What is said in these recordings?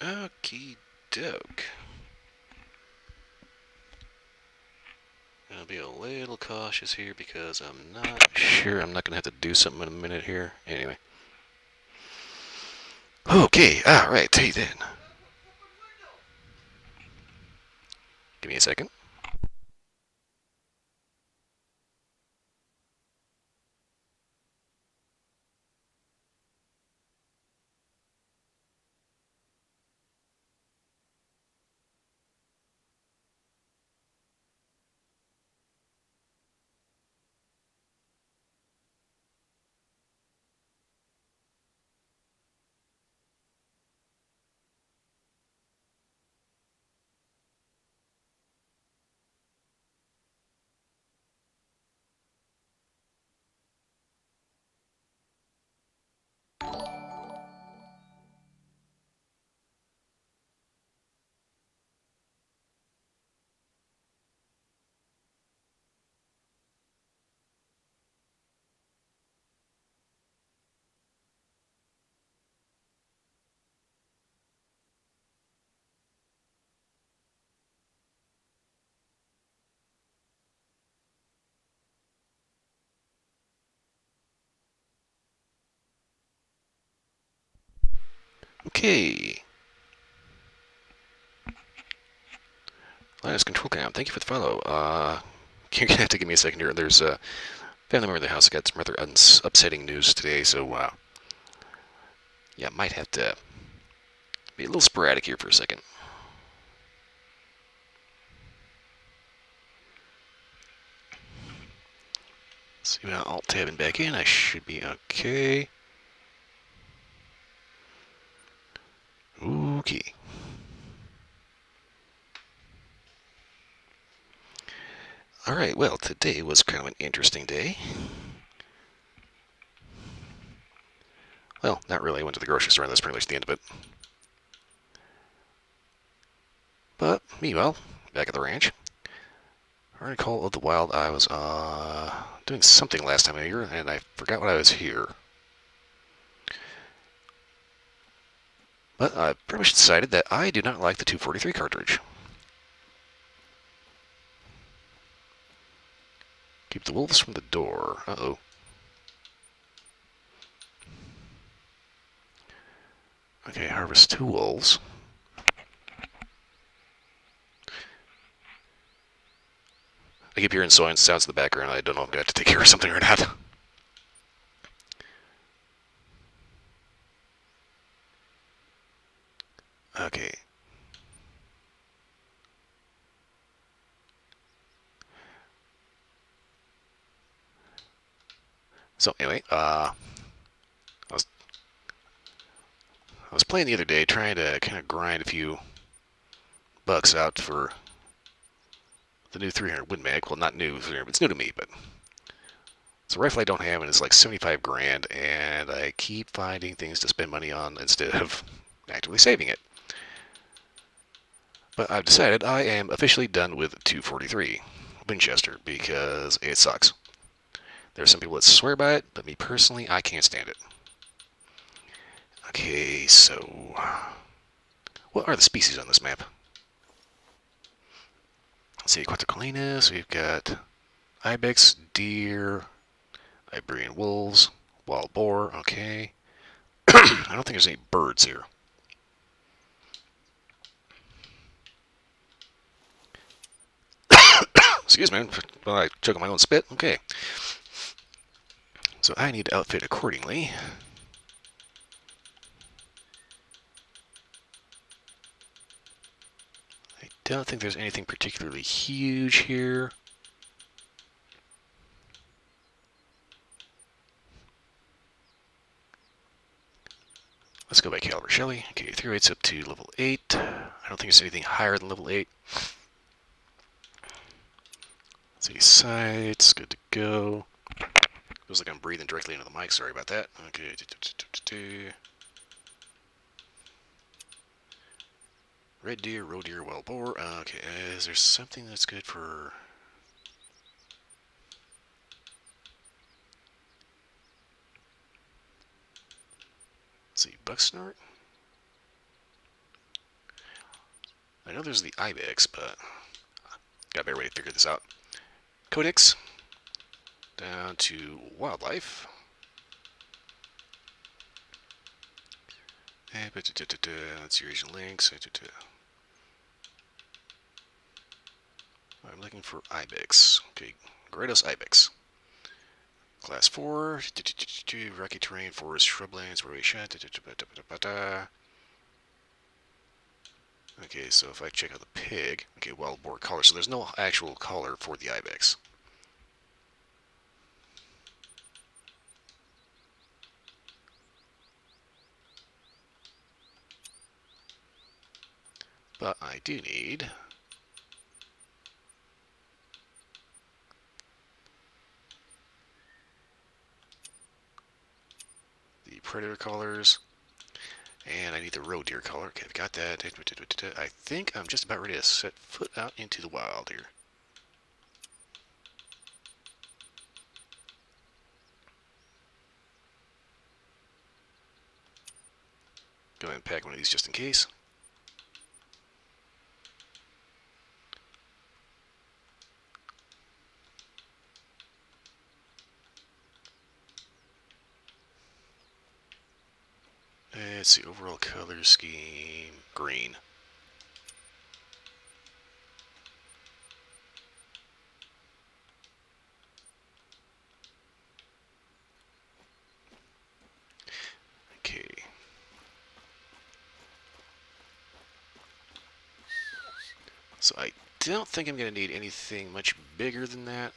Okie doke. I'll be a little cautious here because I'm not sure. I'm not going to have to do something in a minute here. Anyway. Okay, alright, hey then. Give me a second. Okay. Linus Control Cam, thank you for the follow. You're gonna have to give me a second here. There's a family member in the house that got some rather upsetting news today, so yeah, might have to be a little sporadic here for a second. See, when I'm alt-tabbing back in, I should be okay. Okay. Alright, well, today was kind of an interesting day. Well, not really. I went to the grocery store, and that's pretty much the end of it. But, meanwhile, back at the ranch. I recall of the wild, I was doing something last time here, and I forgot what I was here. But I pretty much decided that I do not like the 243 cartridge. Keep the wolves from the door. Uh-oh. Okay, harvest 2 wolves. I keep hearing sounds in the background. I don't know if I'm going to have to take care of something or not. Okay. So anyway, I was playing the other day, trying to kind of grind a few bucks out for the new 300 Win Mag. Well, not new, it's new to me, but it's a rifle I don't have, and it's like 75 grand, and I keep finding things to spend money on instead of actively saving it. But I've decided I am officially done with 243 Winchester because it sucks. There are some people that swear by it, but me personally, I can't stand it. Okay, so what are the species on this map? Let's see, Quetzalcoatlus, we've got ibex, deer, Iberian wolves, wild boar, okay. I don't think there's any birds here. Excuse me, while I choke on my own spit. Okay. So I need to outfit accordingly. I don't think there's anything particularly huge here. Let's go by caliber, shall we? Okay, 308's up to level 8. I don't think there's anything higher than level 8. Let's see, sights, good to go. Feels like I'm breathing directly into the mic, sorry about that. Okay, red deer, roe deer, wild boar. Okay, is there something that's good for... Let's see, buck snort? I know there's the ibex, but got a better way to figure this out. Codex. Down to wildlife. That's your Asian links. I'm looking for ibex. Okay, Gredos ibex. Class 4. Rocky terrain, forest, shrublands, where we shot. Okay, so if I check out the pig, okay, wild boar collar. So there's no actual collar for the ibex. But I do need the predator collars, and I need the roe deer collar. Okay, I've got that. I think I'm just about ready to set foot out into the wild here. Go ahead and pack one of these just in case. Let's see, overall color scheme, green. Okay. So I don't think I'm going to need anything much bigger than that.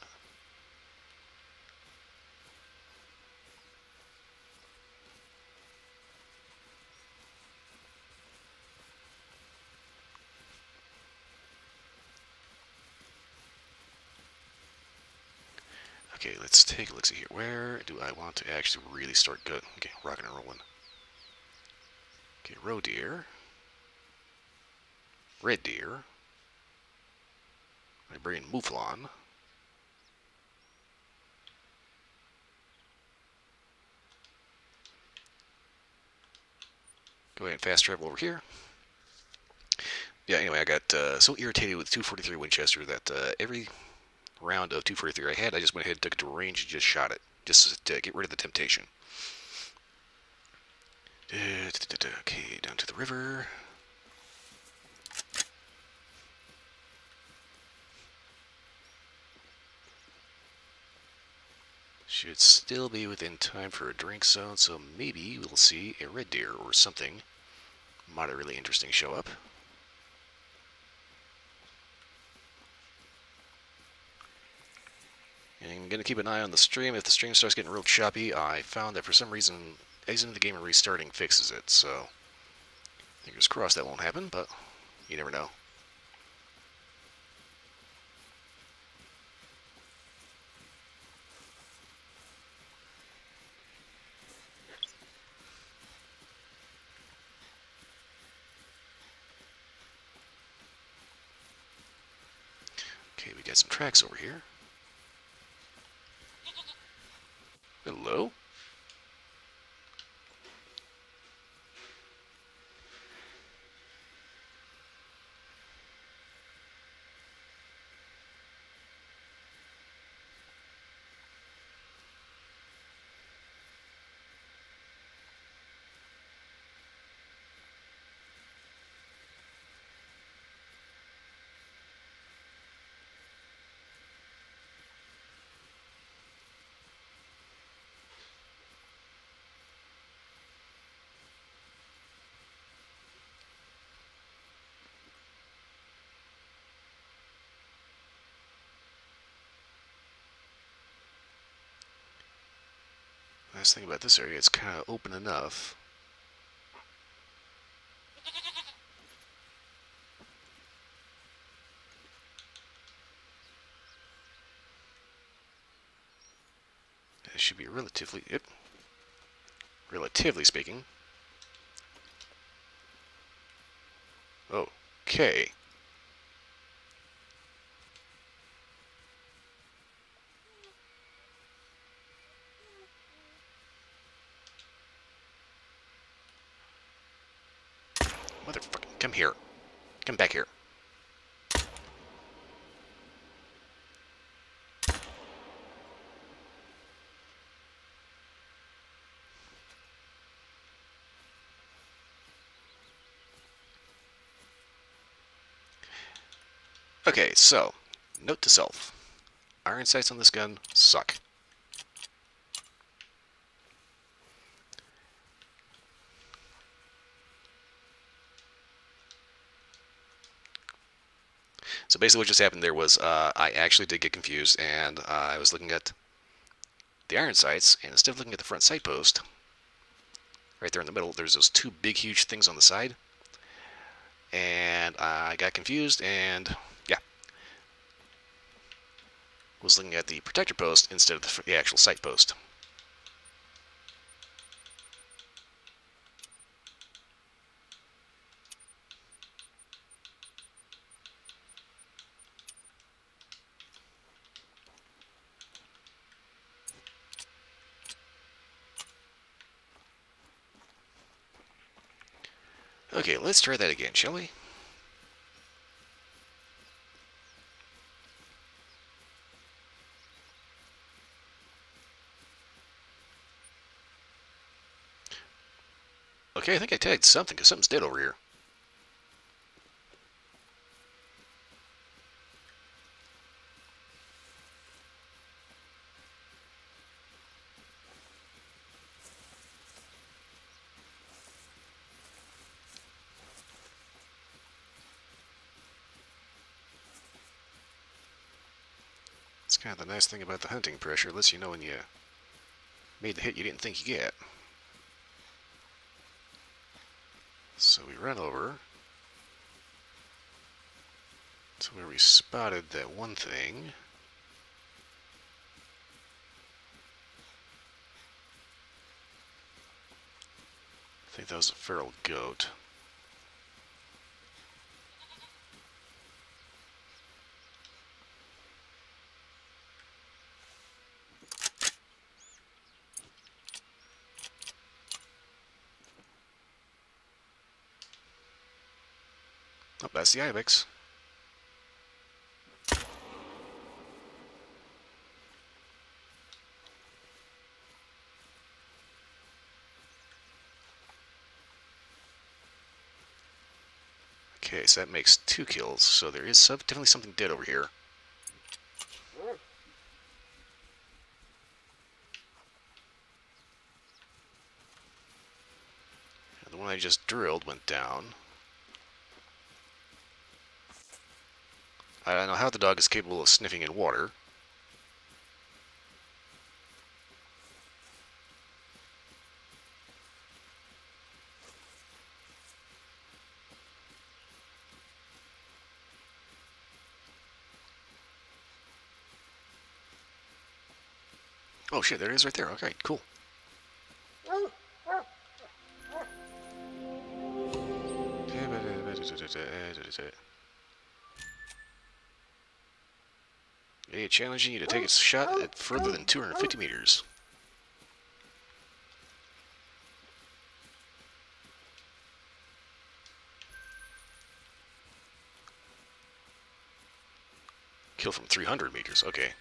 Okay, let's take a look see here. Where do I want to actually really start good? Okay, rocking and rolling. Okay, roe deer. Red deer. Iberian mouflon. Go ahead and fast travel over here. Yeah, anyway, I got so irritated with 243 Winchester that every round of 243 I had, I just went ahead and took it to range and just shot it. Just to get rid of the temptation. Okay, down to the river. Should still be within time for a drink zone, so maybe we'll see a red deer or something moderately interesting show up. And I'm going to keep an eye on the stream. If the stream starts getting real choppy, I found that for some reason exiting the game and restarting fixes it, so fingers crossed that won't happen, but you never know. Okay, we got some tracks over here. Hello? Nice thing about this area, it's kind of open enough. It should be relatively speaking. Okay. Motherfucking, come here. Come back here. Okay, so, note to self. Iron sights on this gun suck. So basically what just happened there was I actually did get confused, and I was looking at the iron sights, and instead of looking at the front sight post, right there in the middle, there's those two big huge things on the side, and I got confused, and yeah, was looking at the protector post instead of the actual sight post. Okay, let's try that again, shall we? Okay, I think I tagged something, because something's dead over here. It's kind of the nice thing about the hunting pressure. It lets you know when you made the hit you didn't think you get. So we run over to where we spotted that one thing. I think that was a feral goat. Oh, that's the ibex. Okay, so that makes 2 kills. So there is definitely something dead over here. And the one I just drilled went down. I don't know how the dog is capable of sniffing in water. Oh shit, there it is right there. Okay, cool. Yeah, challenging you to take a shot at further than 250 meters. Kill from 300 meters. Okay.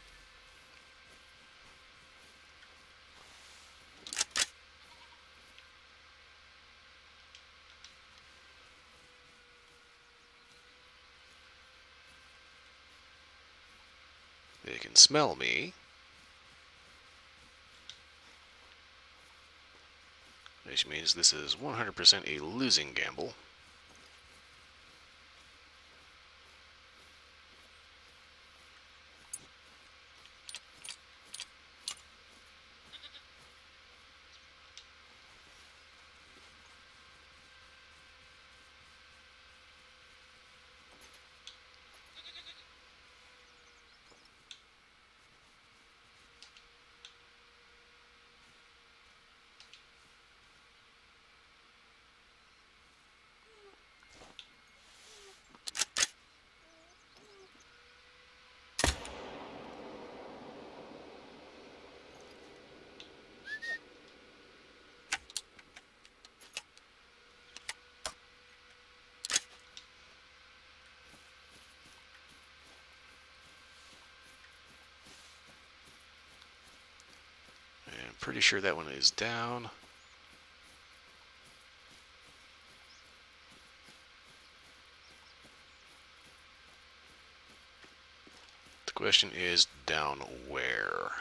They can smell me, which means this is 100% a losing gamble. I'm pretty sure that one is down. Question is, down where?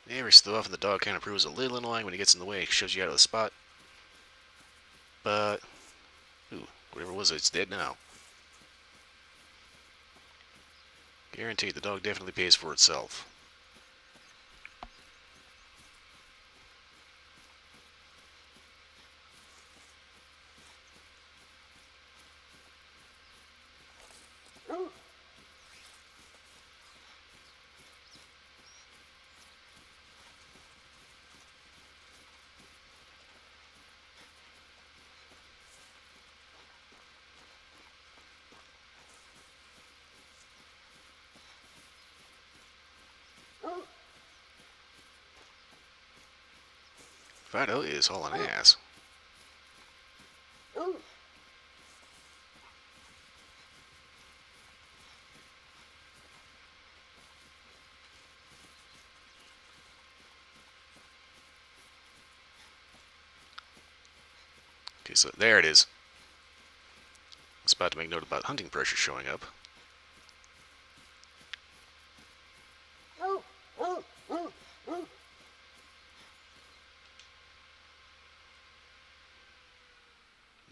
Every so often the dog kind of proves a little annoying when he gets in the way. He shows you out of the spot. But, ooh, whatever it was, it's dead now. Guaranteed, the dog definitely pays for itself. Fido is hauling ass. Okay, so there it is. I was about to make note about hunting pressure showing up.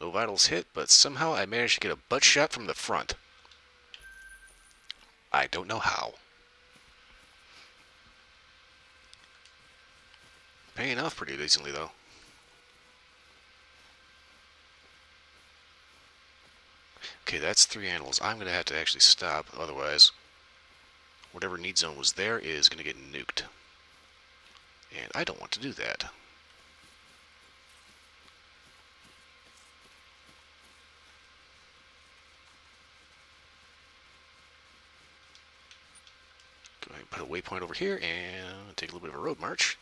No vitals hit, but somehow I managed to get a butt shot from the front. I don't know how. Paying off pretty decently, though. Okay, that's 3 animals. I'm going to have to actually stop, otherwise whatever need zone was there is going to get nuked. And I don't want to do that. Go ahead and put a waypoint over here and take a little bit of a road march.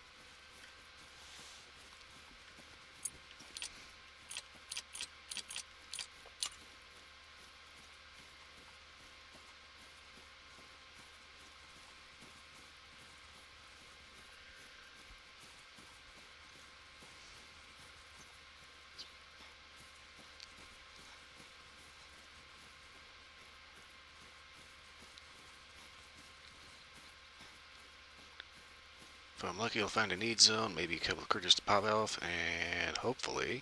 If I'm lucky, I'll find a need zone, maybe a couple of critters to pop off, and hopefully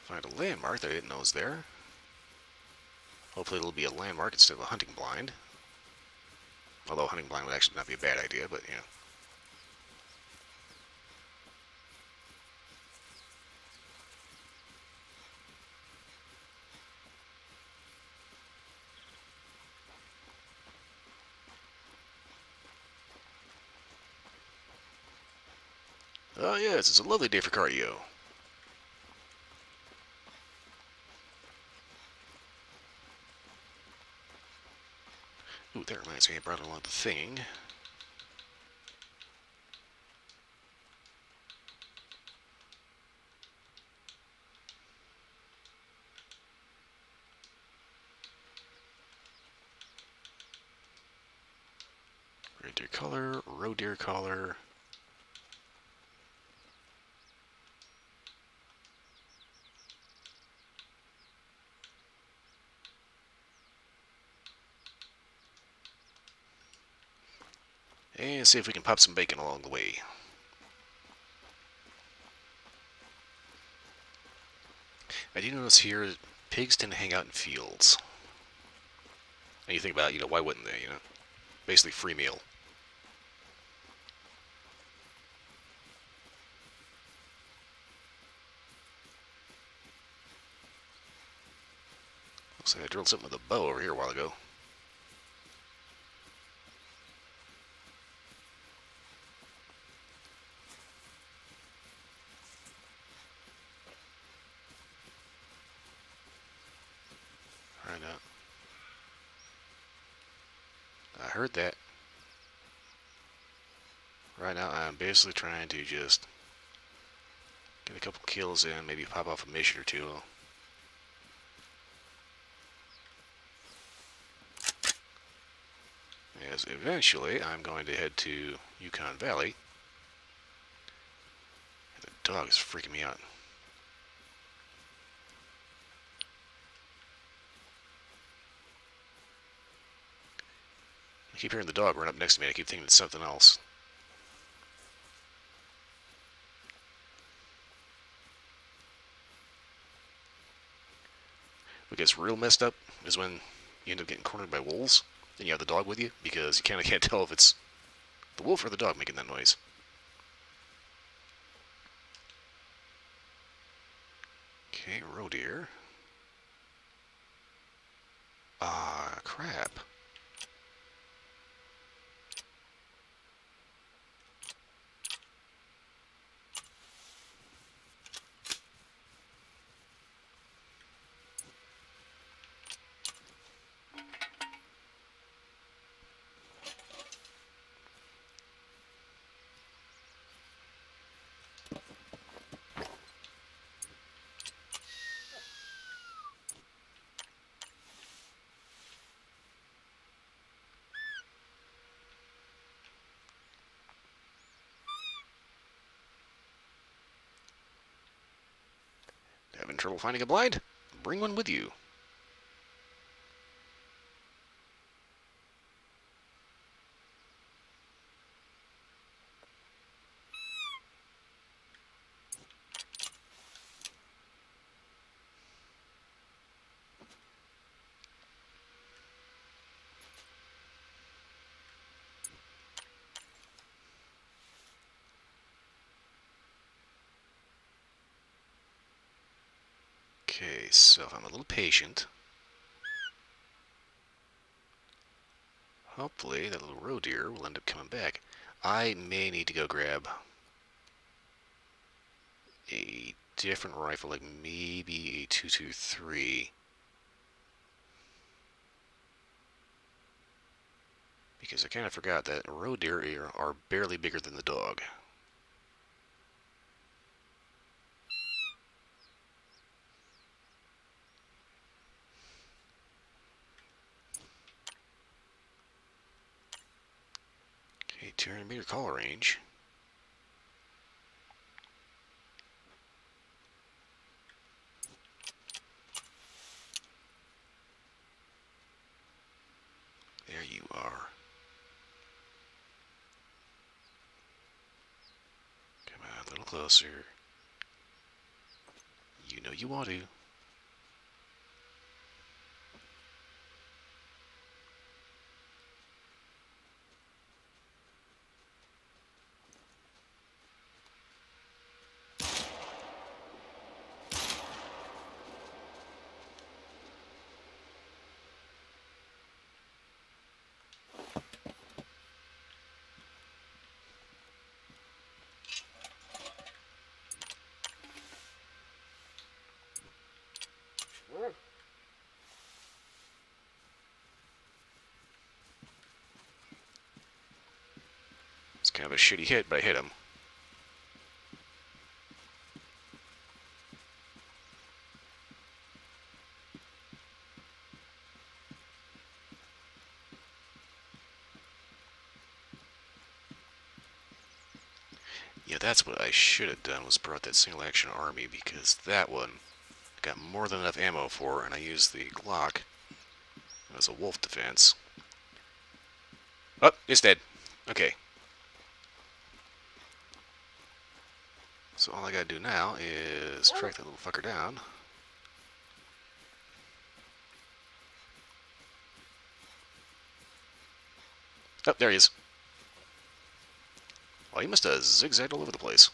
find a landmark that I didn't know was there. Hopefully it'll be a landmark instead of a hunting blind. Although a hunting blind would actually not be a bad idea, but you know. Oh yes, it's a lovely day for cardio. Ooh, that reminds me, I brought along the thing. Reindeer collar, roe deer collar. And see if we can pop some bacon along the way. I do notice here, pigs tend to hang out in fields. And you think about, why wouldn't they, Basically free meal. Looks like I drilled something with a bow over here a while ago. Right now. I heard that. Right now I'm basically trying to just get a couple kills in, maybe pop off a mission or two. Yeah, Because eventually I'm going to head to Yukon Valley. And the dog is freaking me out. I keep hearing the dog run up next to me and I keep thinking it's something else. What gets real messed up is when you end up getting cornered by wolves and you have the dog with you because you kind of can't tell if it's the wolf or the dog making that noise. Okay, roe deer. Ah, crap. Having trouble finding a blind? Bring one with you. Okay, so if I'm a little patient, hopefully that little roe deer will end up coming back. I may need to go grab a different rifle, like maybe a 223. Because I kind of forgot that roe deer are barely bigger than the dog. Okay, 200-meter call range. There you are. Come on, a little closer. You know you want to. It's kind of a shitty hit, but I hit him. Yeah, that's what I should have done, was brought that single action army, because that one I got more than enough ammo for, and I used the Glock as a wolf defense. Oh, it's dead. Okay. So all I gotta do now is track that little fucker down. Oh, there he is. Well, he must have zigzagged all over the place.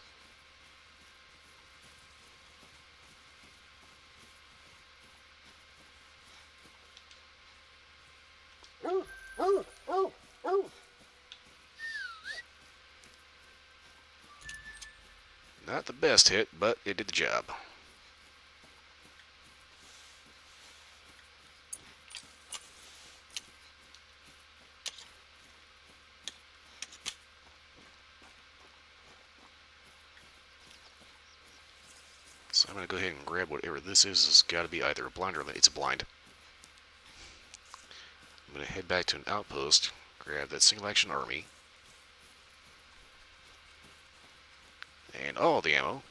Not the best hit, but it did the job. So I'm going to go ahead and grab whatever this is. It's got to be either a blind or it's a blind. I'm going to head back to an outpost, Grab that single action army. And all the ammo.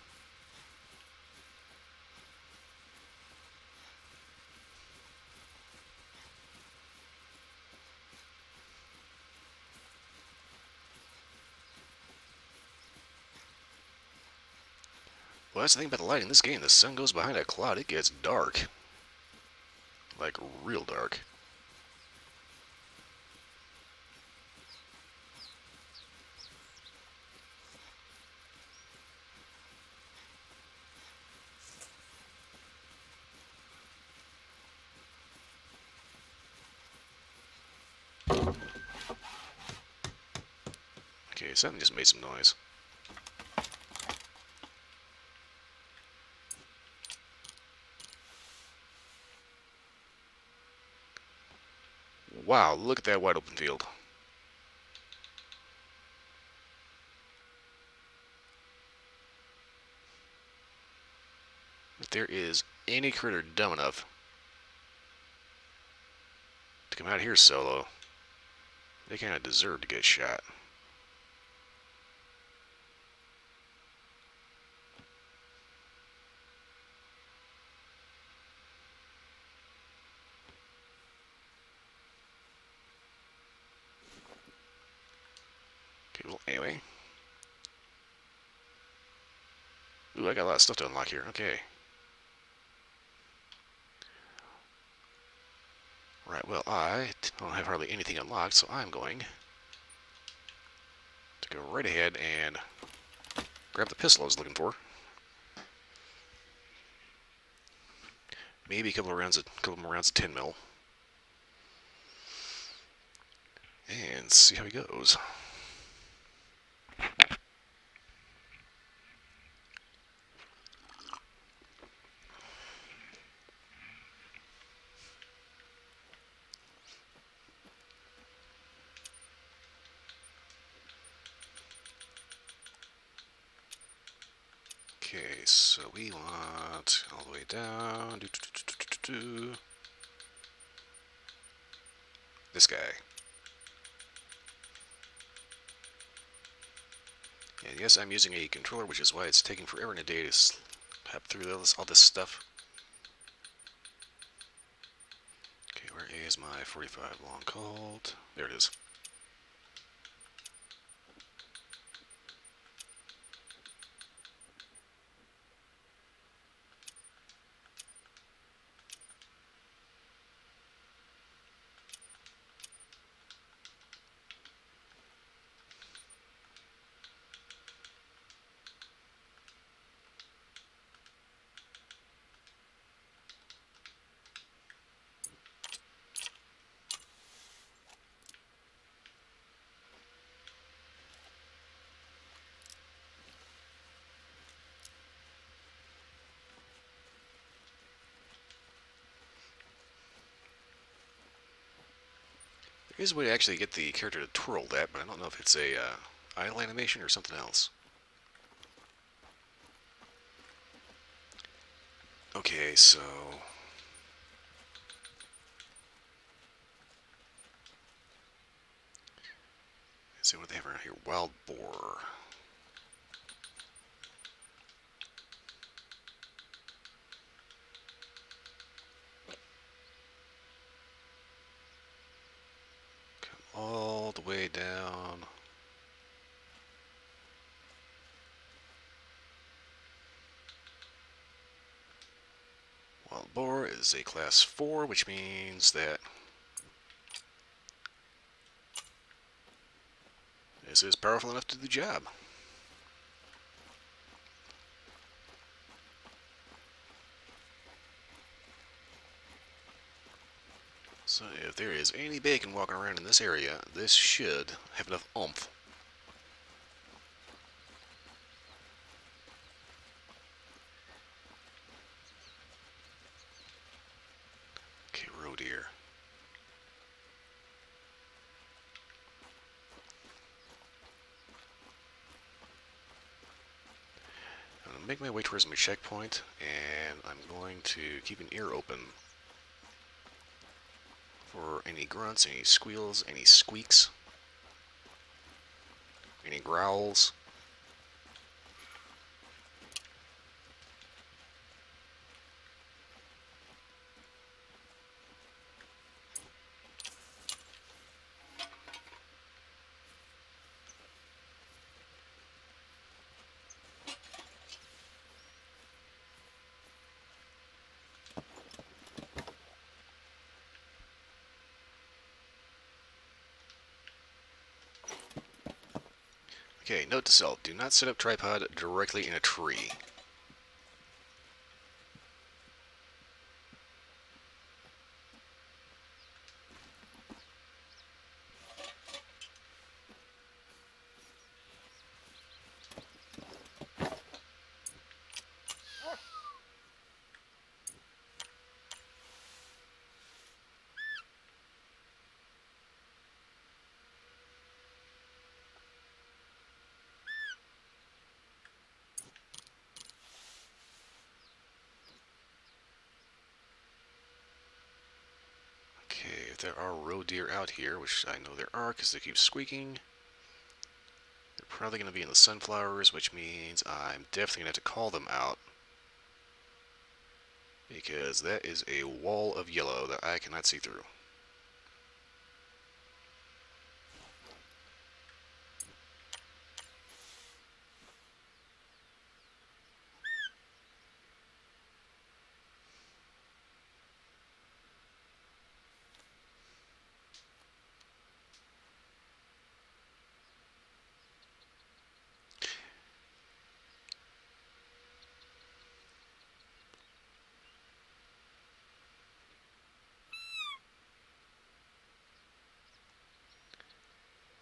Well, that's the thing about the light in this game. The sun goes behind a cloud, it gets dark. Like, real dark. Okay, something just made some noise. Wow, look at that wide open field. If there is any critter dumb enough to come out here solo, they kind of deserve to get shot. Okay, well, anyway. Ooh, I got a lot of stuff to unlock here. Okay. Right, well, I don't have hardly anything unlocked, so I'm going to go right ahead and grab the pistol I was looking for. Maybe a couple more rounds of 10 mil. And see how he goes. Okay, so we want all the way down. This guy. And yes, I'm using a controller, which is why it's taking forever and a day to slap through all this stuff. Okay, where is my 45 long Colt? There it is. There is a way to actually get the character to twirl that, but I don't know if it's a idle animation or something else. Okay, so let's see what they have around here. Wild boar. Come all the way down. Wild boar is a class 4, which means that this is powerful enough to do the job. So if there is any bacon walking around in this area, this should have enough oomph. Okay, roe deer. I'm going to make my way towards my checkpoint, and I'm going to keep an ear open for any grunts, any squeals, any squeaks. Any growls? Okay, note to self, do not set up tripod directly in a tree. Okay, if there are roe deer out here, which I know there are because they keep squeaking, they're probably going to be in the sunflowers, which means I'm definitely going to have to call them out. Because that is a wall of yellow that I cannot see through.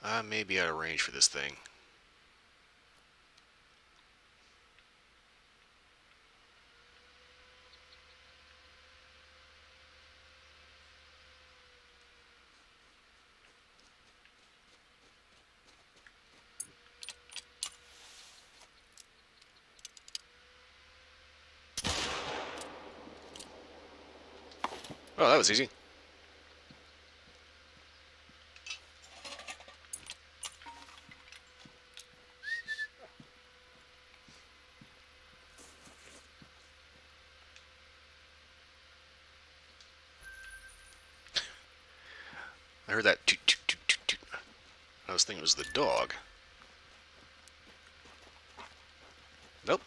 I may be out of range for this thing. Oh, that was easy. I heard that toot toot toot toot toot. I was thinking it was the dog. Nope.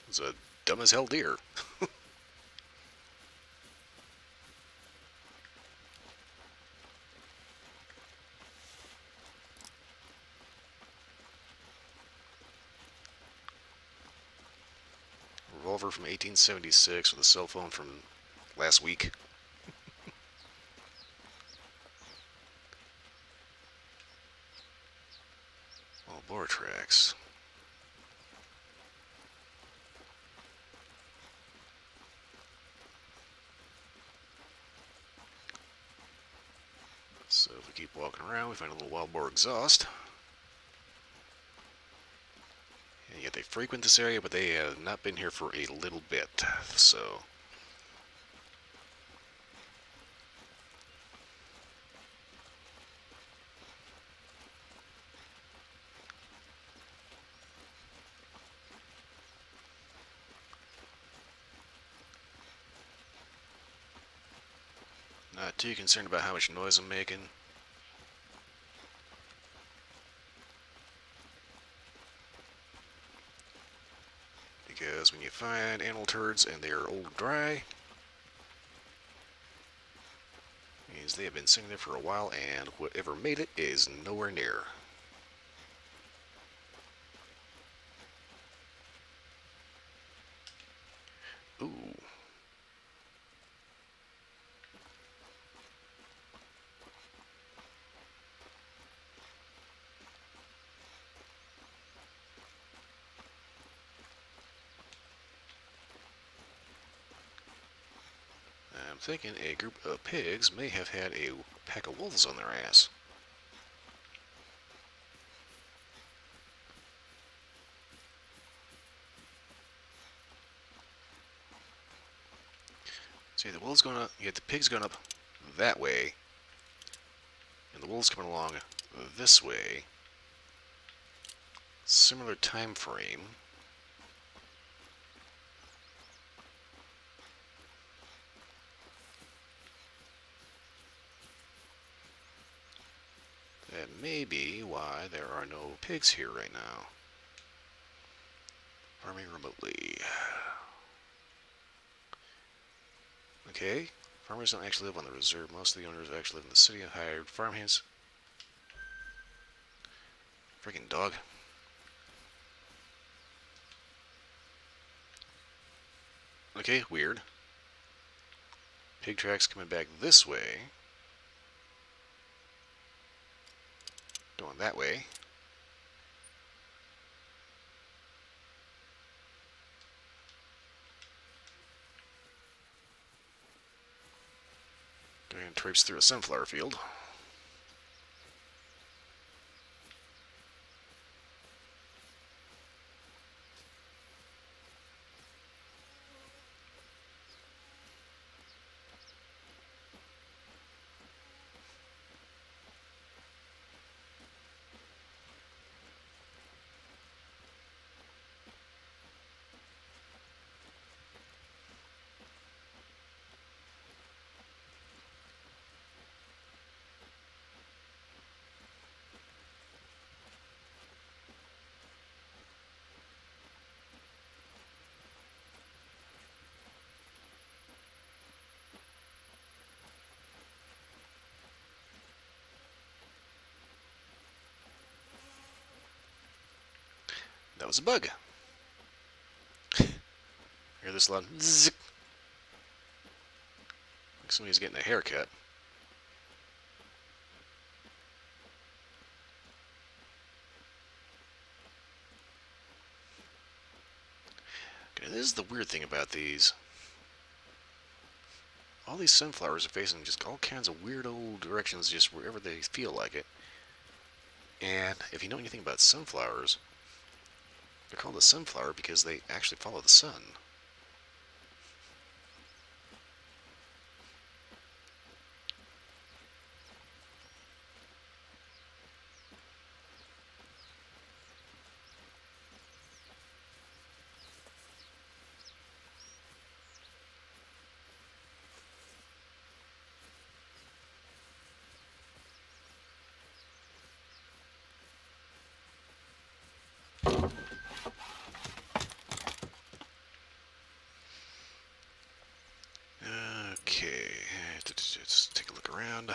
It's a dumb as hell deer. Revolver from 1876 with a cell phone from last week. Oh, boar tracks. So if we keep walking around, we find a little wild boar exhaust. And yet they frequent this area, but they have not been here for a little bit. So not too concerned about how much noise I'm making. Because when you find animal turds and they are old dry, means they have been sitting there for a while and whatever made it is nowhere near. Ooh. I'm thinking a group of pigs may have had a pack of wolves on their ass. See, the wolves going up, you get the pigs going up that way, and the wolves coming along this way. similar time frame. That may be why there are no pigs here right now. Farming remotely. Okay. Farmers don't actually live on the reserve. Most of the owners actually live in the city and hired farmhands. Freaking dog. Okay, weird. Pig tracks coming back this way. Going that way. Going to traipse through a sunflower field. That was a bug. Hear this loud zip. Like somebody's getting a haircut. Okay, this is the weird thing about these. All these sunflowers are facing just all kinds of weird old directions, just wherever they feel like it. And if you know anything about sunflowers, they're called a sunflower because they actually follow the sun. Okay, let's take a look around.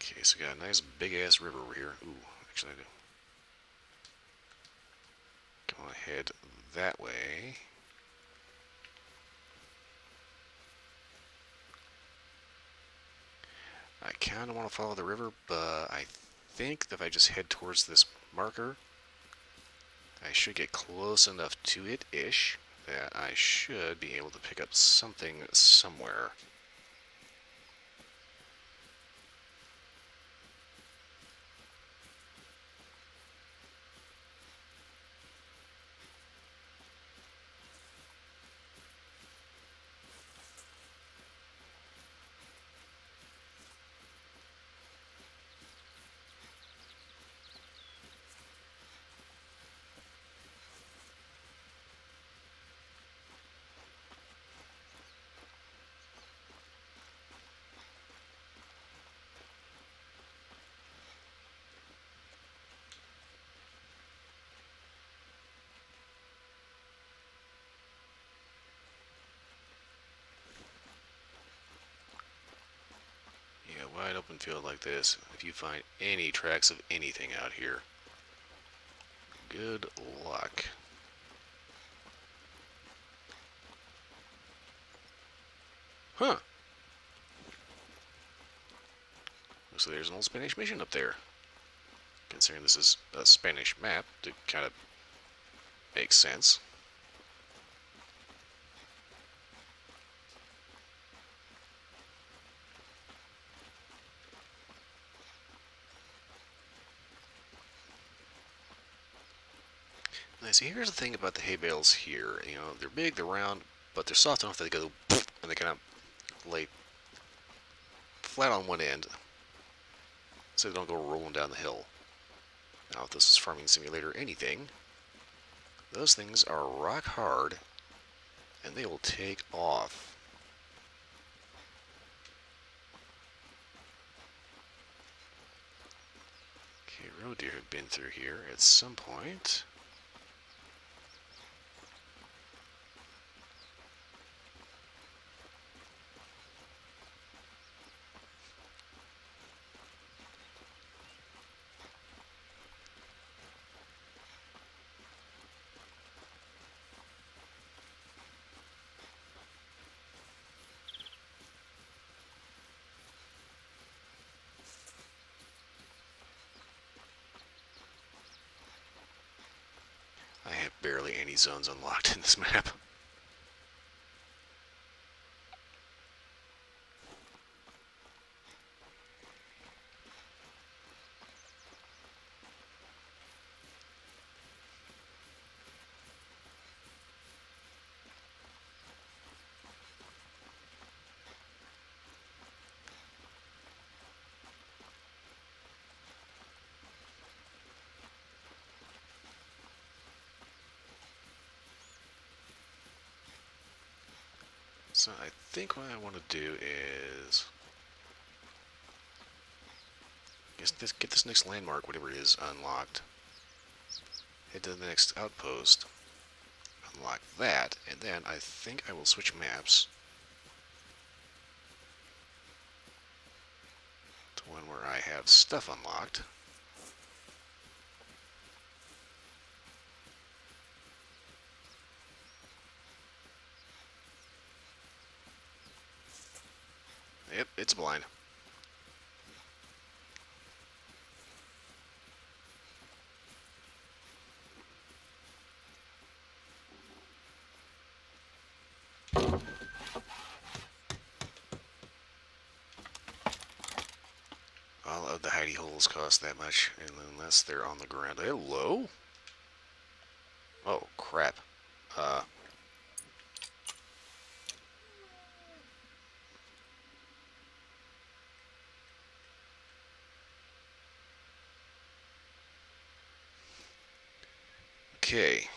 Okay, so we got a nice big ass river over here. Ooh, actually I do. Come on ahead that way. I kind of want to follow the river, but I think that if I just head towards this marker, I should get close enough to it-ish that I should be able to pick up something somewhere. Yeah, wide open field like this, if you find any tracks of anything out here, Good luck. Huh. So there's an old Spanish mission up there. Considering this is a Spanish map, it kind of makes sense. Now, see, here's the thing about the hay bales here. You know, they're big, they're round, but they're soft enough that they go and they kind of lay flat on one end, so they don't go rolling down the hill. Now, if this is Farming Simulator or anything, those things are rock hard, and they will take off. Okay, road deer have been through here at some point. I have barely any zones unlocked in this map. So I think what I want to do is get this next landmark, whatever it is, unlocked. Head to the next outpost, unlock that, and then I think I will switch maps to one where I have stuff unlocked. Yep, it's blind. All of the hidey holes cost that much, unless they're on the ground. Hello? Oh, crap. Okay.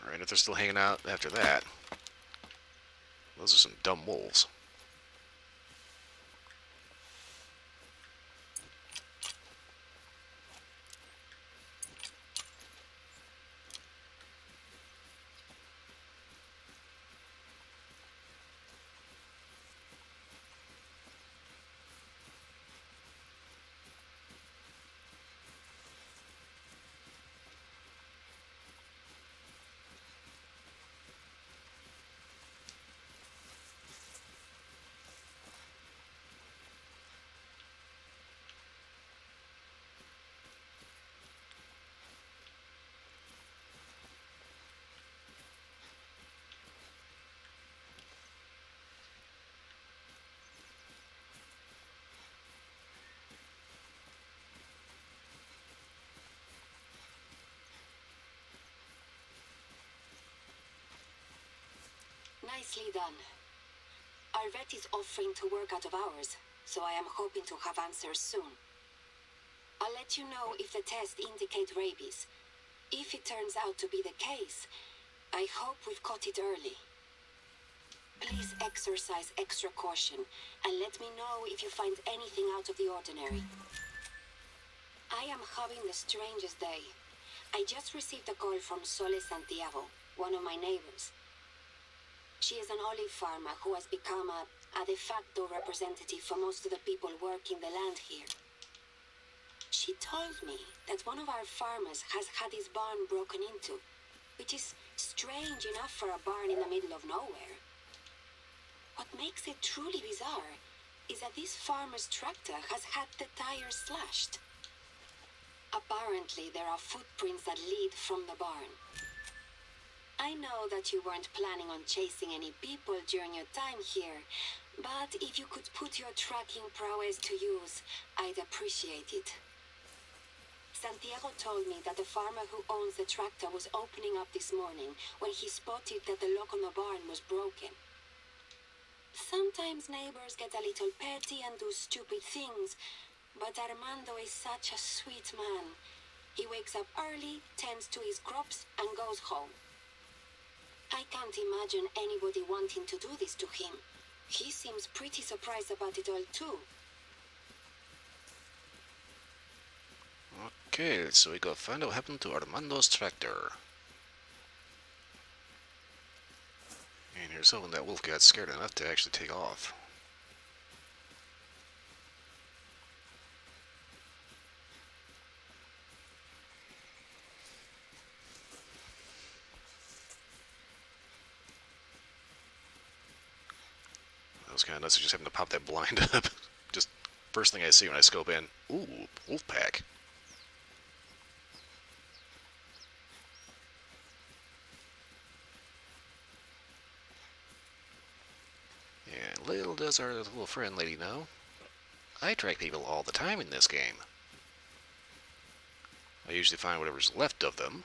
Alright, if they're still hanging out after that, those are some dumb wolves. Nicely done. Our vet is offering to work out of hours, so I am hoping to have answers soon. I'll let you know if the tests indicate rabies. If it turns out to be the case, I hope we've caught it early. Please exercise extra caution and let me know if you find anything out of the ordinary. I am having the strangest day. I just received a call from Sole Santiago, one of my neighbors. She is an olive farmer who has become a de facto representative for most of the people working the land here. She told me that one of our farmers has had his barn broken into, which is strange enough for a barn in the middle of nowhere. What makes it truly bizarre is that this farmer's tractor has had the tires slashed. Apparently, there are footprints that lead from the barn. I know that you weren't planning on chasing any people during your time here, but if you could put your tracking prowess to use, I'd appreciate it. Santiago told me that the farmer who owns the tractor was opening up this morning when he spotted that the lock on the barn was broken. Sometimes neighbors get a little petty and do stupid things, but Armando is such a sweet man. He wakes up early, tends to his crops, and goes home. I can't imagine anybody wanting to do this to him. He seems pretty surprised about it all too. Okay, so we gotta find out what happened to Armando's tractor. And here's hoping that wolf got scared enough to actually take off. That was kind of nuts. I just happened to pop that blind up. Just first thing I see when I scope in. Ooh, wolf pack. And little does our little friend lady know, I track people all the time in this game. I usually find whatever's left of them.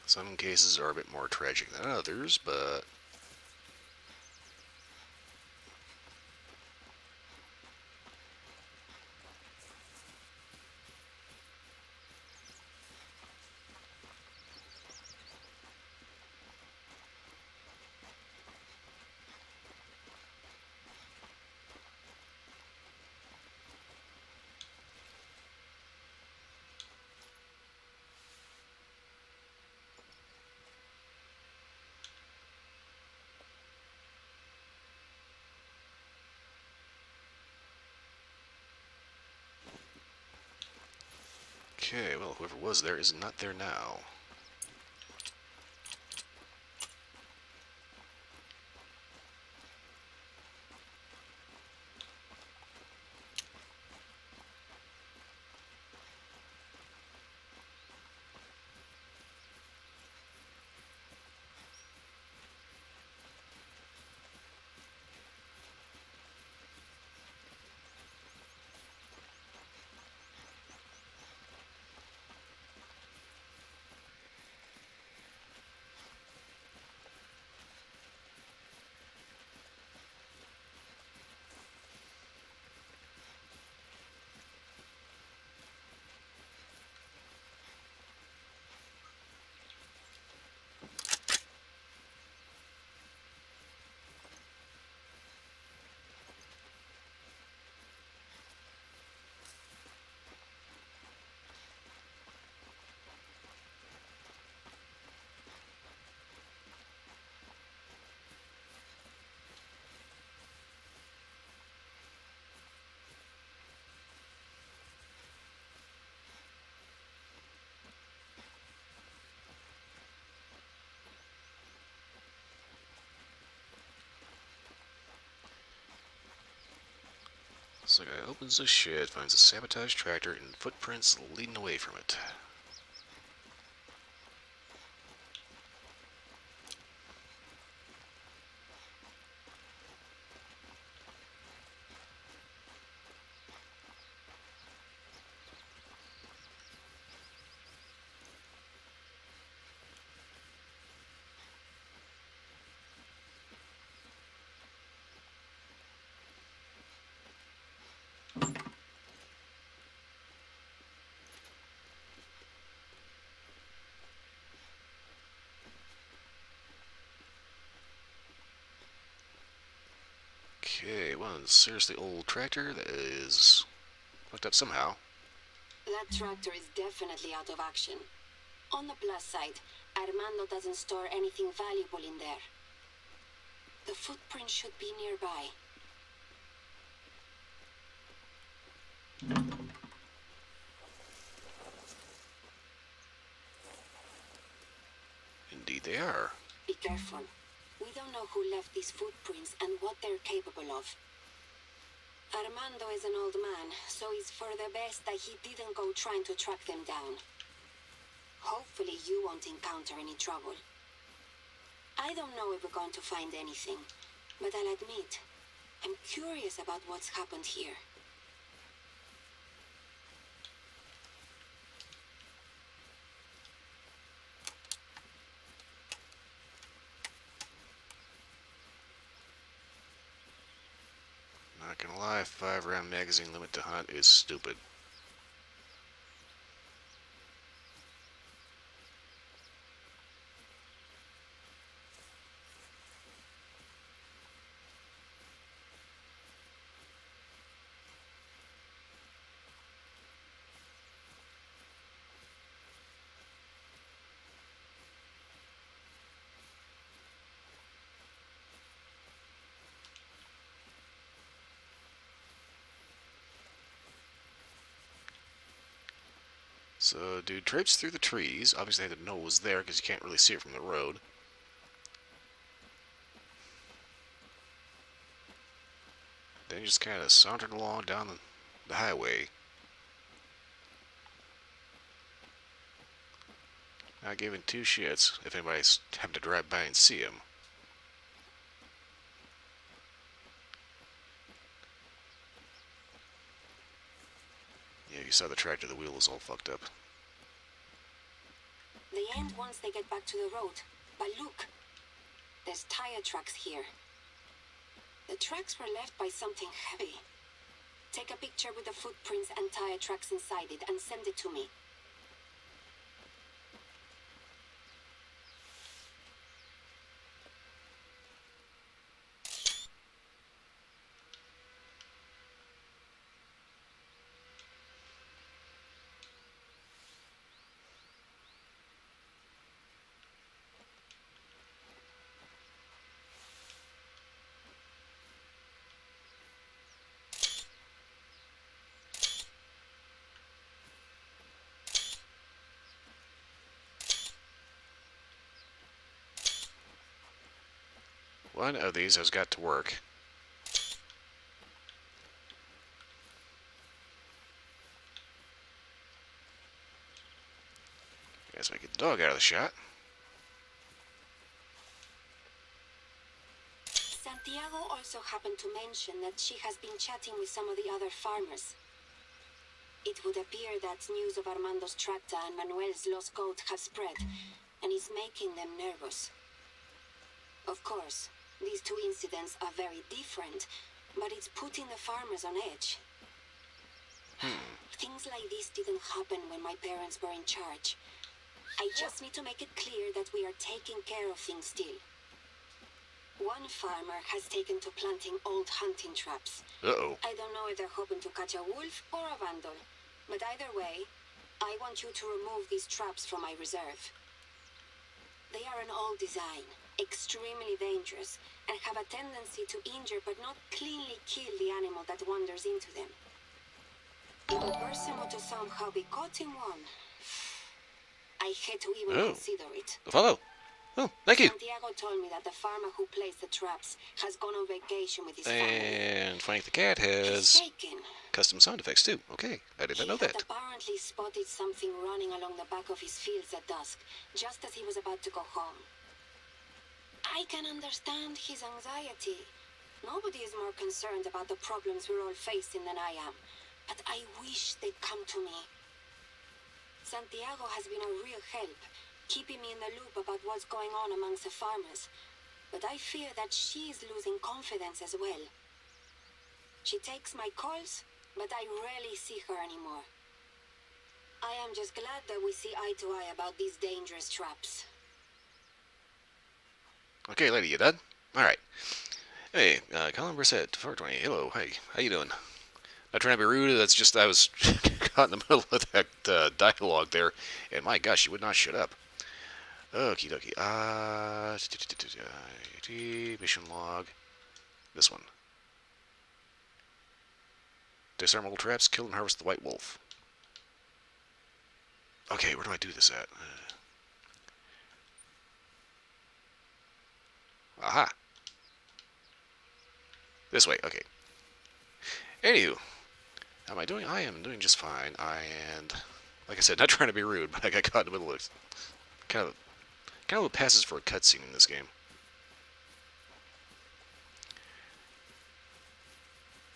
Some cases are a bit more tragic than others, but okay, well, whoever was there is not there now. So the guy opens the shed, finds a sabotaged tractor, and footprints leading away from it. one seriously old tractor that is hooked up somehow. That tractor is definitely out of action. On the plus side, Armando doesn't store anything valuable in there. The footprint should be nearby. Indeed they are. Be careful. We don't know who left these footprints and what they're capable of. Armando is an old man, so it's for the best that he didn't go trying to track them down. Hopefully you won't encounter any trouble. I don't know if we're going to find anything, but I'll admit, I'm curious about what's happened here. Not gonna lie, 5-round magazine limit to hunt is stupid. So, dude traipsed through the trees. Obviously, I had to know it was there because you can't really see it from the road. Then he just kind of sauntered along down the highway. Not giving two shits if anybody's having to drive by and see him. Yeah, you saw the tractor, the wheel was all fucked up. They end once they get back to the road. But look, there's tire tracks here. The tracks were left by something heavy. Take a picture with the footprints and tire tracks inside it and send it to me. One of these has got to work. Guess I get the dog out of the shot. Santiago also happened to mention that she has been chatting with some of the other farmers. It would appear that news of Armando's tractor and Manuel's lost goat have spread, and is making them nervous. Of course, these two incidents are very different, but it's putting the farmers on edge. Things like this didn't happen when my parents were in charge. I just need to make it clear that we are taking care of things still. One farmer has taken to planting old hunting traps. Uh-oh. I don't know if they're hoping to catch a wolf or a vandal, but either way, I want you to remove these traps from my reserve. They are an old design, extremely dangerous, and have a tendency to injure but not cleanly kill the animal that wanders into them. If a person were to somehow be caught in one, I hate to even consider it. Follow. Oh, thank you. Santiago told me that the farmer who placed the traps has gone on vacation with his family. And Frank the cat He's has shaken. custom sound effects too. Okay, I did not know He had that. apparently spotted something running along the back of his fields at dusk, just as he was about to go home. I can understand his anxiety. Nobody is more concerned about the problems we're all facing than I am, but I wish they'd come to me. Santiago has been a real help, keeping me in the loop about what's going on amongst the farmers, but I fear that she is losing confidence as well. She takes my calls, but I rarely see her anymore. I am just glad that we see eye to eye about these dangerous traps. Okay, lady, you done? Alright. Hey, Colin Brissett, 420. Hello, hey, how you doing? Not trying to be rude. That's just I was caught in the middle of that dialogue there, and my gosh, you would not shut up. Okie dokie. Mission log. This one. Disarm old traps. Kill and harvest the white wolf. Okay, where do I do this at? Aha. This way. Okay. Anywho, how am I doing? I am doing just fine. And like I said, not trying to be rude, but I got caught in the middle of kind of what passes for a cutscene in this game.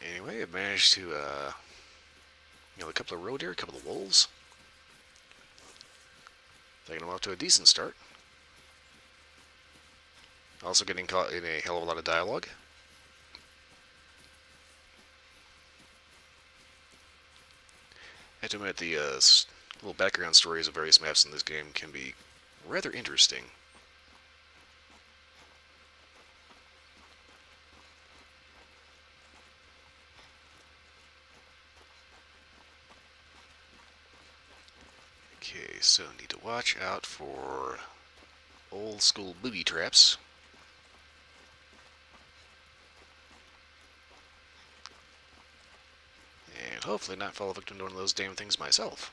Anyway, I managed to a couple of roe deer, a couple of wolves. Taking them off to a decent start. Also getting caught in a hell of a lot of dialogue. I have to admit, the little background stories of various maps in this game can be rather interesting. Okay, so need to watch out for old school booby traps. And hopefully not fall victim to one of those damn things myself.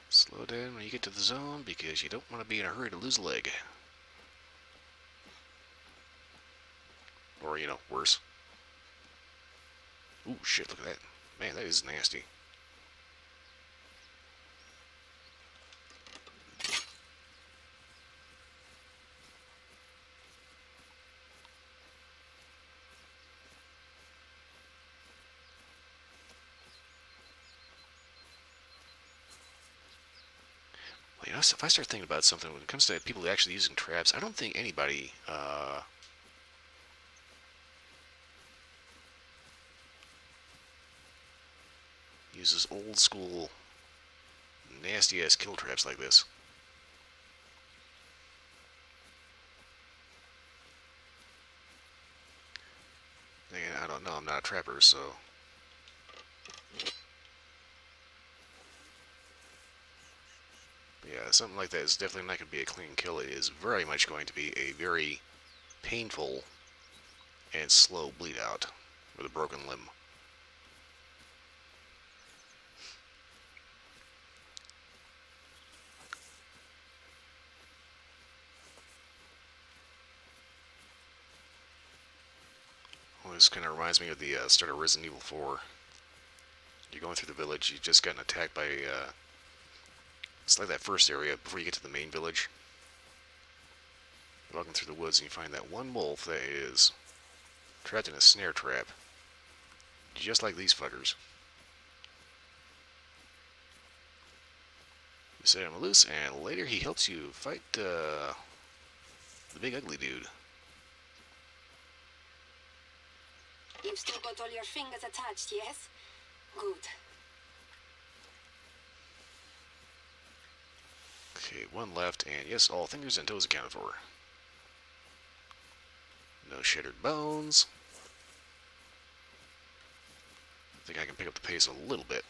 Slow down when you get to the zone because you don't want to be in a hurry to lose a leg. Or, worse. Ooh, shit, look at that. Man, that is nasty. Well, if I start thinking about something when it comes to people actually using traps, I don't think anybody uses old school nasty ass kill traps like this. And I don't know, I'm not a trapper, so. But yeah, something like that is definitely not going to be a clean kill. It is very much going to be a very painful and slow bleed out with a broken limb. Well, this kind of reminds me of the start of Resident Evil 4. You're going through the village, you've just gotten attacked by, it's like that first area before you get to the main village. You're walking through the woods and you find that one wolf that is trapped in a snare trap. Just like these fuckers. You set him loose, and later he helps you fight the big ugly dude. You've still got all your fingers attached, yes? Good. Okay, one left, and yes, all fingers and toes accounted for. No shattered bones. I think I can pick up the pace a little bit.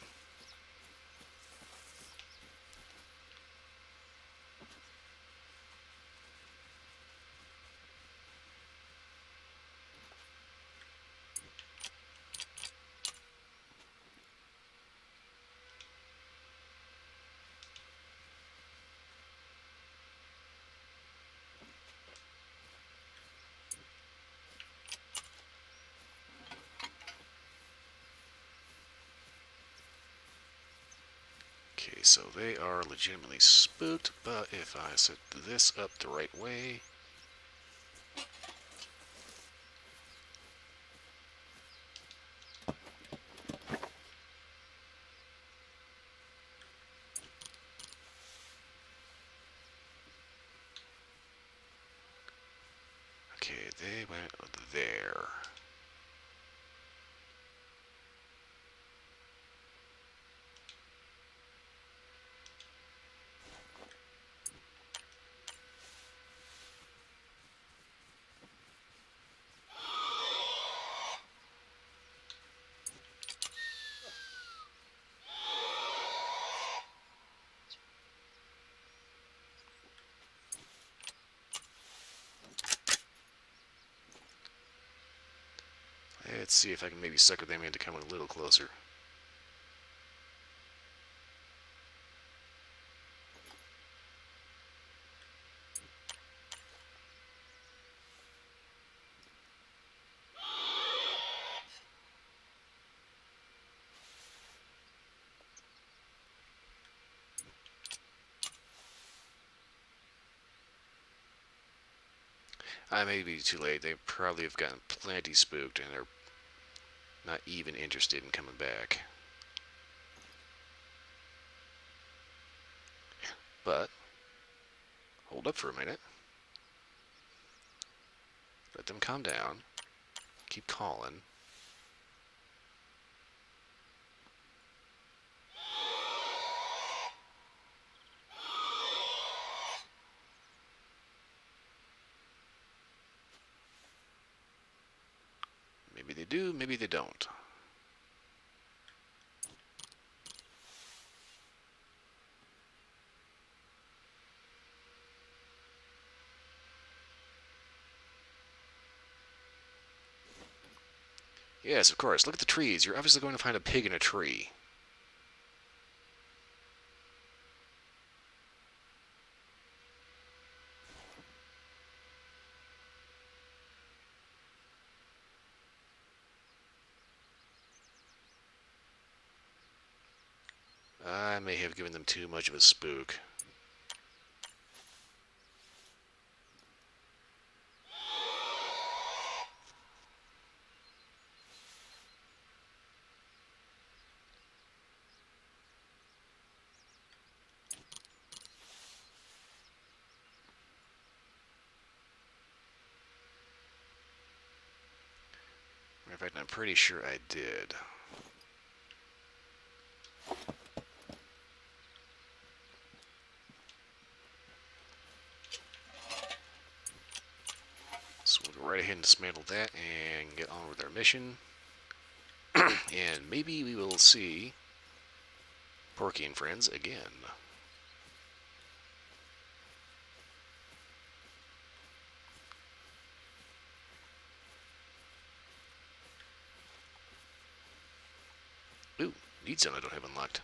Okay, so they are legitimately spooked, but if I set this up the right way... Okay, they went there. Let's see if I can maybe sucker them into coming a little closer. I may be too late. They probably have gotten plenty spooked and are not even interested in coming back. But, hold up for a minute. Let them calm down. Keep calling. Maybe they do, maybe they don't. Yes, of course. Look at the trees. You're obviously going to find a pig in a tree. I may have given them too much of a spook. In fact, I'm pretty sure I did. So we'll go right ahead and dismantle that and get on with our mission. And maybe we will see Porky and friends again. Ooh, need some I don't have unlocked.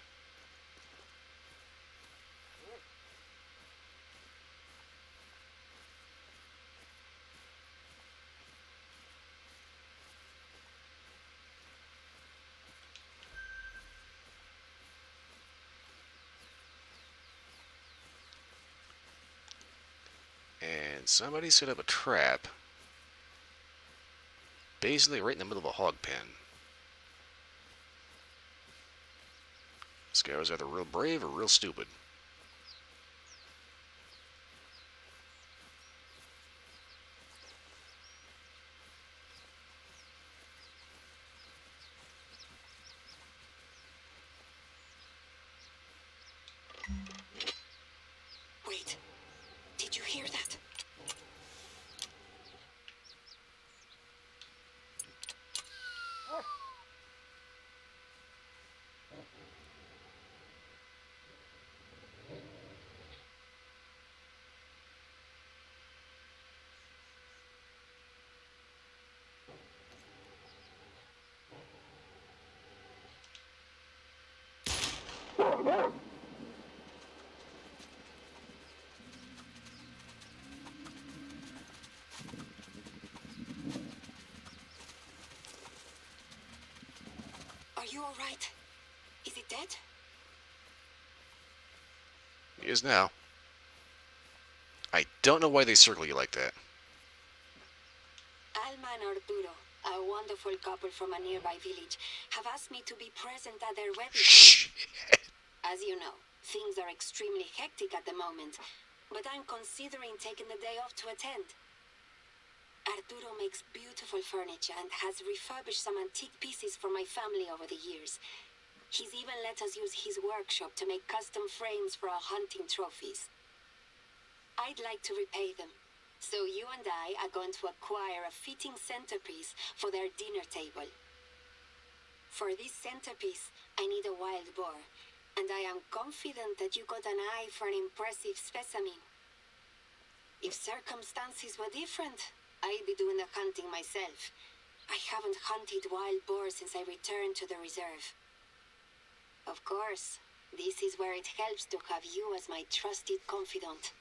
And somebody set up a trap basically right in the middle of a hog pen. This guy was either real brave or real stupid. Wait, did you hear that? Are you all right? Is it dead? He is now. I don't know why they circle you like that. Alma and Arturo, a wonderful couple from a nearby village, have asked me to be present at their wedding. Shh. As you know, things are extremely hectic at the moment, but I'm considering taking the day off to attend. Arturo makes beautiful furniture and has refurbished some antique pieces for my family over the years. He's even let us use his workshop to make custom frames for our hunting trophies. I'd like to repay them. So you and I are going to acquire a fitting centerpiece for their dinner table. For this centerpiece, I need a wild boar, and I am confident that you got an eye for an impressive specimen. If circumstances were different, I'd be doing the hunting myself. I haven't hunted wild boars since I returned to the reserve. Of course, this is where it helps to have you as my trusted confidant.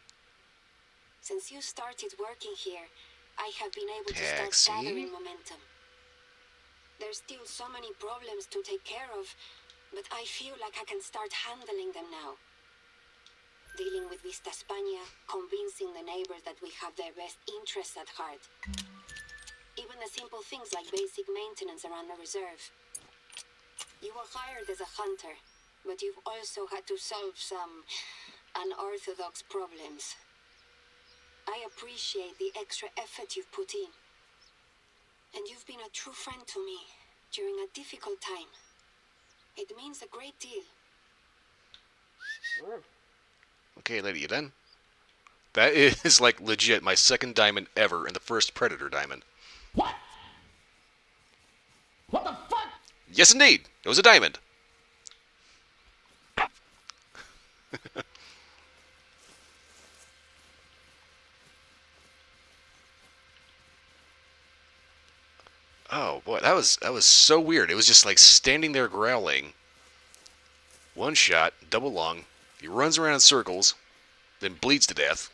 Since you started working here, I have been able to start gathering momentum. There's still so many problems to take care of, but I feel like I can start handling them now. Dealing with Vista España, convincing the neighbors that we have their best interests at heart. Even the simple things like basic maintenance around the reserve. You were hired as a hunter, but you've also had to solve some unorthodox problems. I appreciate the extra effort you've put in. And you've been a true friend to me during a difficult time. It means a great deal. Okay, lady, you done? That is, like, legit my second diamond ever and the first Predator diamond. What? What the fuck? Yes, indeed. It was a diamond. Oh boy, that was so weird. It was just like standing there growling. One shot, double lung. He runs around in circles, then bleeds to death.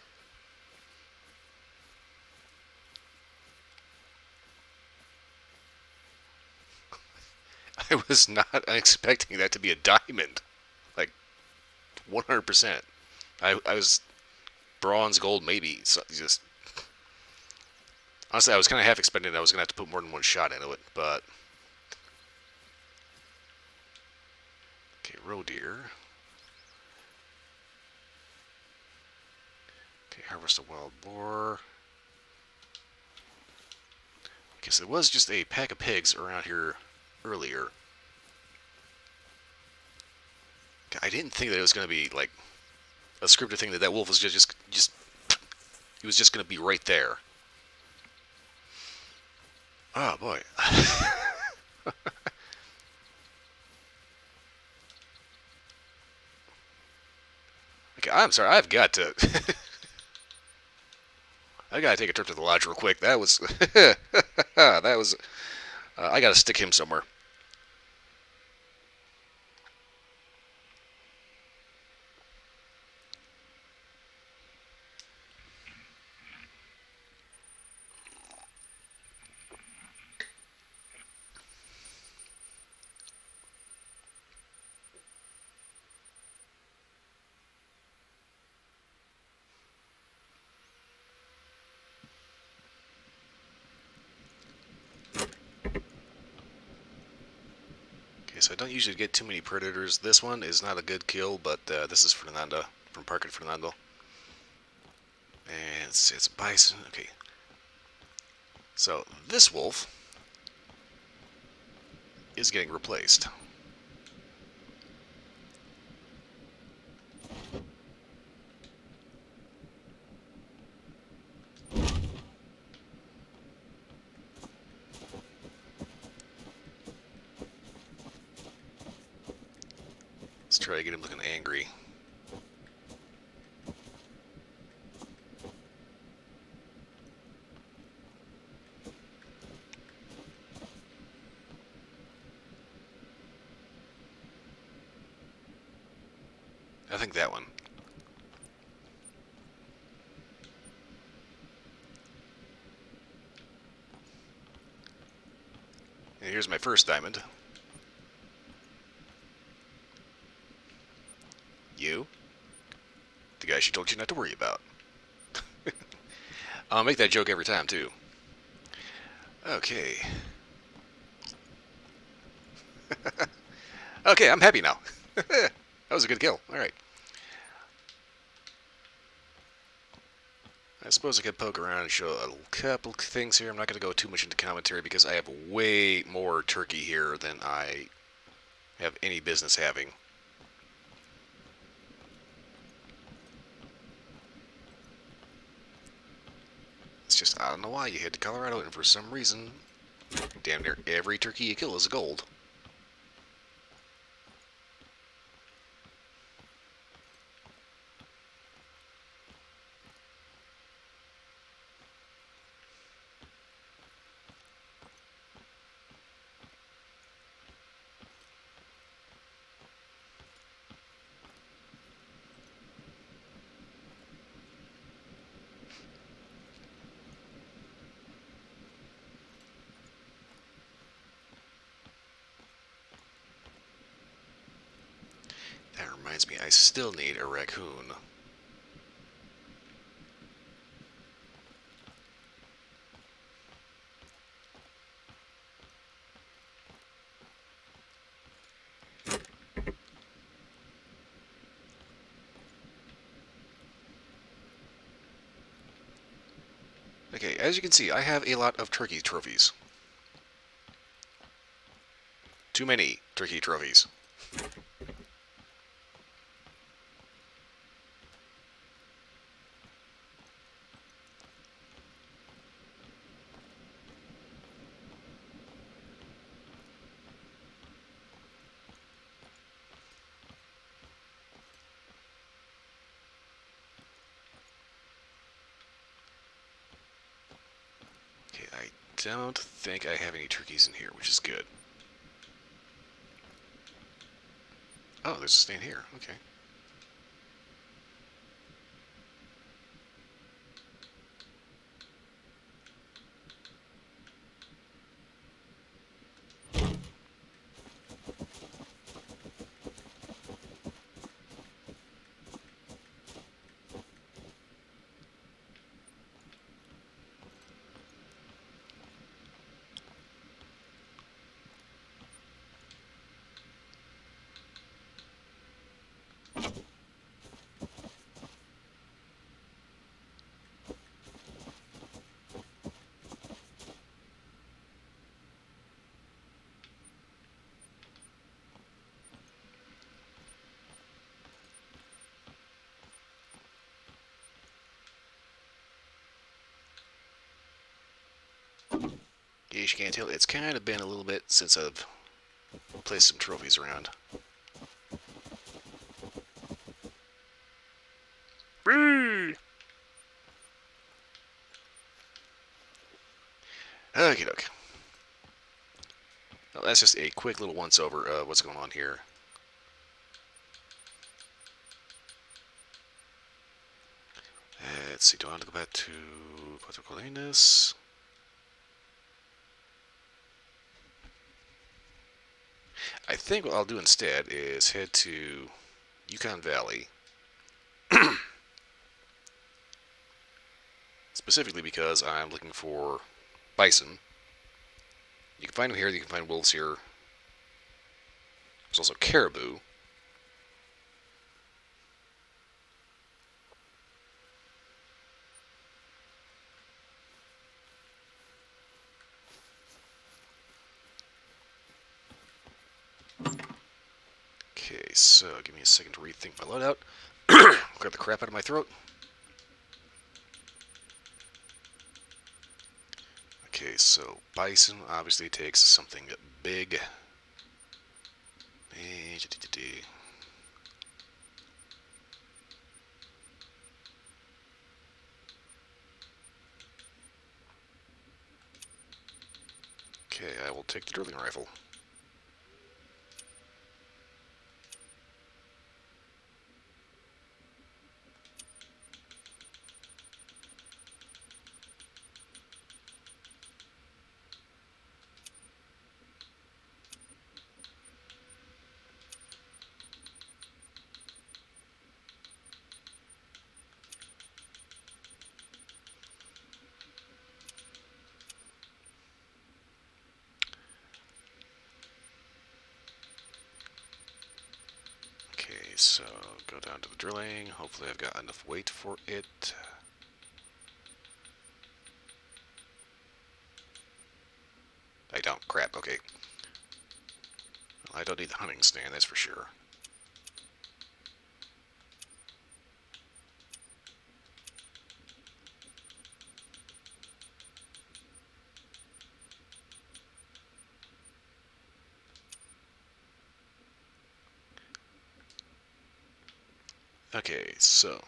I was not expecting that to be a diamond. Like 100%. I was bronze, gold, maybe. So just honestly, I was kind of half expecting that I was gonna have to put more than one shot into it, but okay, roe deer. Okay, harvest a wild boar. Okay, so there was just a pack of pigs around here earlier. I didn't think that it was gonna be like a scripted thing that wolf was just he was just gonna be right there. Oh boy. Okay, I'm sorry. I've got to. I gotta take a trip to the lodge real quick. That was that was. I gotta stick him somewhere. Okay, so I don't usually get too many predators. This one is not a good kill, but this is Fernanda from Parque Fernando. And it's a bison. Okay. So this wolf is getting replaced. Let's try to get him looking angry. I think that one. And here's my first diamond. You? The guy she told you not to worry about. I'll make that joke every time, too. Okay. Okay, I'm happy now. That was a good kill. Alright. I suppose I could poke around and show a couple things here. I'm not going to go too much into commentary because I have way more turkey here than I have any business having. It's just, I don't know why you head to Colorado and for some reason, damn near every turkey you kill is gold. That reminds me, I still need a raccoon. Okay, as you can see, I have a lot of turkey trophies. Too many turkey trophies. Okay, I don't think I have any turkeys in here, which is good. Oh, there's a stand here. Okay. In case you can't tell, it's kind of been a little bit since I've placed some trophies around. Whee! Okay, doke. Well, that's just a quick little once over of what's going on here. Let's see, do I want to go back to Puerto Colinas? I think what I'll do instead is head to Yukon Valley. Specifically because I'm looking for bison. You can find them here, you can find wolves here. There's also caribou. Okay, so give me a second to rethink my loadout. Grab the crap out of my throat. Okay, so bison obviously takes something big. Okay, I will take the drilling rifle. Okay, so go down to the drilling. Hopefully I've got enough weight for it. I don't. Crap, okay. Well, I don't need the hunting stand, that's for sure. Okay, so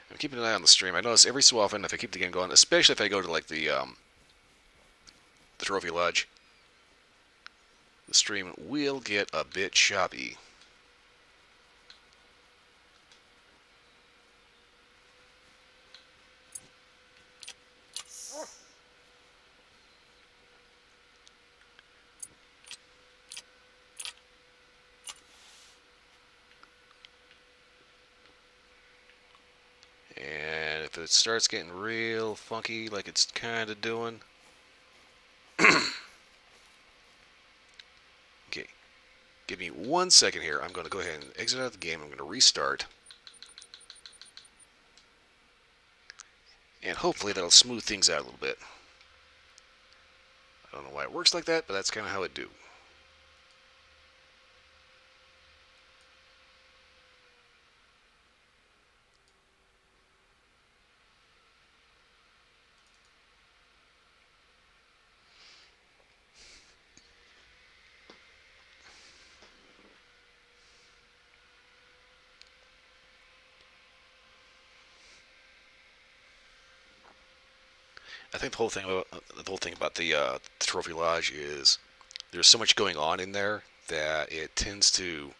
I'm keeping an eye on the stream. I notice every so often if I keep the game going, especially if I go to like the trophy lodge, the stream will get a bit choppy. And if it starts getting real funky like it's kind of doing, okay, give me 1 second here. I'm going to go ahead and exit out of the game. I'm going to restart. And hopefully that'll smooth things out a little bit. I don't know why it works like that, but that's kind of how it do. I think the whole thing about the trophy lodge is there's so much going on in there that it tends to.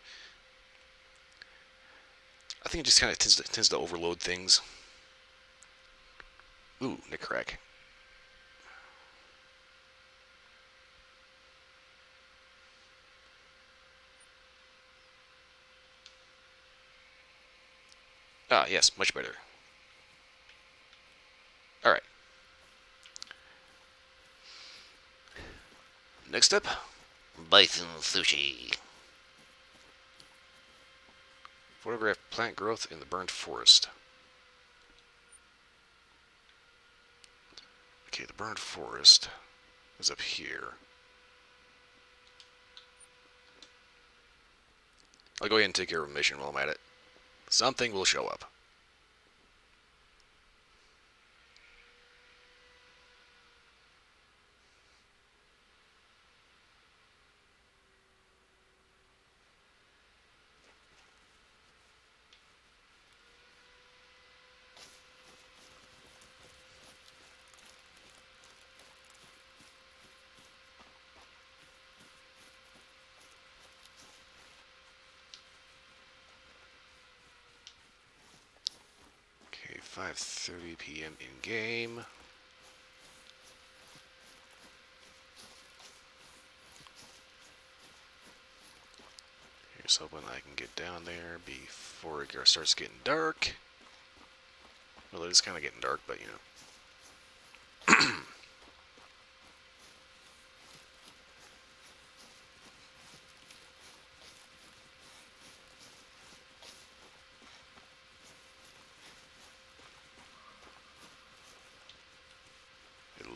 I think it just kind of tends to overload things. Ooh, Nick Crack. Ah, yes, much better. All right. Next up, Bison sushi. Photograph plant growth in the burned forest. Okay, the burned forest is up here. I'll go ahead and take care of a mission while I'm at it. Something will show up. Okay, 5:30 p.m. in game. Here's hoping I can get down there before it starts getting dark. Well, it is kind of getting dark, but you know.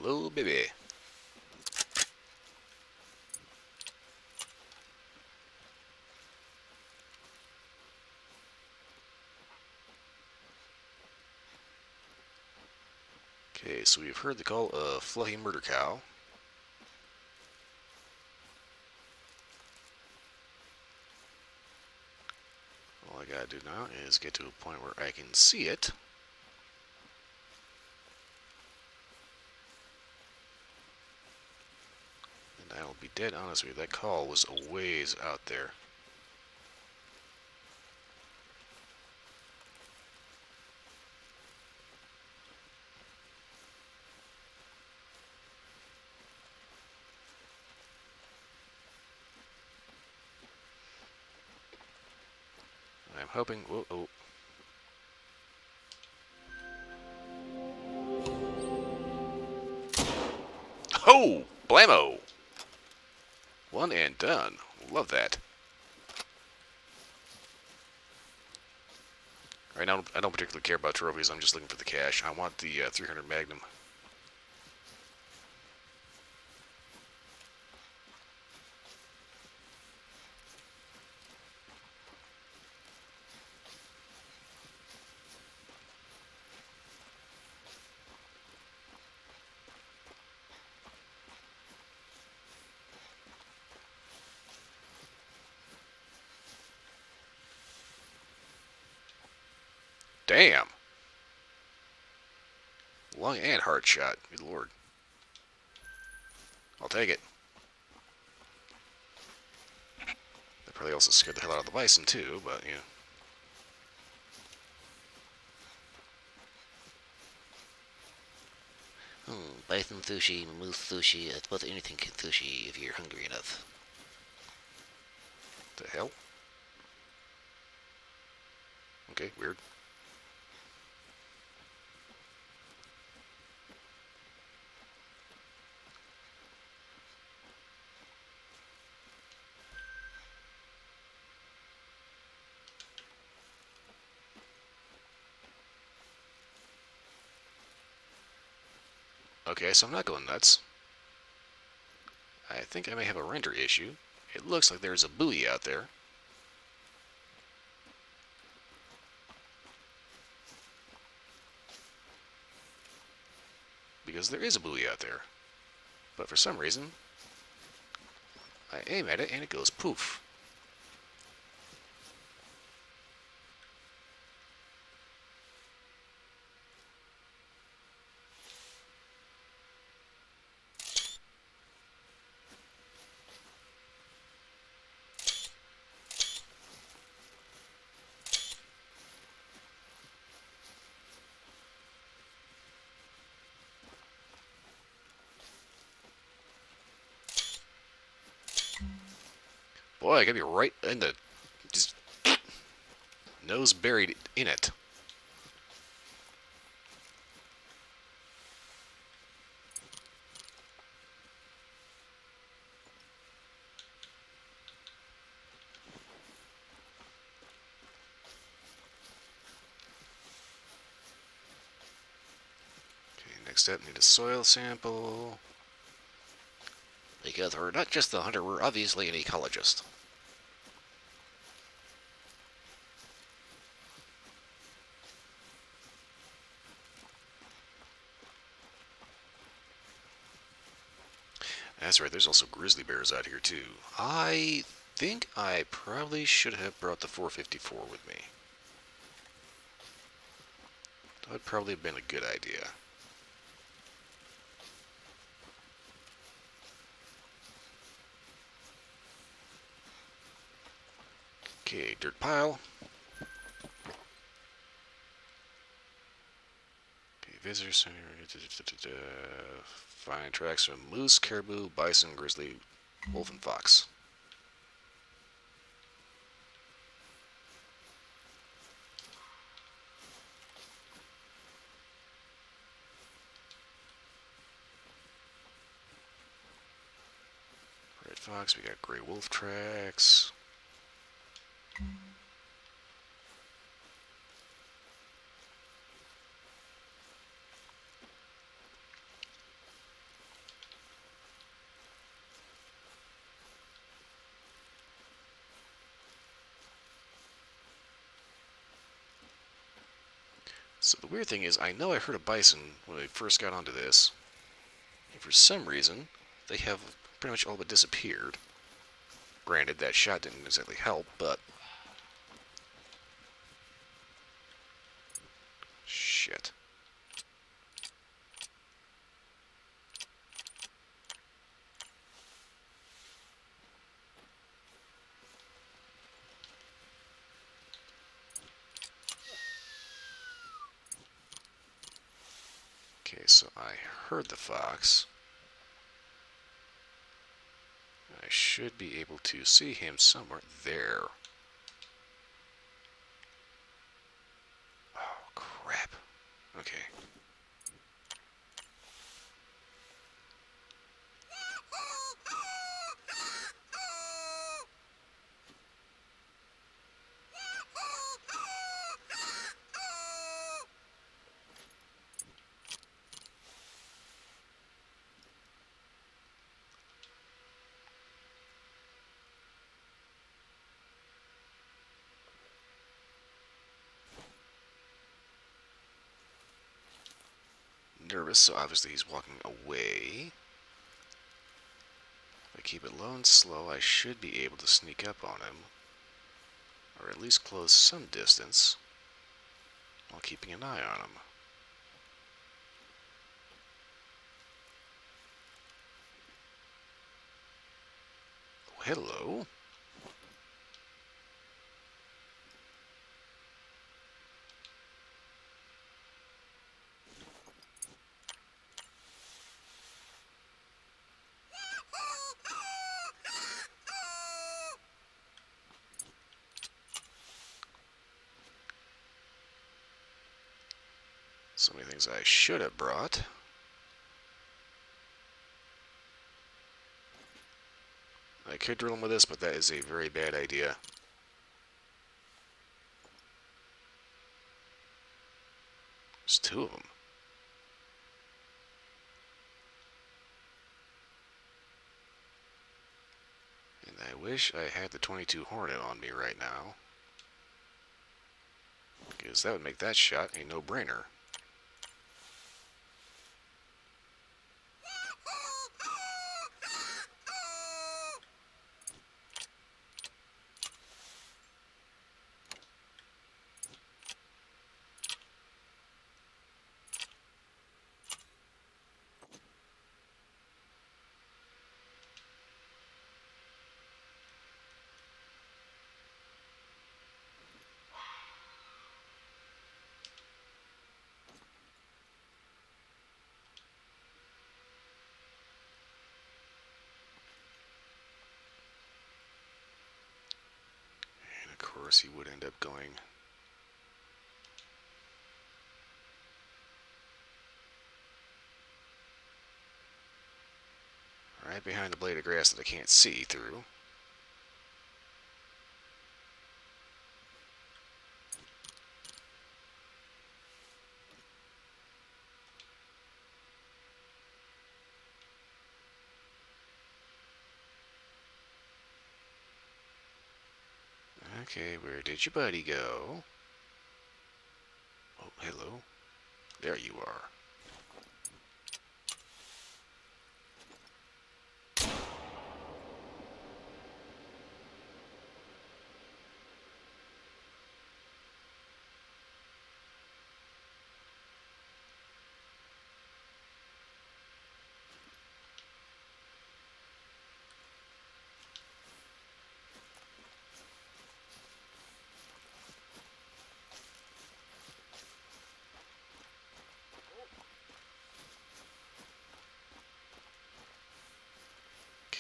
Hello, baby. Okay, so we've heard the call of Fluffy Murder Cow. All I gotta do now is get to a point where I can see it. And I'll be dead honest with you, that call was a ways out there. I'm hoping. Whoa, oh. Oh! Blammo! One and done. Love that. Right now, I don't particularly care about trophies. I'm just looking for the cash. I want the 300 Magnum. Damn! Lung and heart shot. Good lord. I'll take it. That probably also scared the hell out of the bison, too, but yeah. Bison sushi, moose sushi, I suppose anything can sushi if you're hungry enough. The hell? Okay, weird. Okay, so I'm not going nuts. I think I may have a render issue. It looks like there's a buoy out there. Because there is a buoy out there. But for some reason, I aim at it and it goes poof. Boy, I gotta be right in the... just nose buried in it. Okay, next step, need a soil sample. Because we're not just the hunter, we're obviously an ecologist. That's right, there's also grizzly bears out here too. I think I probably should have brought the 454 with me. That would probably have been a good idea. Okay, dirt pile. Okay, visitor center. Find tracks of moose, caribou, bison, grizzly, wolf, and fox. Red fox, we got gray wolf tracks. So the weird thing is, I know I heard a bison when I first got onto this. And for some reason, they have pretty much all but disappeared. Granted, that shot didn't exactly help, but... shit. Okay, so I heard the fox. I should be able to see him somewhere there. Oh, crap. Okay. nervous, so obviously he's walking away. If I keep it low and slow, I should be able to sneak up on him. Or at least close some distance while keeping an eye on him. Oh, hello. So many things I should have brought. I could drill him with this, but that is a very bad idea. There's two of them. And I wish I had the 22 Hornet on me right now, because that would make that shot a no-brainer. And of course he would end up going right behind the blade of grass that I can't see through. Okay, where did your buddy go? Oh, hello. There you are.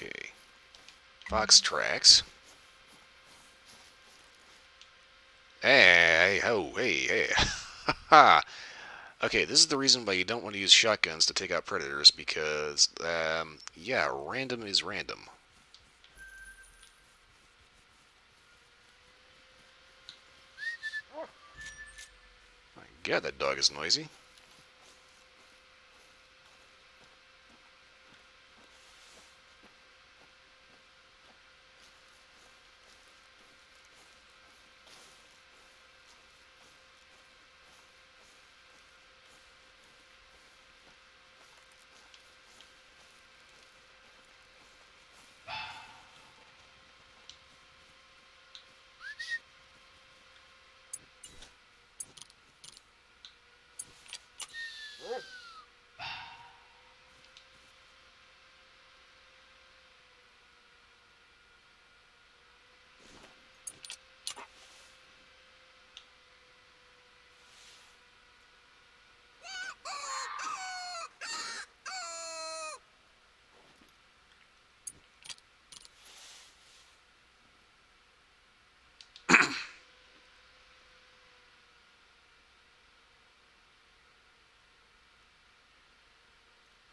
Okay. Fox tracks. Hey, oh, hey, hey. Ha! Okay, this is the reason why you don't want to use shotguns to take out predators, because, yeah, random is random. My god, that dog is noisy.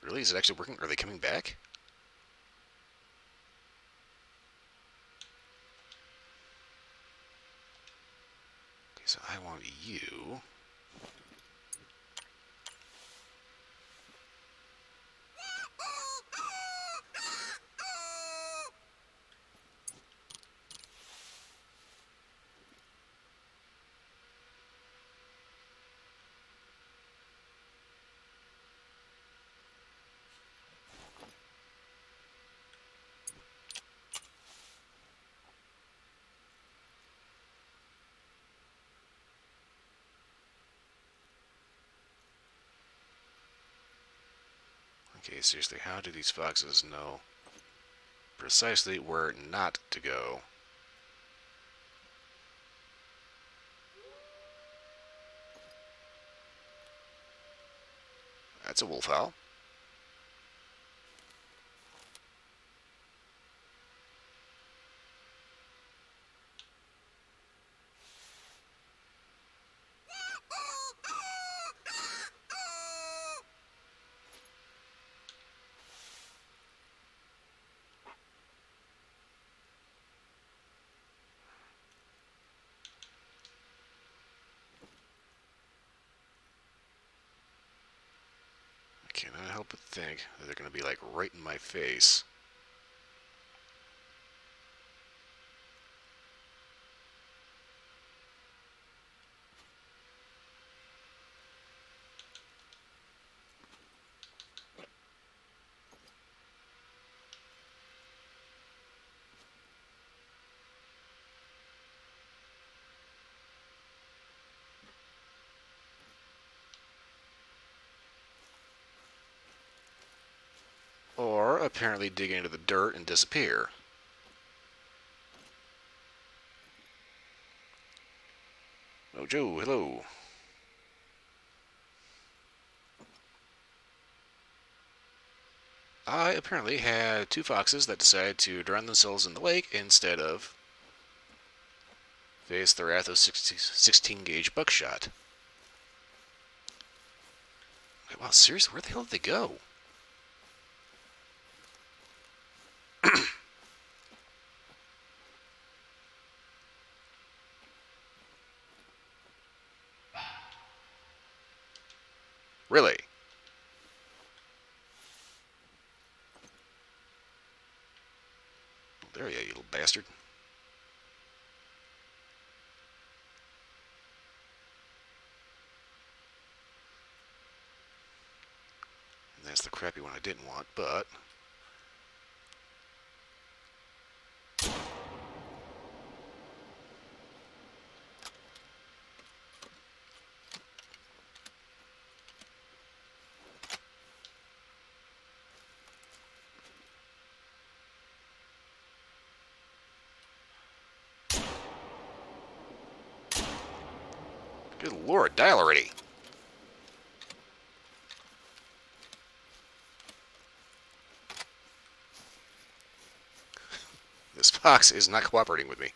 Really? Is it actually working? Are they coming back? Okay, so I want you. Okay, seriously, how do these foxes know precisely where not to go? That's a wolf owl. I cannot help but think that they're going to be like right in my face. Or apparently dig into the dirt and disappear. Oh, Joe, hello. I apparently had two foxes that decided to drown themselves in the lake instead of face the wrath of 16 gauge buckshot. Wow, seriously, where the hell did they go? Really? There you little bastard. And that's the crappy one I didn't want, but good lord, dial already. This fox is not cooperating with me.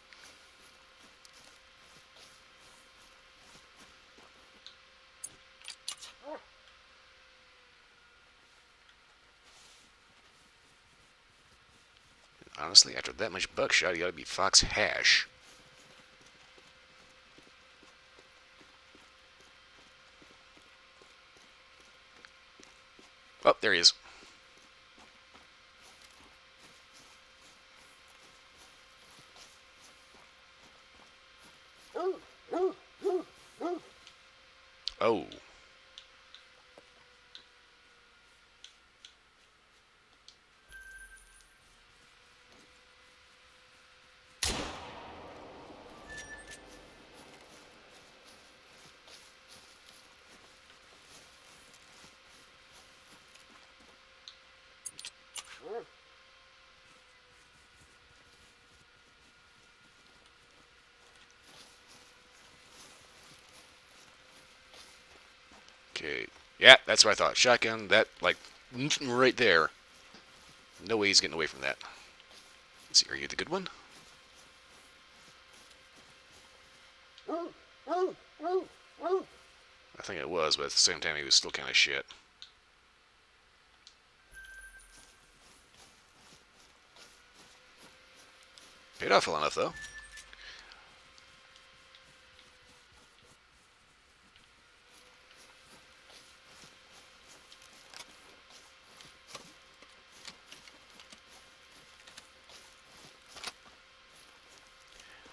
Honestly, after that much buckshot, you gotta be fox hash. Oh, there he is. Oh. Okay. Yeah, that's what I thought. Shotgun, that, like, right there. No way he's getting away from that. Let's see, are you the good one? I think it was, but at the same time, he was still kind of shit. Paid off well enough, though.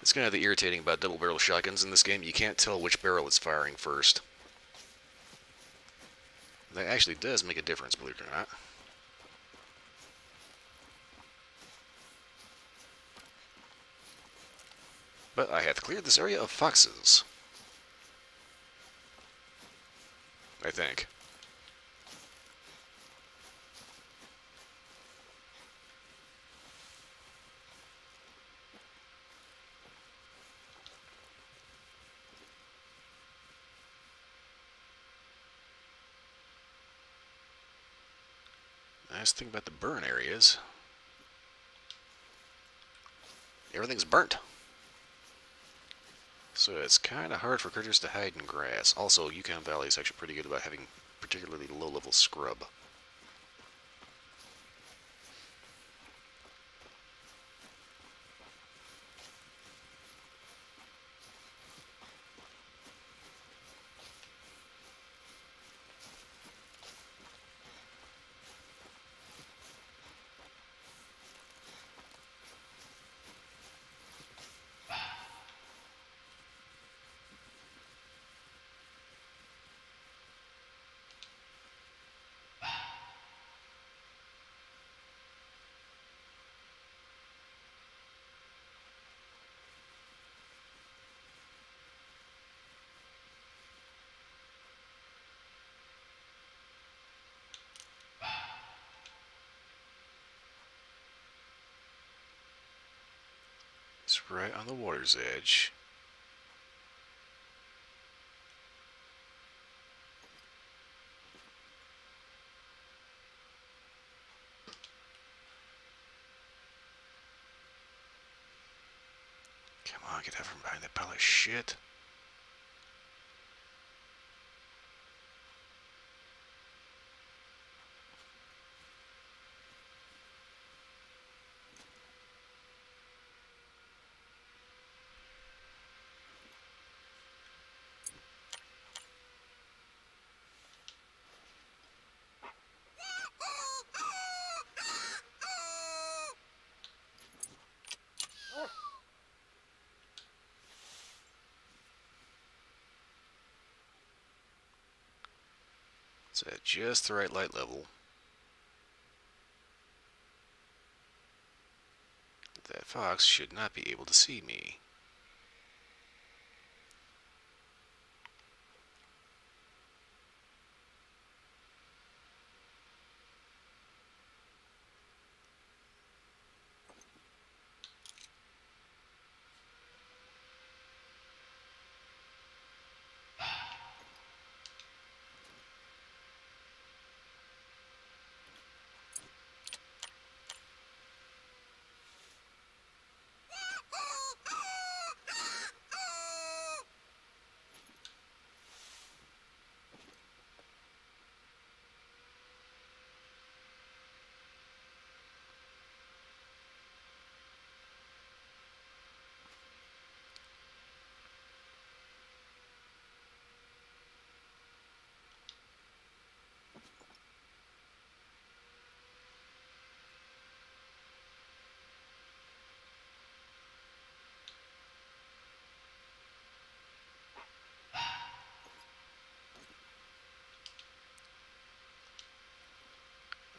It's kind of the irritating about double barrel shotguns in this game. You can't tell which barrel it's firing first. That actually does make a difference, believe it or not. But I have cleared this area of foxes. I think. Nice thing about the burn areas, everything's burnt. So it's kind of hard for critters to hide in grass. Also, Yukon Valley is actually pretty good about having particularly low-level scrub. It's right on the water's edge. Come on, get out from behind that pile of shit. It's at just the right light level. That fox should not be able to see me.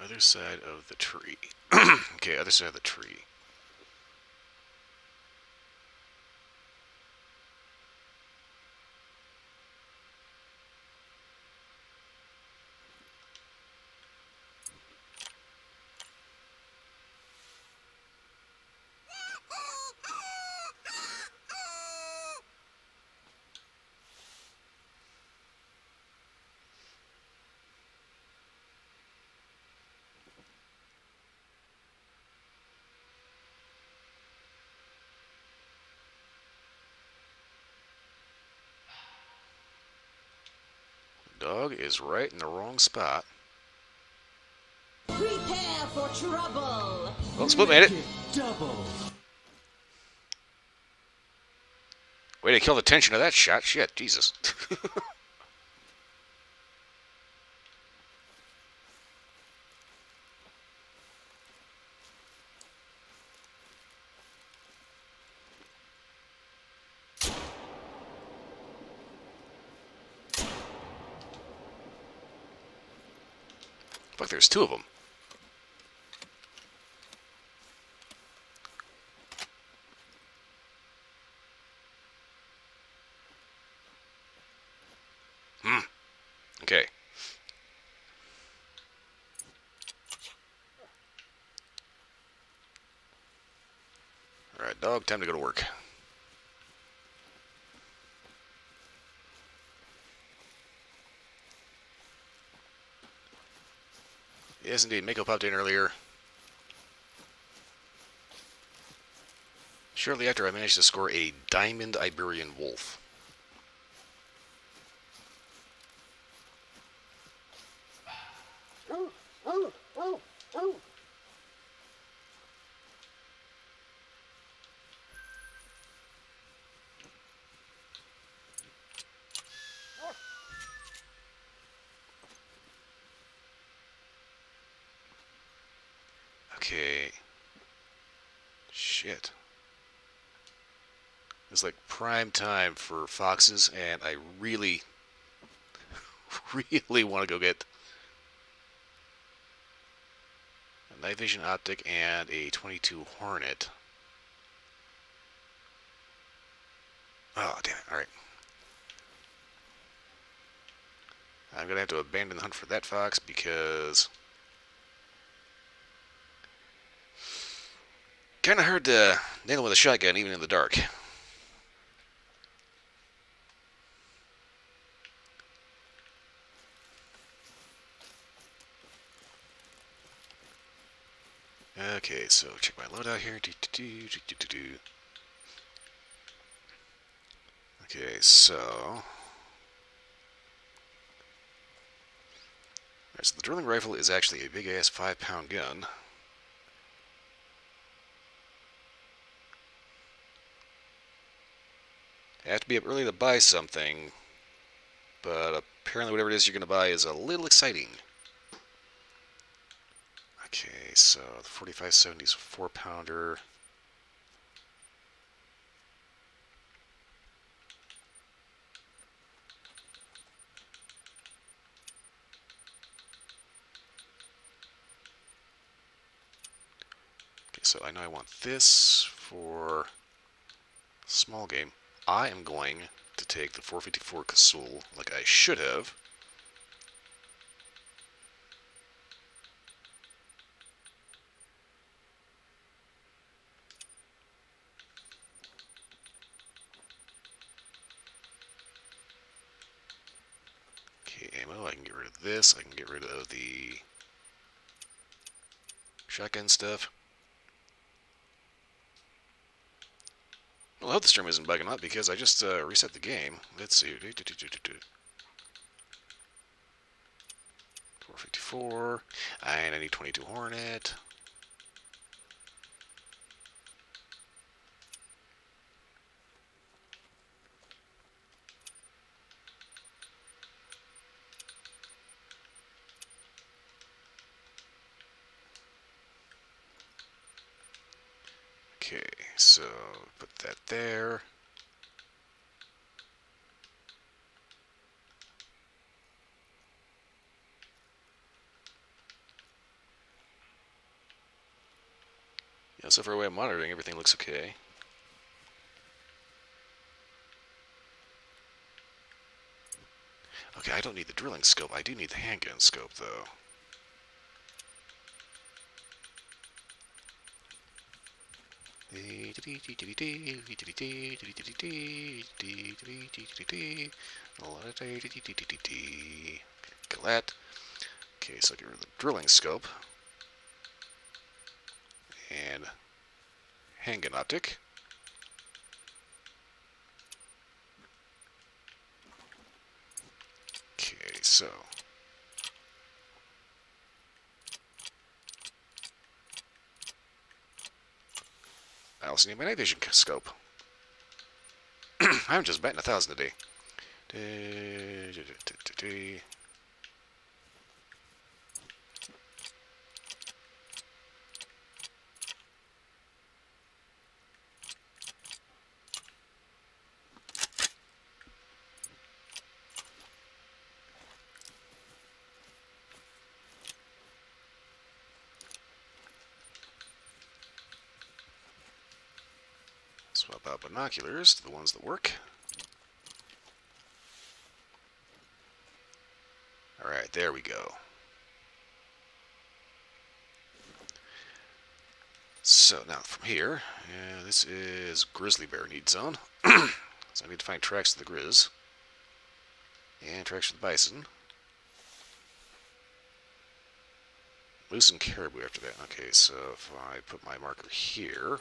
Other side of the tree. Okay, other side of the tree. Dog is right in the wrong spot. Prepare for trouble. Well, Split made it. Double. Way to kill the tension of that shot. Shit, Jesus. Fuck, there's two of them. Okay. Alright, dog, time to go to work. Yes, indeed. Mako popped in earlier. Shortly after, I managed to score a Diamond Iberian Wolf. Okay. Shit. It's like prime time for foxes, and I really, really want to go get a night vision optic and a 22 Hornet. Oh, damn it. Alright. I'm going to have to abandon the hunt for that fox because kind of hard to nail him with a shotgun even in the dark. Okay, so check my loadout here. Okay, so... Alright, so the drilling rifle is actually a big-ass 5-pound gun. I have to be up early to buy something, but apparently whatever it is you're going to buy is a little exciting. Okay, so the 4570 is a 4-pounder. Okay, so I know I want this for small game. I am going to take the 454 Kasul like I should have. Okay, ammo, I can get rid of this. I can get rid of the shotgun stuff. Well, I hope the stream isn't bugging out because I just reset the game. Let's see. 454. And I need 22 Hornet. Okay, so put that there. Yeah, so for a way of monitoring, everything looks okay. Okay, I don't need the drilling scope. I do need the handgun scope, though. Colette. Okay, so get rid of the drilling scope. And handgun optic. Okay, so I also need my night vision scope. I'm just betting 1,000 a day. Swap out binoculars to the ones that work. Alright, there we go. So now from here, this is Grizzly Bear need zone. So I need to find tracks to the Grizz. And tracks to the Bison. Moose and caribou after that. Okay, so if I put my marker here.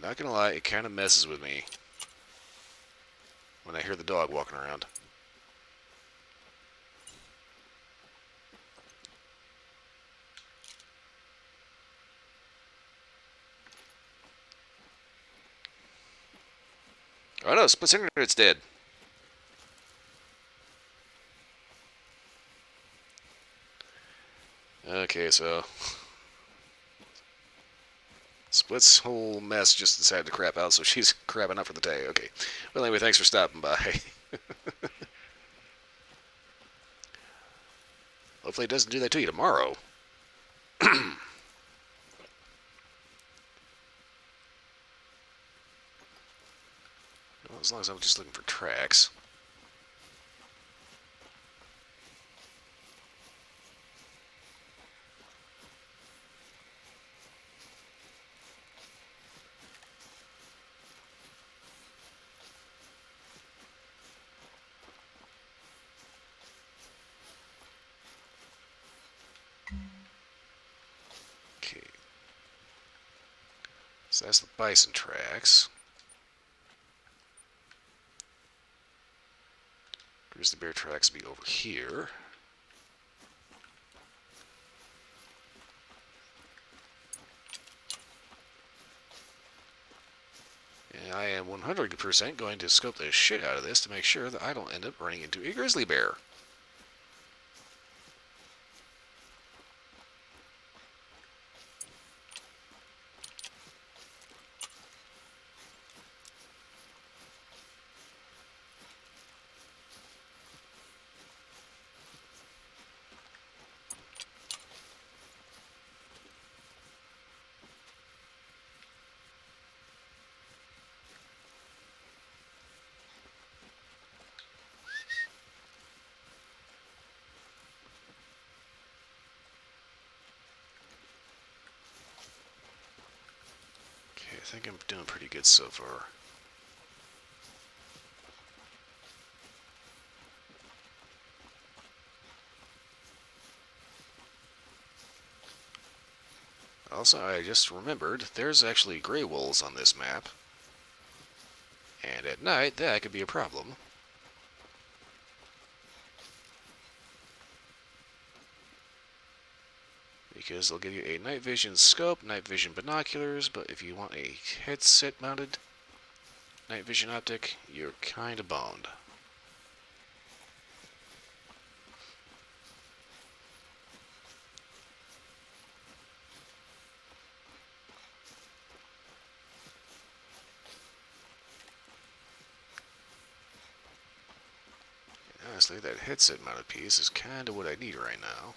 Not gonna lie, it kind of messes with me when I hear the dog walking around. Oh no, split second, it's dead. Okay, so Split's whole mess just decided to crap out, so she's crapping out for the day. Okay. Well, anyway, thanks for stopping by. Hopefully it doesn't do that to you tomorrow. Well, as long as I'm just looking for tracks. Okay. So that's the Bison tracks. Grizzly Bear tracks will be over here. And I am 100% going to scope the shit out of this to make sure that I don't end up running into a grizzly bear. Okay, I think I'm doing pretty good so far. Also, I just remembered there's actually gray wolves on this map. And at night, that could be a problem. Because they'll give you a night vision scope, night vision binoculars, but if you want a headset mounted night vision optic, you're kinda boned. Honestly, that headset mounted piece is kinda what I need right now.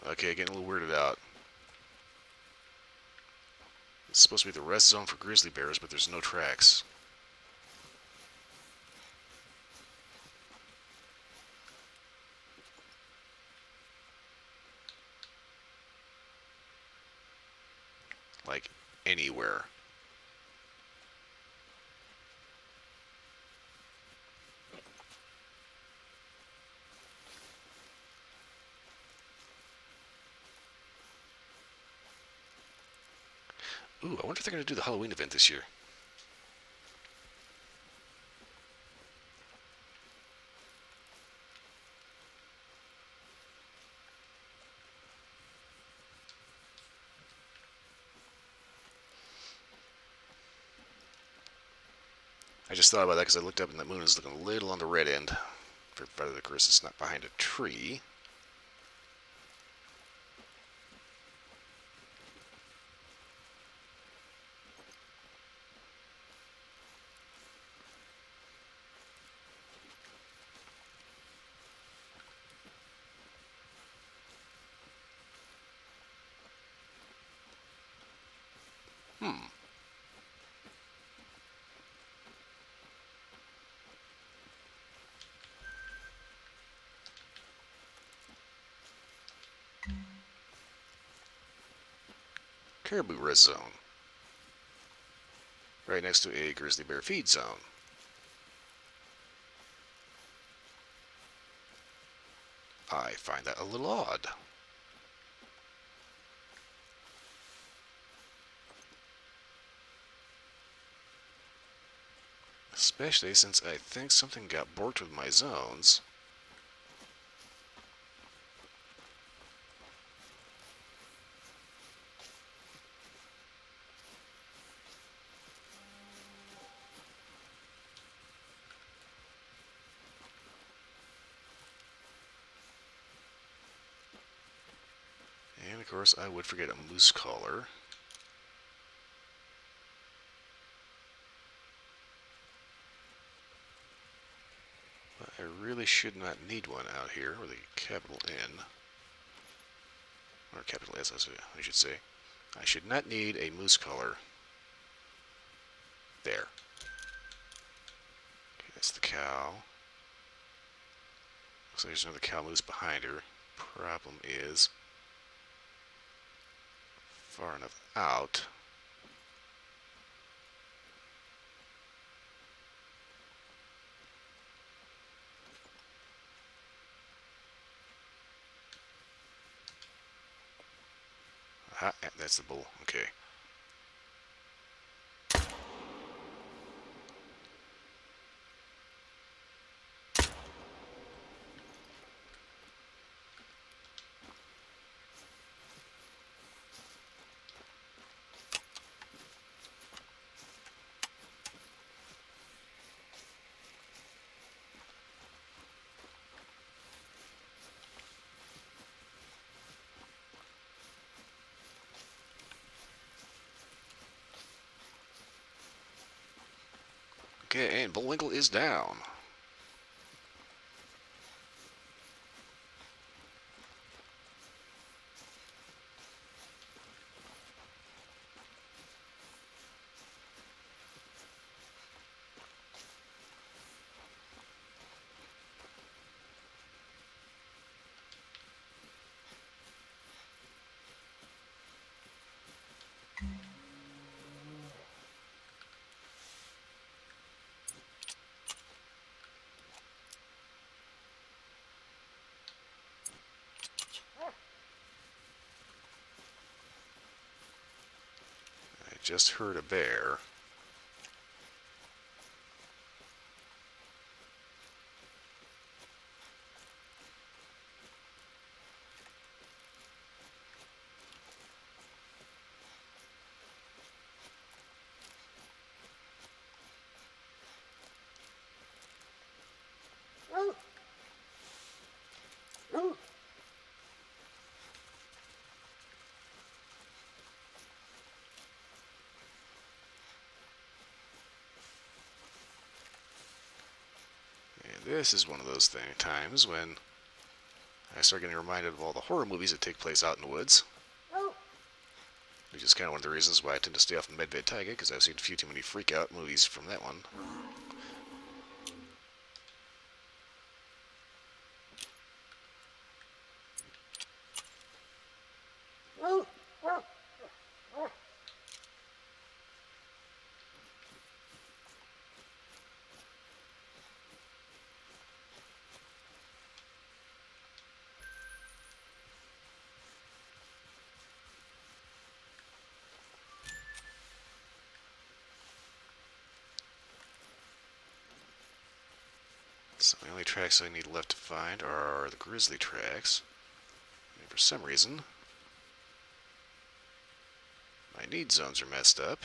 Okay, getting a little weirded out. It's supposed to be the rest zone for grizzly bears, but there's no tracks. Like, anywhere. Ooh, I wonder if they're going to do the Halloween event this year. I just thought about that because I looked up and that moon is looking a little on the red end. For better, of course, it's not behind a tree. Caribou rest zone. Right next to a grizzly bear feed zone. I find that a little odd. Especially since I think something got borked with my zones. And of course I would forget a moose collar. But I really should not need one out here with a capital N. Or capital S, I should say. I should not need a moose collar. There. Okay, that's the cow. Looks like there's another cow moose behind her. Problem is far enough out. Aha, that's the bull. Okay. Okay, and Bullwinkle is down. I just heard a bear. And this is one of those times when I start getting reminded of all the horror movies that take place out in the woods. Which is kind of one of the reasons why I tend to stay off of Medved Taiga, because I've seen a few too many freak-out movies from that one. So the only tracks I need left to find are the grizzly tracks. And for some reason, my need zones are messed up.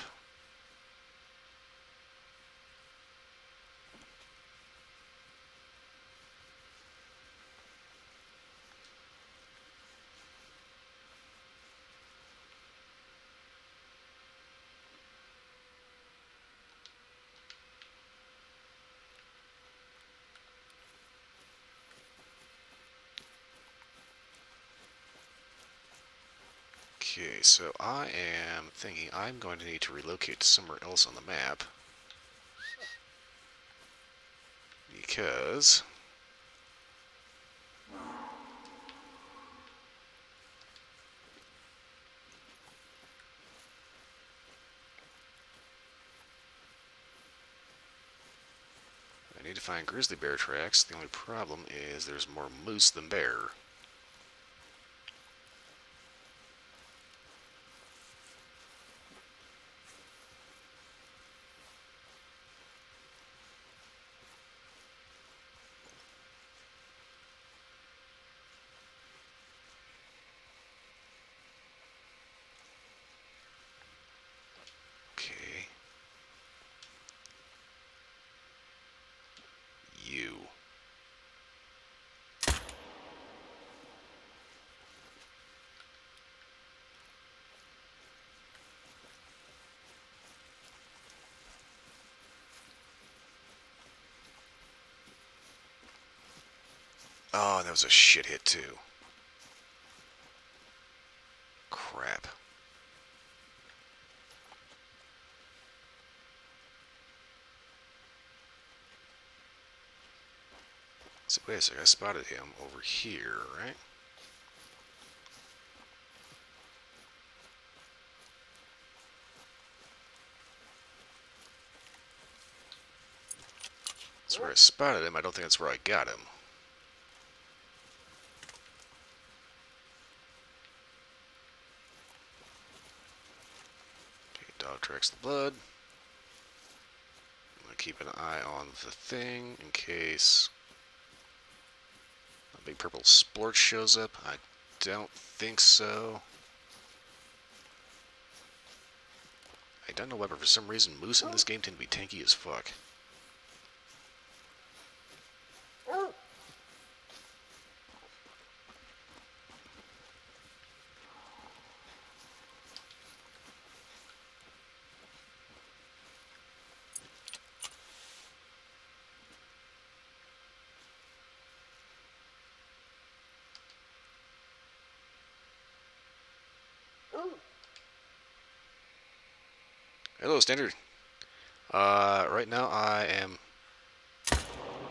Okay, so I am thinking I'm going to need to relocate to somewhere else on the map. Because I need to find grizzly bear tracks. The only problem is there's more moose than bear. Okay. You. Oh, that was a shit hit too. Crap. So wait a second, I spotted him over here, right? That's where I spotted him. I don't think that's where I got him. Okay, dog tracks the blood. I'm gonna keep an eye on the thing in case a big purple splorch shows up. I don't think so. I don't know why, but for some reason moose in this game tend to be tanky as fuck. Hello, Standard. Right now I am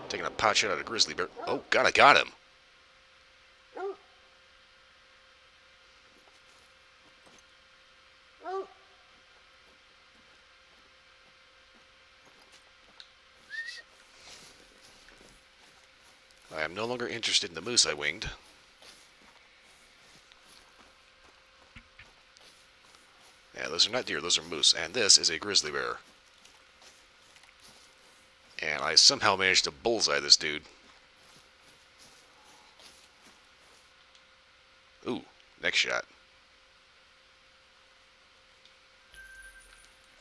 taking a pot shot at a grizzly bear. Oh, God, I got him. I am no longer interested in the moose I winged. Yeah, those are not deer, those are moose. And this is a grizzly bear. And I somehow managed to bullseye this dude. Ooh, next shot.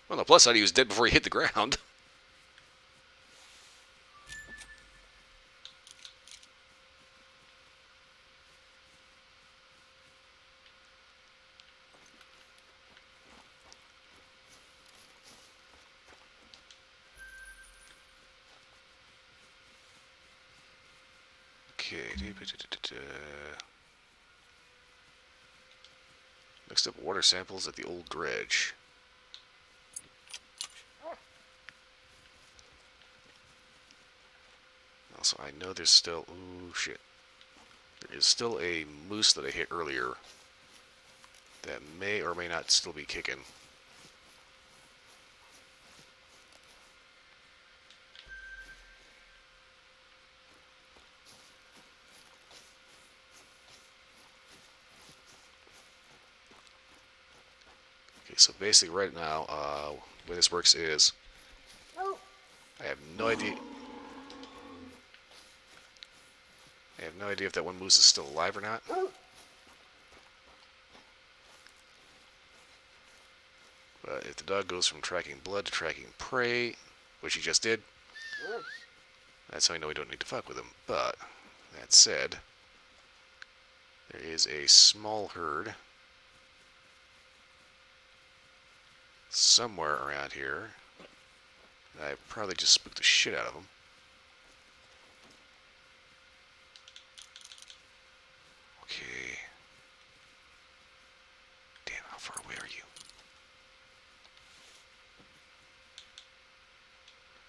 On the plus side, he was dead before he hit the ground. Okay. Next up, water samples at the old dredge. Also, I know there's still... Ooh, shit. There is still a moose that I hit earlier that may or may not still be kicking. Okay, so basically right now, the way this works is I have no idea. I have no idea if that one moose is still alive or not. But if the dog goes from tracking blood to tracking prey, which he just did, that's how I know we don't need to fuck with him. But, that said, there is a small herd somewhere around here. I probably just spooked the shit out of them. Okay. Damn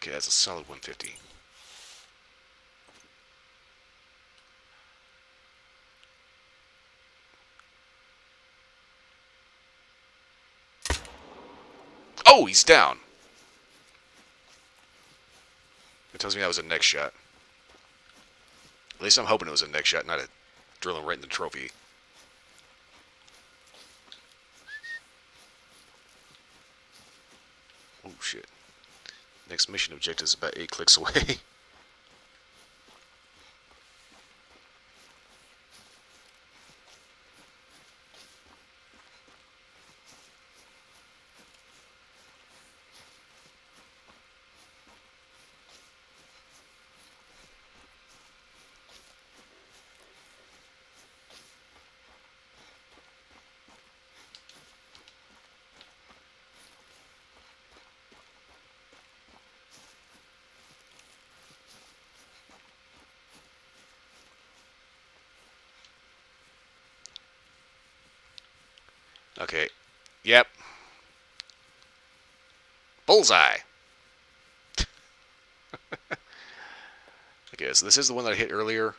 Okay, that's a solid 150. Oh, he's down. It tells me that was a neck shot. At least I'm hoping it was a neck shot, not a drilling right in the trophy. Oh, shit. Next mission objective is about 8 clicks away. Okay. Yep. Bullseye. Okay, so this is the one that I hit earlier.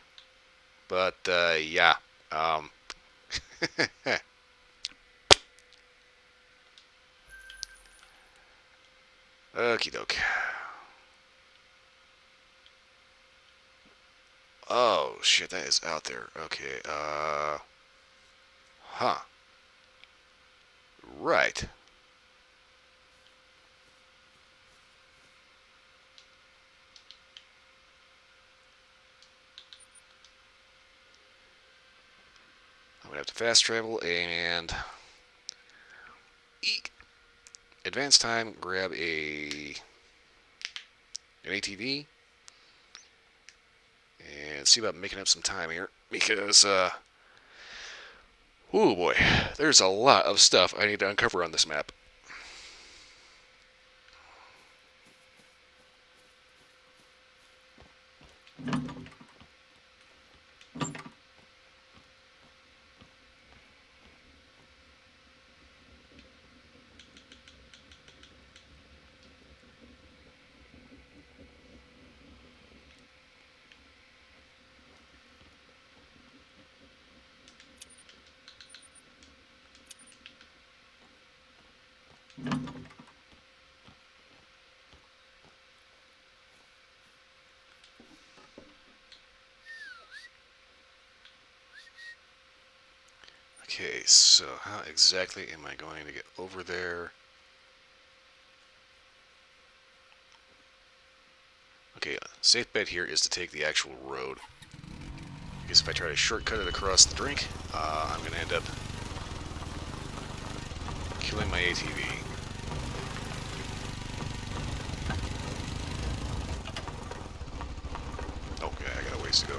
But, yeah. Okie doke. Oh, shit, that is out there. Okay, huh. Right. I'm gonna have to fast travel and eek. Advance time, grab an ATV and see about making up some time here because oh boy, there's a lot of stuff I need to uncover on this map. Okay, so how exactly am I going to get over there? Okay, safe bet here is to take the actual road. Because if I try to shortcut it across the drink, I'm going to end up killing my ATV. Okay, I got a ways to go.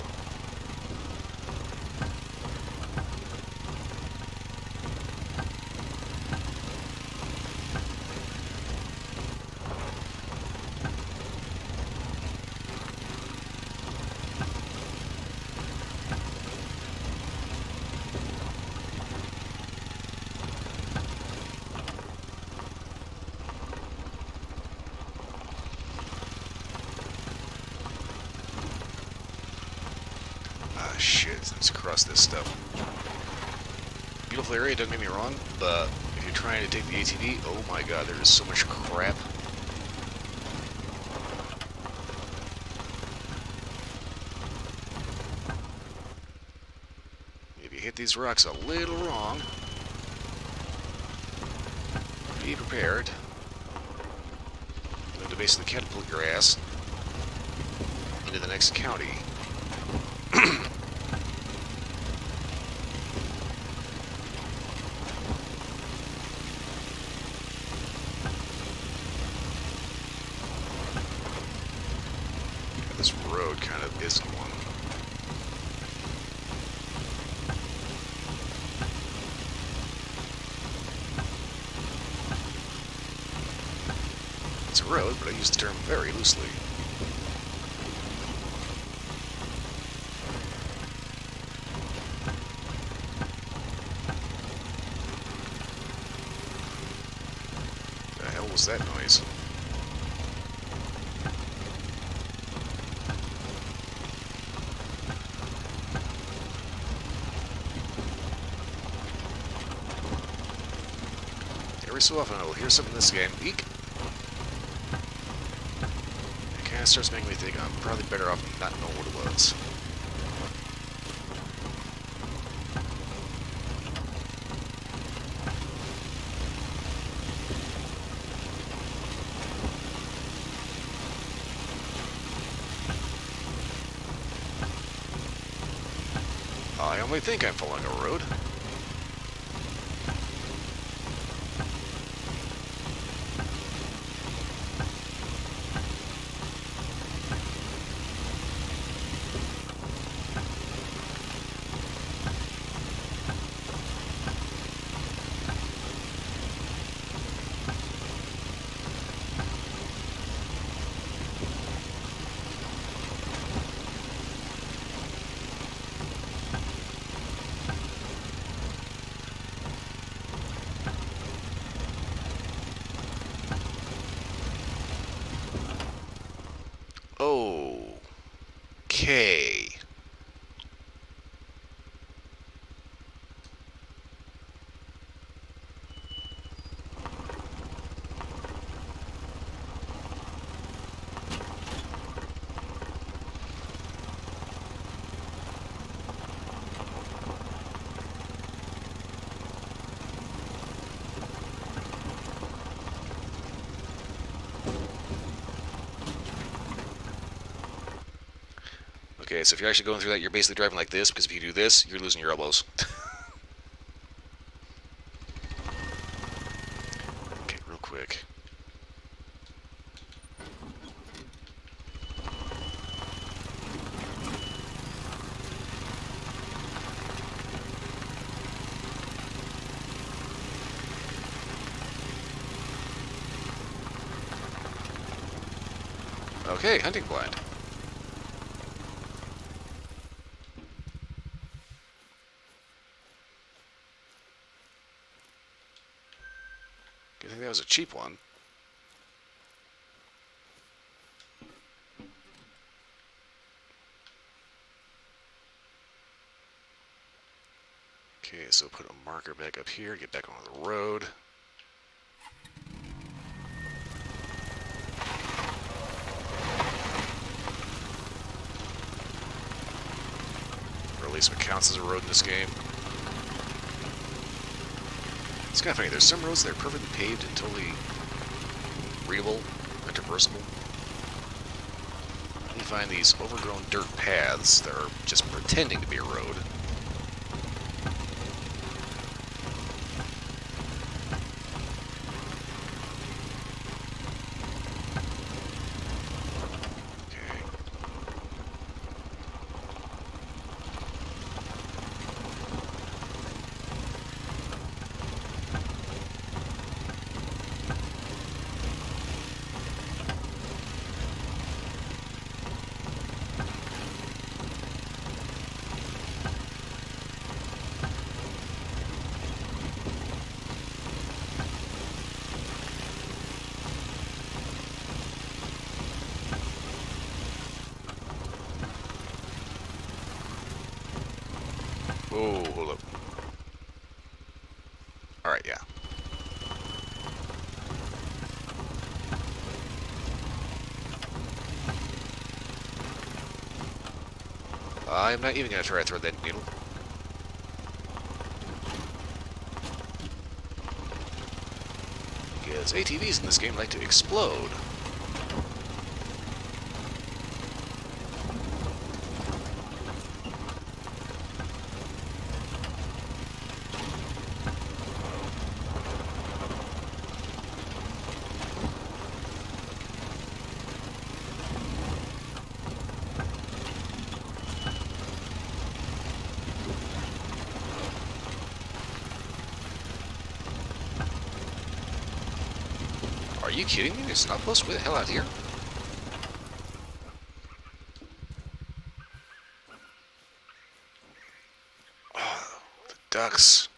Ah, shit, let's cross this stuff. Beautiful area, don't get me wrong, but if you're trying to take the ATV, oh my god, there is so much crap. If you hit these rocks a little wrong, be prepared. You're going to basically catapult your ass into the next county. This road kind of isn't one. It's a road, but I use the term very loosely. The hell was that noise? every so often I will hear something in this game. Eek! It kind of starts making me think I'm probably better off not knowing what it was. I only think I'm following a road. Okay. Okay, so if you're actually going through that, you're basically driving like this, because if you do this, you're losing your elbows. Okay, real quick. Okay, hunting blind. I think that was a cheap one. Okay, so put a marker back up here, get back on the road. Or at least what counts as a road in this game. It's kind of funny, there's some roads that are perfectly paved and totally readable and traversable. You find these overgrown dirt paths that are just pretending to be a road. Okay. Oh, hold up. Alright, yeah. I'm not even going to try to thread that needle. Because ATVs in this game like to explode. Are you kidding me? There's an outpost way the hell out here? Oh, the ducks.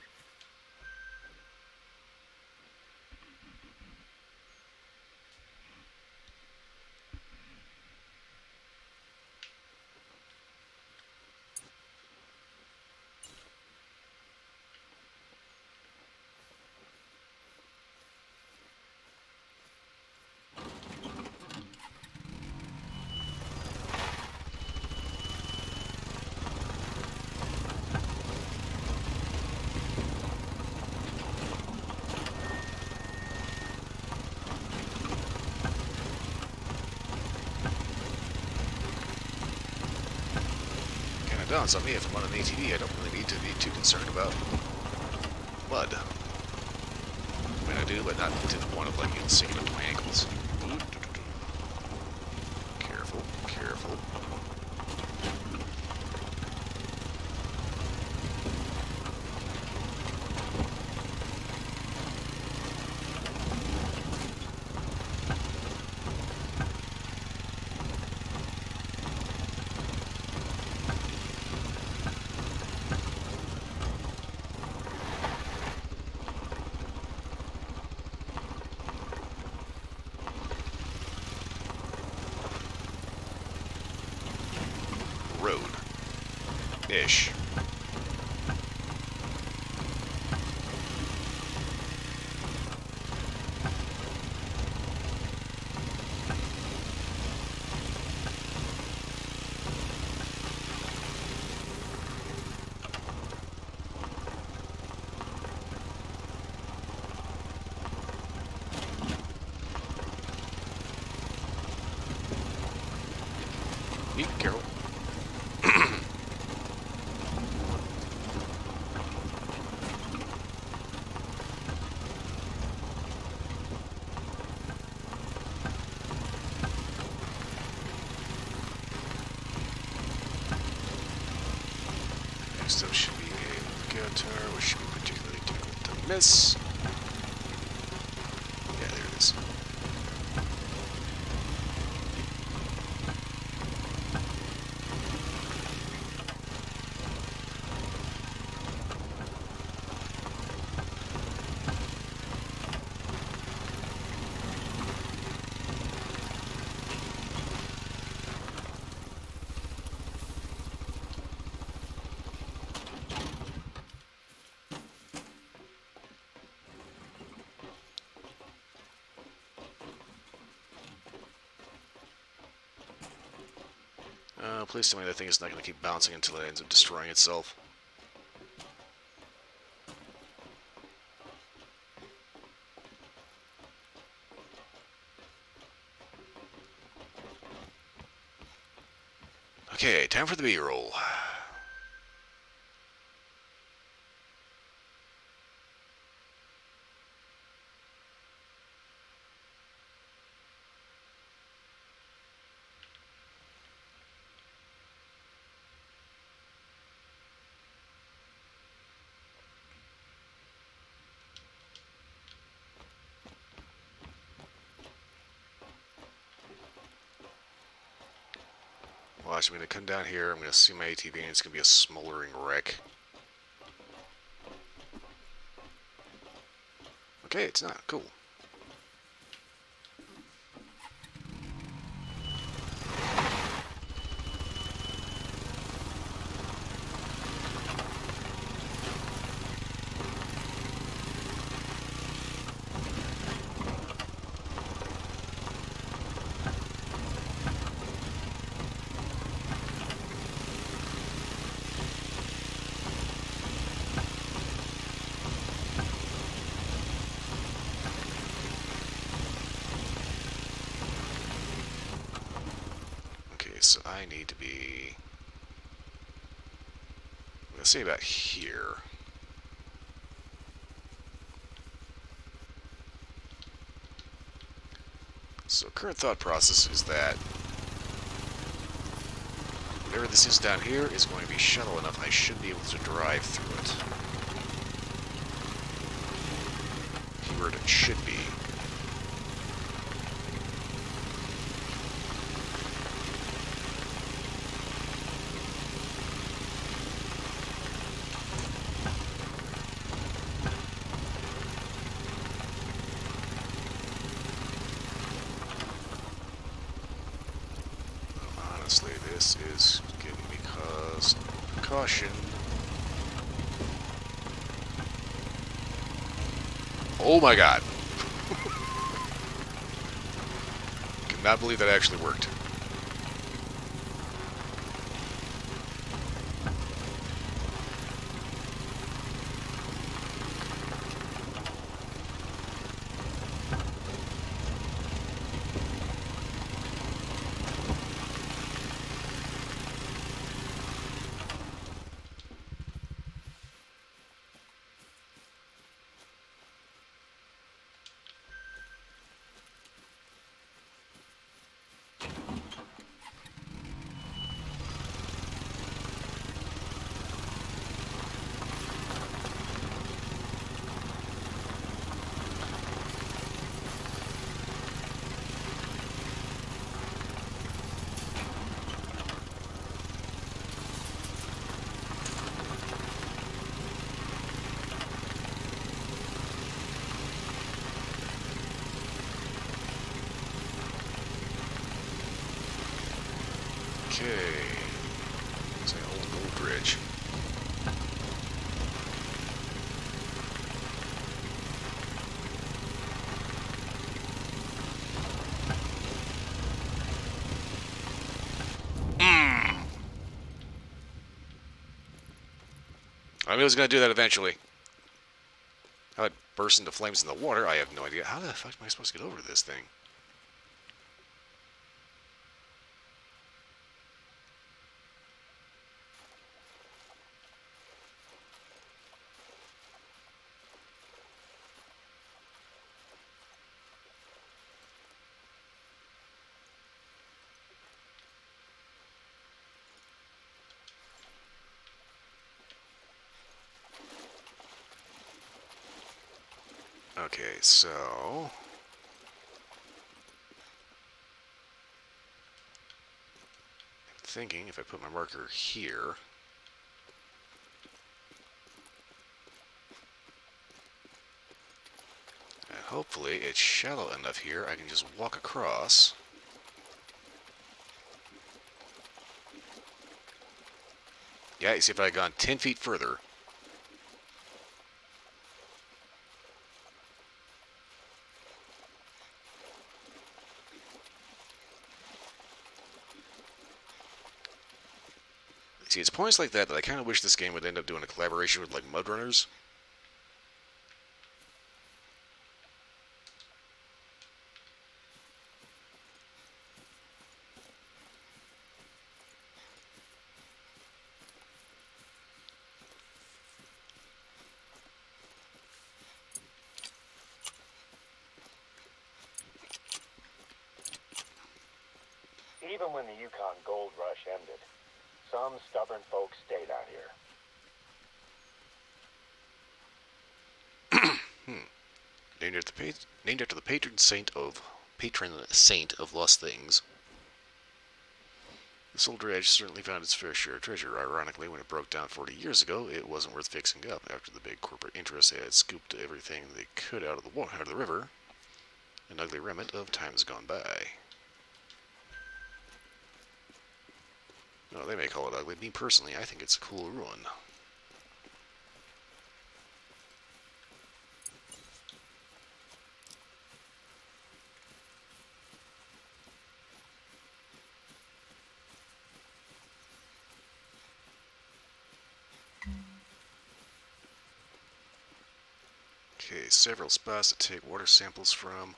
dawns on me if I'm on an ATV, I don't really need to be too concerned about mud. I mean, I do, but not to the point of, like, sinking up to my ankles. Careful, careful. Road-ish. Be careful. Next up should be a guitar, which should be particularly difficult to miss. Yeah, there it is. Please tell me that thing is not going to keep bouncing until it ends up destroying itself. Okay, time for the B-roll. Watch, I'm going to come down here, I'm going to see my ATV, and it's going to be a smoldering wreck. Okay, it's not. Cool. So I need to be, I'm going to say about here. So current thought process is that whatever this is down here is going to be shallow enough I should be able to drive through it. Keyword should be. Honestly, this is giving me caution. Oh my god. Cannot believe that actually worked. Okay. It's an old gold bridge. I knew it was going to do that eventually. How it burst into flames in the water, I have no idea. How the fuck am I supposed to get over this thing? Okay, so... I'm thinking if I put my marker here... and hopefully it's shallow enough here I can just walk across. Yeah, you see if I had gone 10 feet further... See, it's points like that I kind of wish this game would end up doing a collaboration with, like, Mud Runners. Even when the Yukon Gold Rush ended, some stubborn folks stayed out here. Named after the patron saint of lost things. This old dredge certainly found its fair share of treasure. Ironically, when it broke down 40 years ago, it wasn't worth fixing up. After the big corporate interests had scooped everything they could out of the river, an ugly remnant of times gone by. No, they may call it ugly. Me personally, I think it's a cool ruin. Okay, several spots to take water samples from.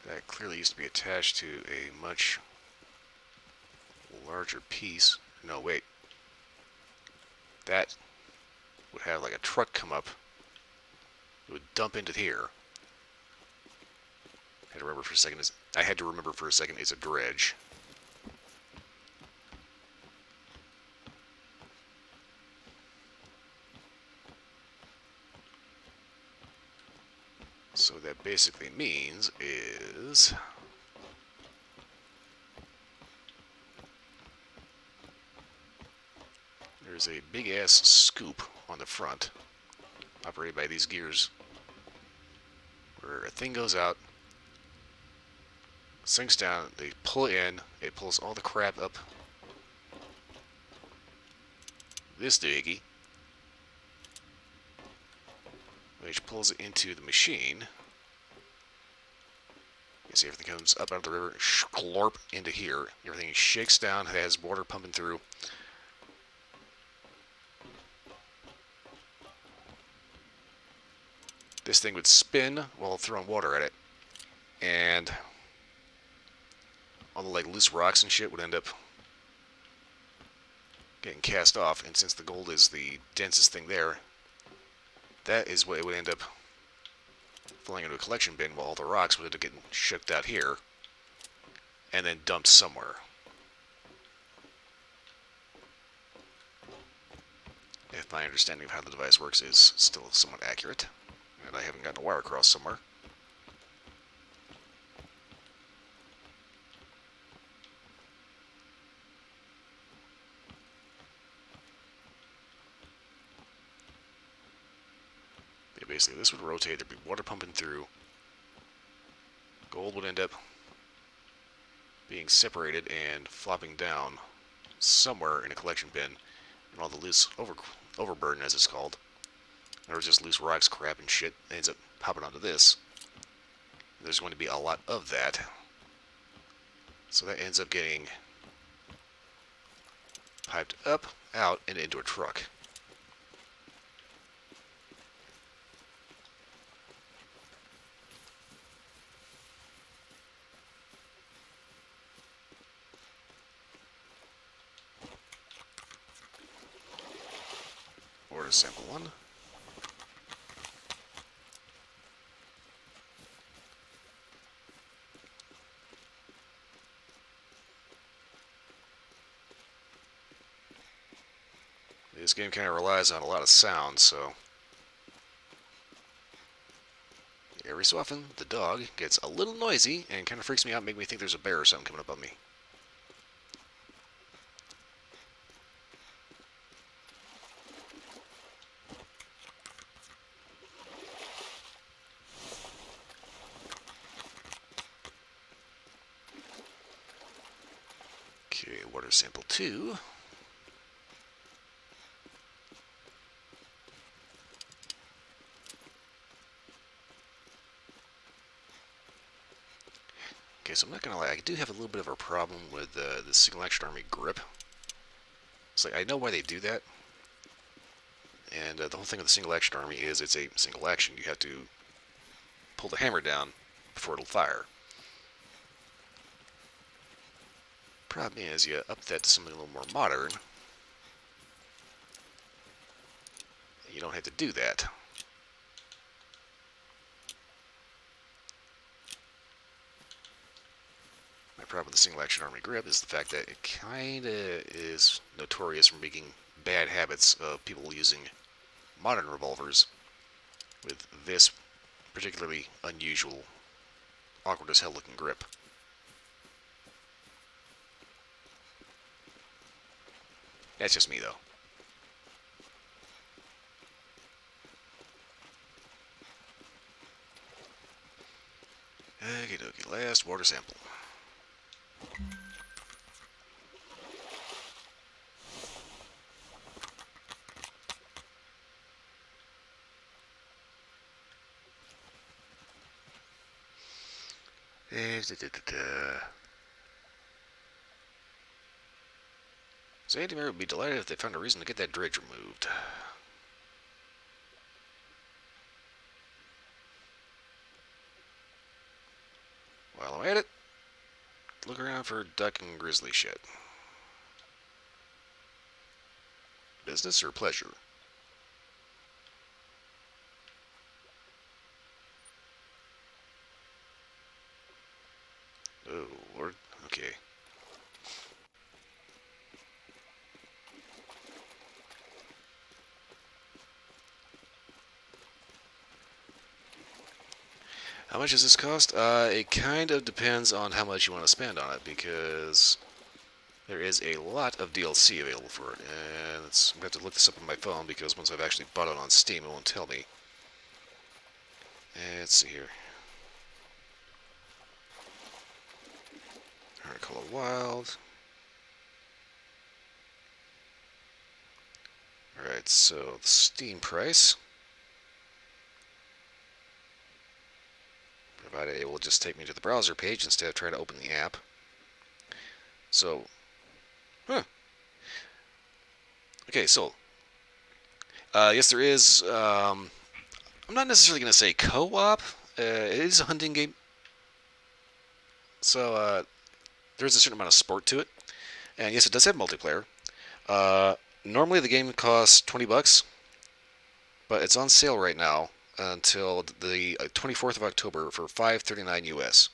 That clearly used to be attached to a much larger piece. No, wait. That would have like a truck come up. It would dump into here. I had to remember for a second it's a dredge. So that basically means is there's a big ass scoop on the front operated by these gears where a thing goes out, sinks down, they pull it in, it pulls all the crap up this diggy, which pulls it into the machine. You see everything comes up out of the river, sklorp into here. Everything shakes down, has water pumping through. This thing would spin while throwing water at it, and all the like loose rocks and shit would end up getting cast off. And since the gold is the densest thing there, that is what it would end up falling into a collection bin, while all the rocks would end up getting shipped out here and then dumped somewhere. If my understanding of how the device works is still somewhat accurate, and I haven't gotten a wire across somewhere. Yeah, basically, this would rotate, there'd be water pumping through. Gold would end up being separated and flopping down somewhere in a collection bin, and all the loose overburden, as it's called, or just loose rocks, crap, and shit, ends up popping onto this. There's going to be a lot of that, so that ends up getting piped up, out, and into a truck. Order sample 1. This game kind of relies on a lot of sound, so every so often the dog gets a little noisy and kind of freaks me out, make me think there's a bear or something coming up on me. Okay, water sample 2. Okay, so I'm not gonna lie, I do have a little bit of a problem with the single action army grip. It's like, I know why they do that, and the whole thing of the single action army is it's a single action. You have to pull the hammer down before it'll fire. Problem is, you up that to something a little more modern, you don't have to do that. My problem with the single action army grip is the fact that it kinda is notorious for making bad habits of people using modern revolvers with this particularly unusual, awkward as hell looking grip. That's just me, though. Okie dokie, last water sample. So Andy Mary would be delighted if they found a reason to get that dredge removed. While I'm at it, look around for duck and grizzly shit. Business or pleasure? Oh, Lord. Okay. How much does this cost? It kind of depends on how much you want to spend on it, because there is a lot of DLC available for it. And I'm going to have to look this up on my phone, because once I've actually bought it on Steam, it won't tell me. Let's see here. Call it Wild. Alright, so the Steam price. Provided it will just take me to the browser page instead of trying to open the app. So, okay, so, yes, there is, I'm not necessarily going to say co-op. It is a hunting game. So, there's a certain amount of sport to it. And yes, it does have multiplayer. Normally the game costs $20, but it's on sale right now until the 24th of October for $5.39 US.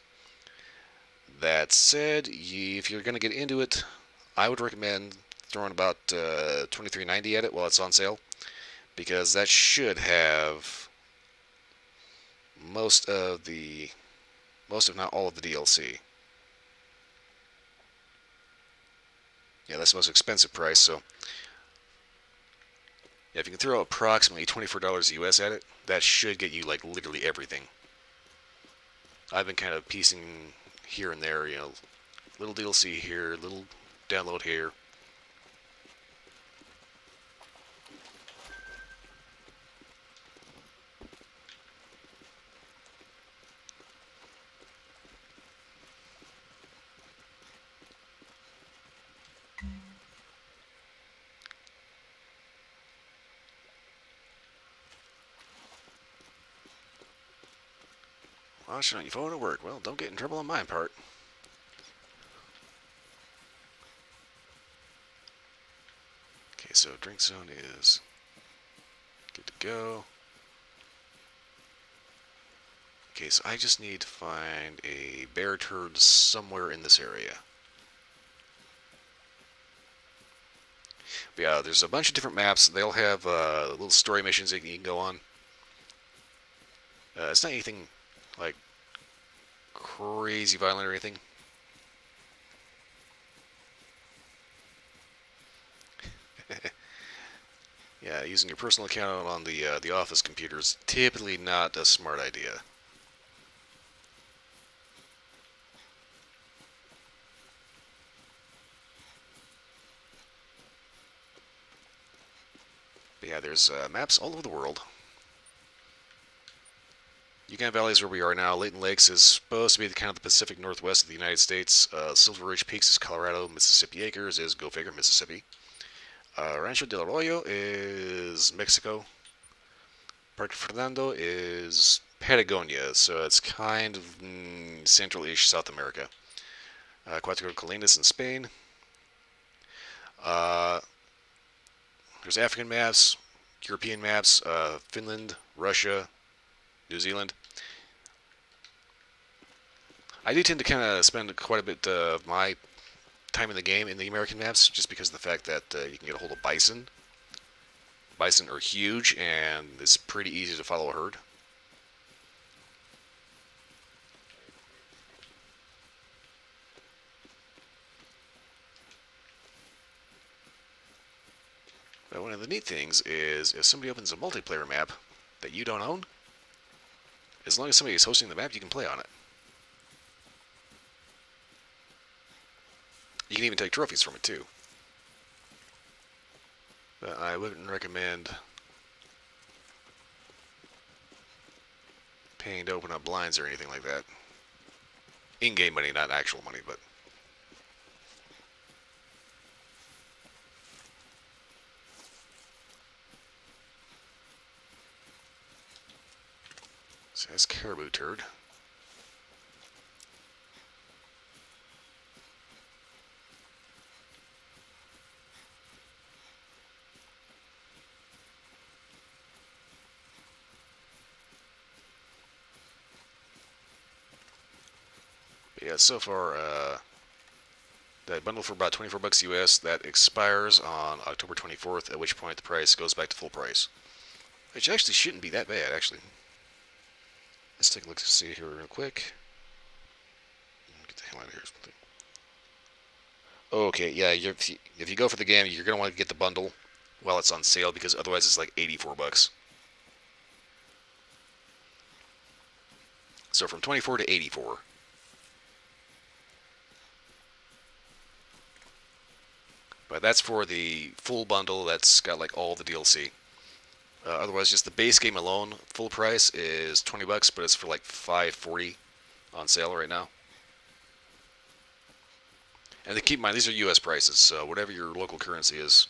That said, if you're going to get into it, I would recommend throwing about $23.90 at it while it's on sale, because that should have most if not all of the DLC. Yeah, that's the most expensive price, so yeah, if you can throw approximately $24 US at it, that should get you like literally everything. I've been kind of piecing here and there, little DLC here, little download here. Watching on your phone at work. Well, don't get in trouble on my part. Okay, so drink zone is good to go. Okay, so I just need to find a bear turd somewhere in this area. But yeah, there's a bunch of different maps. They'll have little story missions that you can go on. It's not anything like crazy violent or anything. Yeah, using your personal account on the office computer is typically not a smart idea. But yeah, there's maps all over the world. Yukon Valley is where we are now. Layton Lakes is supposed to be kind of the Pacific Northwest of the United States. Silver Ridge Peaks is Colorado. Mississippi Acres is, go figure, Mississippi. Rancho del Arroyo is Mexico. Parque Fernando is Patagonia, so it's kind of central-ish South America. Cuatro Colinas in Spain. There's African maps, European maps, Finland, Russia, New Zealand. I do tend to kind of spend quite a bit of my time in the game in the American maps, just because of the fact that you can get a hold of Bison. Bison are huge, and it's pretty easy to follow a herd. But one of the neat things is if somebody opens a multiplayer map that you don't own, as long as somebody is hosting the map, you can play on it. You can even take trophies from it too. But I wouldn't recommend paying to open up blinds or anything like that. In-game money, not actual money, but... So that's caribou turd. But yeah, so far, that bundle for about 24 bucks US, that expires on October 24th, at which point the price goes back to full price. Which actually shouldn't be that bad, actually. Let's take a look to see here real quick. Get the hell out of here. Okay, yeah, if you go for the game, you're going to want to get the bundle while it's on sale, because otherwise it's like 84 bucks. So from 24 to 84. But that's for the full bundle that's got like all the DLC. Otherwise, just the base game alone, full price is 20 bucks, but it's for like $5.40 on sale right now. And keep in mind, these are U.S. prices, so whatever your local currency is,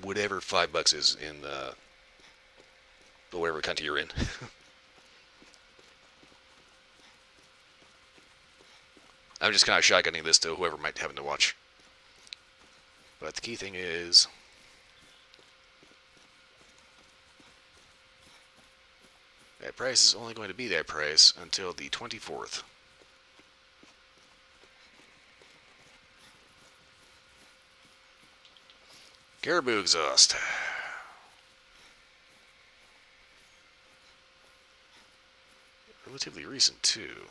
whatever $5 is in whatever country you're in. I'm just kind of shotgunning this to whoever might happen to watch. But the key thing is, that price is only going to be that price until the 24th. Caribou exhaust. Relatively recent, too.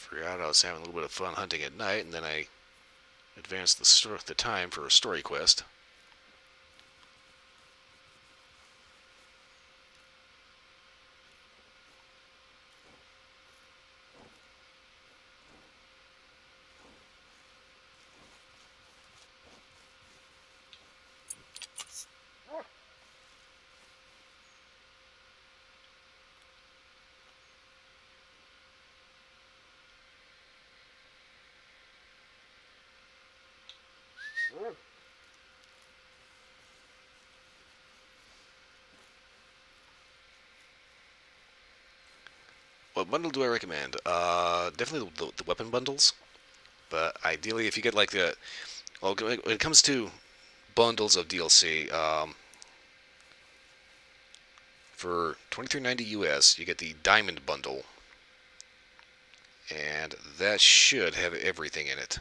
Forgot I was having a little bit of fun hunting at night, and then I advanced the time for a story quest. What bundle do I recommend? Definitely the weapon bundles. But ideally, if you get like the, well, when it comes to bundles of DLC, for $23.90 US, you get the Diamond Bundle, and that should have everything in it.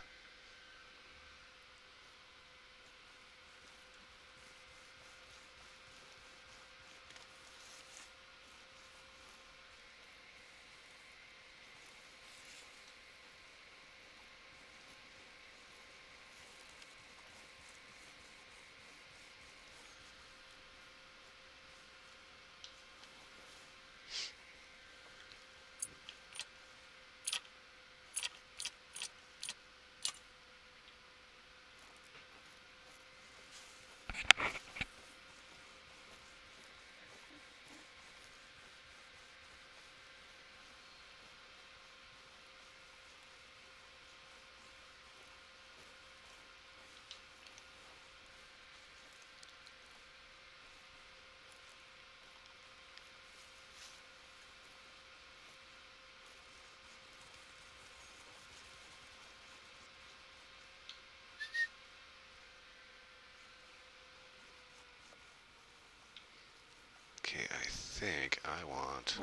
Okay, I think I want...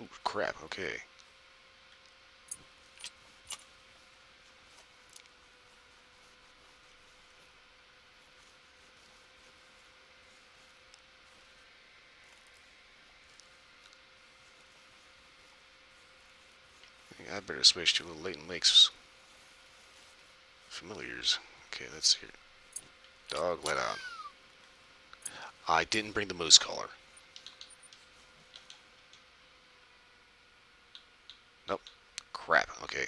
Ooh, crap, okay. I better switch to a Leighton Lakes Familiars. Okay, let's hear it. Dog let out. I didn't bring the moose collar. Nope. Crap, okay.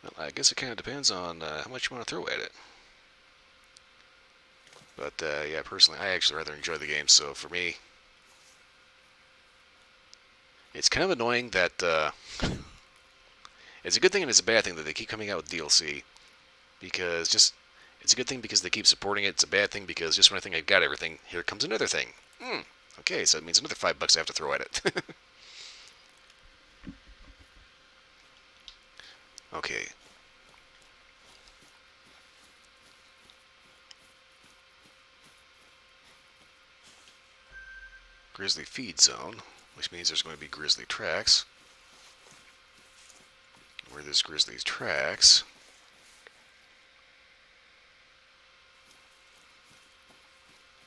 Well, I guess it kind of depends on how much you want to throw at it. But yeah, personally, I actually rather enjoy the game. So for me, it's kind of annoying that it's a good thing and it's a bad thing that they keep coming out with DLC, because just it's a good thing because they keep supporting it. It's a bad thing because just when I think I've got everything, here comes another thing. Okay, so it means another $5 I have to throw at it. Okay. Grizzly feed zone, which means there's going to be grizzly tracks. Where there's grizzly's tracks,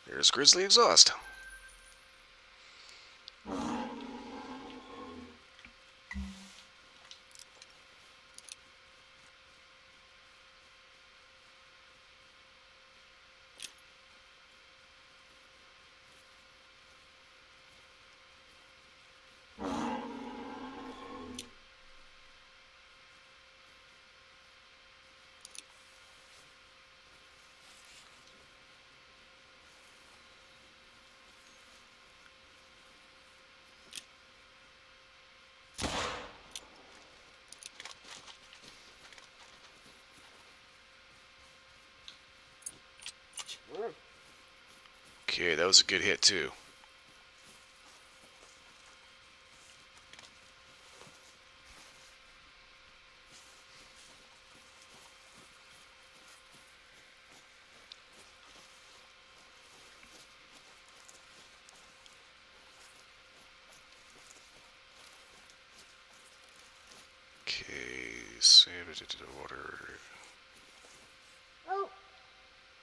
there's grizzly exhaust. Okay, that was a good hit too. save it into the water.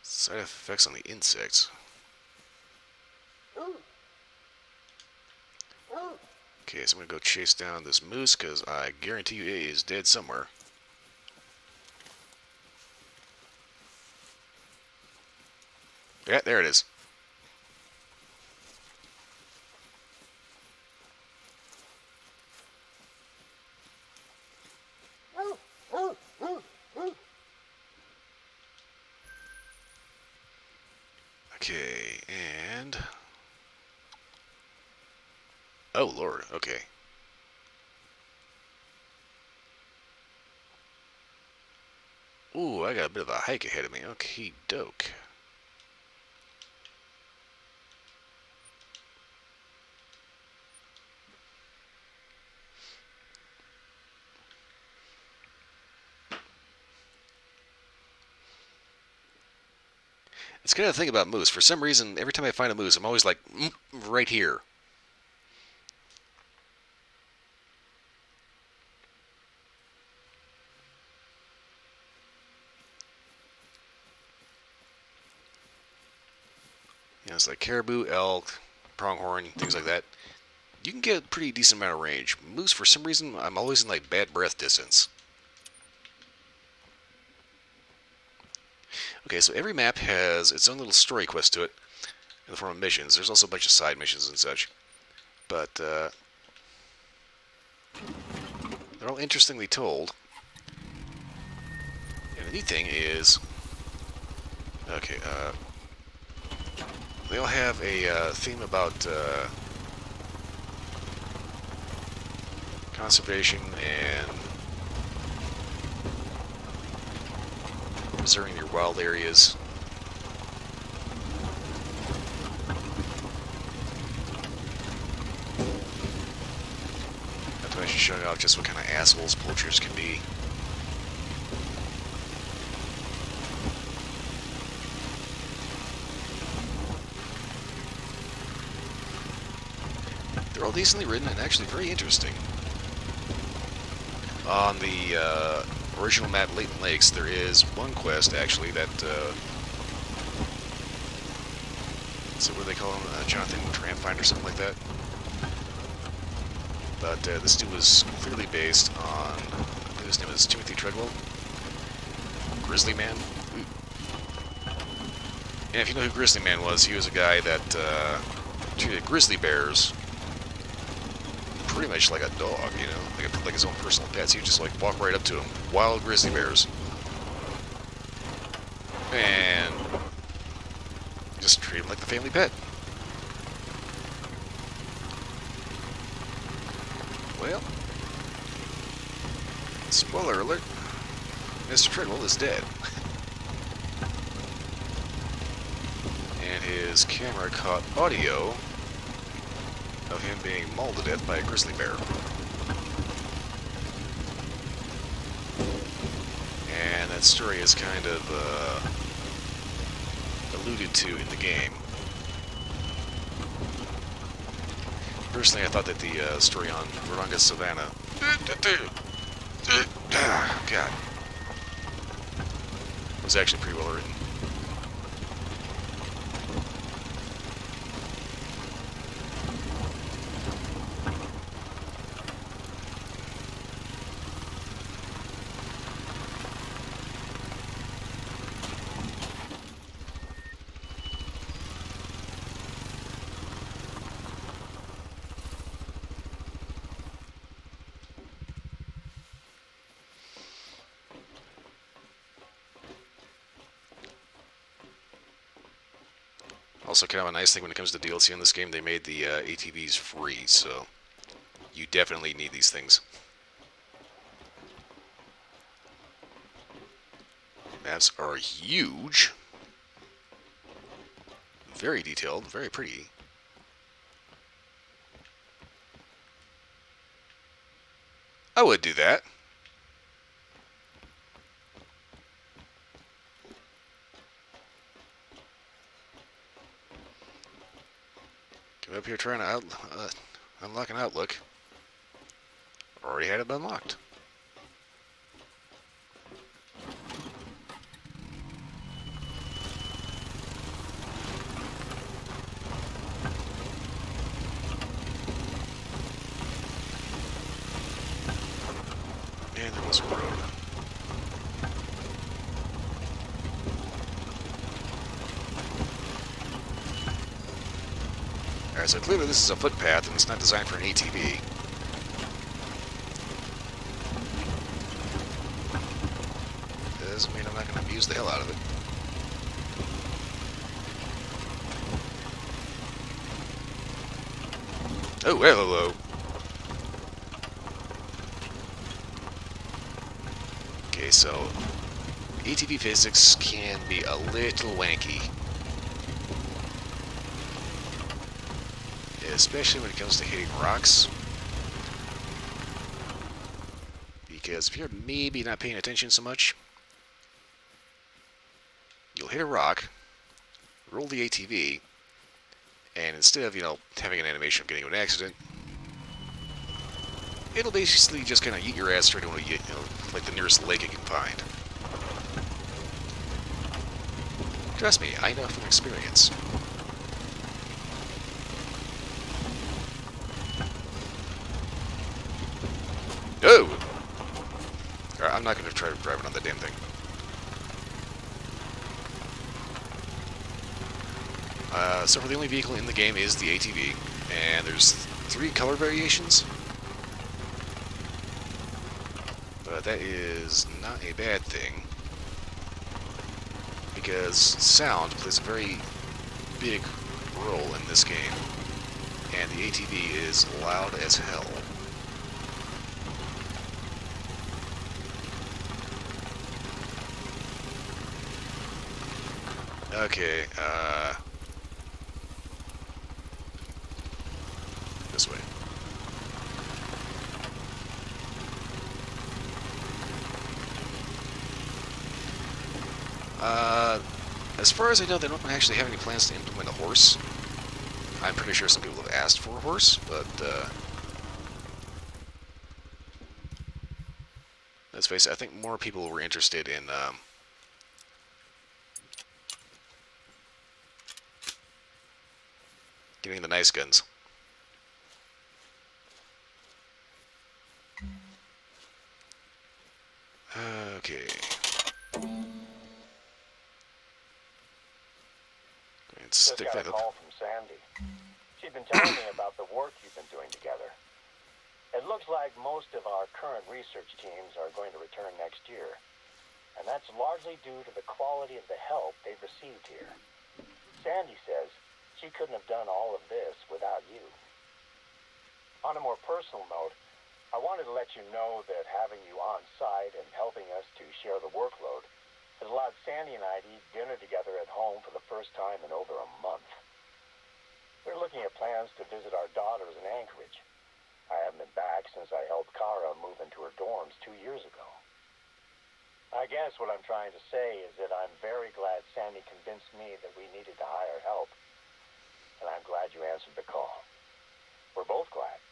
Side effects on the insects. Okay, so I'm gonna go chase down this moose because I guarantee you it is dead somewhere. Yeah, there it is. Okay, and... Oh, Lord, okay. Ooh, I got a bit of a hike ahead of me. Okay, doke. It's kind of the thing about moose. For some reason, every time I find a moose, I'm always like, right here. You know, it's like caribou, elk, pronghorn, things like that. You can get a pretty decent amount of range. Moose, for some reason, I'm always in like bad breath distance. Okay, so every map has its own little story quest to it in the form of missions. There's also a bunch of side missions and such. But they're all interestingly told. And the neat thing is, okay, they all have a theme about conservation and preserving your wild areas. Not to mention showing off just what kind of assholes poachers can be. They're all decently written and actually very interesting. On the original map, Latent Lakes, there is one quest actually that, so what do they call him? Jonathan Tramfind or something like that. But this dude was clearly based on, I believe his name is Timothy Treadwell, Grizzly Man. Ooh. And if you know who Grizzly Man was, he was a guy that treated grizzly bears pretty much like a dog, you know, like his own personal pets. He would just like walk right up to him, wild grizzly bears, and just treat him like the family pet. Well, spoiler alert, Mr. Treadwell is dead. And his camera caught audio of him being mauled to death by a grizzly bear. And that story is kind of alluded to in the game. Personally, I thought that the story on Virunga Savannah... God. Was actually pretty well written. Also, kind of a nice thing when it comes to DLC in this game, they made the ATVs free, so you definitely need these things. Maps are huge. Very detailed, very pretty. I would do that. Come up here trying to unlock an outlook. Already had it unlocked. And there was a road. Alright, so clearly this is a footpath and it's not designed for an ATV. Doesn't mean I'm not going to abuse the hell out of it. Oh, hello. Okay, so ATV physics can be a little wanky. Especially when it comes to hitting rocks. Because if you're maybe not paying attention so much, you'll hit a rock, roll the ATV, and instead of, having an animation of getting into an accident, it'll basically just kind of eat your ass straight away, like the nearest lake it can find. Trust me, I know from experience. Oh! Alright, I'm not going to try driving on that damn thing. So far the only vehicle in the game is the ATV, and there's 3 color variations. But that is not a bad thing, because sound plays a very big role in this game, and the ATV is loud as hell. Okay, this way. As far as I know, they don't actually have any plans to implement a horse. I'm pretty sure some people have asked for a horse, but, let's face it, I think more people were interested in, getting the nice guns. Okay. Let's Just stick got a that up. call from Sandy. She'd been telling me about the work you've been doing together. It looks like most of our current research teams are going to return next year. And that's largely due to the quality of the help they've received here. Sandy says she couldn't have done all of this without you. On a more personal note, I wanted to let you know that having you on site and helping us to share the workload has allowed Sandy and I to eat dinner together at home for the first time in over a month. We're looking at plans to visit our daughters in Anchorage. I haven't been back since I helped Kara move into her dorms 2 years ago. I guess what I'm trying to say is that I'm very glad Sandy convinced me that we needed to hire help. And I'm glad you answered the call. We're both glad.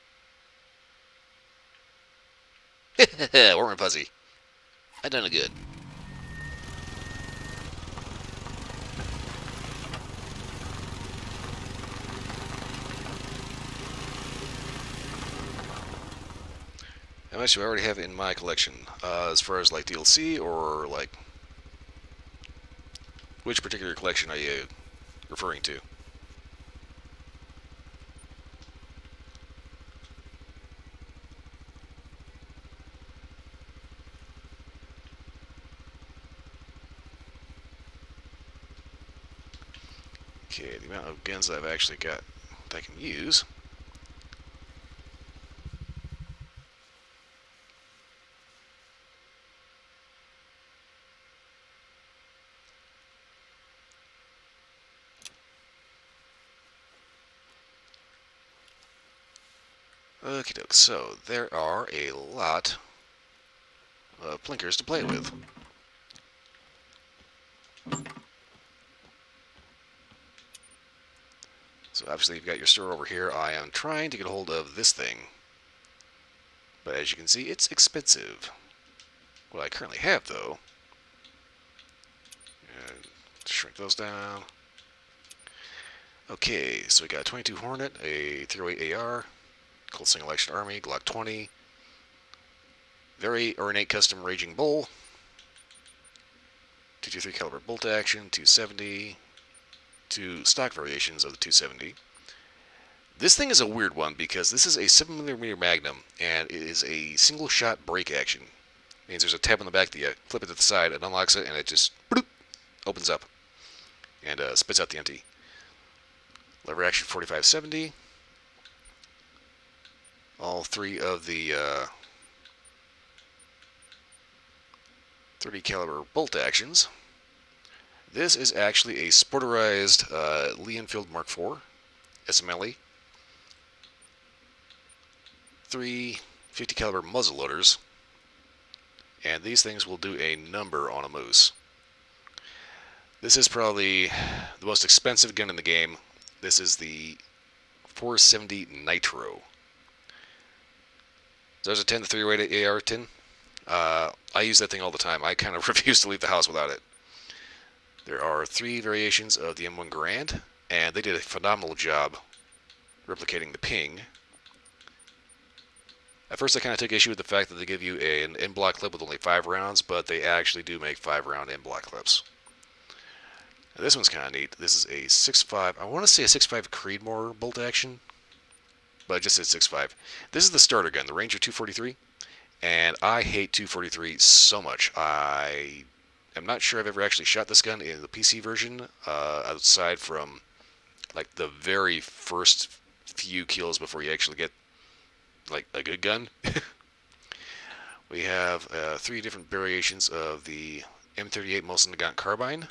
Warm and fuzzy. I done it good. How much do I already have in my collection? As far as like DLC or like which particular collection are you referring to? Okay, the amount of guns that I've actually got that I can use. Okie doke, so there are a lot of blinkers to play with. So obviously you've got your store over here. I am trying to get a hold of this thing. But as you can see, it's expensive. What I currently have, though, and shrink those down. Okay, so we got a 22 Hornet, a 308 AR, Cold Single Action Army, Glock 20, Very ornate custom Raging Bull. 223 caliber bolt action, 270. Two stock variations of the 270. This thing is a weird one because this is a 7mm Magnum and it is a single shot break action. It means there's a tab on the back that you flip it to the side, it unlocks it, and it just bloop, opens up and spits out the empty. Lever action 4570. All three of the 30 caliber bolt actions. This is actually a sporterized Lee Enfield Mark IV SMLE. Three 50 caliber muzzle loaders, and these things will do a number on a moose. This is probably the most expensive gun in the game. This is the 470 Nitro. So there's a 10 to 308 AR-10. I use that thing all the time. I kind of refuse to leave the house without it. There are 3 variations of the M1 Garand, and they did a phenomenal job replicating the ping. At first I kind of took issue with the fact that they give you an M-block clip with only 5 rounds, but they actually do make 5-round M-block clips. Now this one's kind of neat. This is a 6.5, I want to say a 6.5 Creedmoor bolt action, but it just says 6.5. This is the starter gun, the Ranger 243, and I hate 243 so much. I am not sure I've ever actually shot this gun in the PC version, outside from like the very first few kills before you actually get like a good gun. We have 3 different variations of the M38 Mosin Nagant carbine.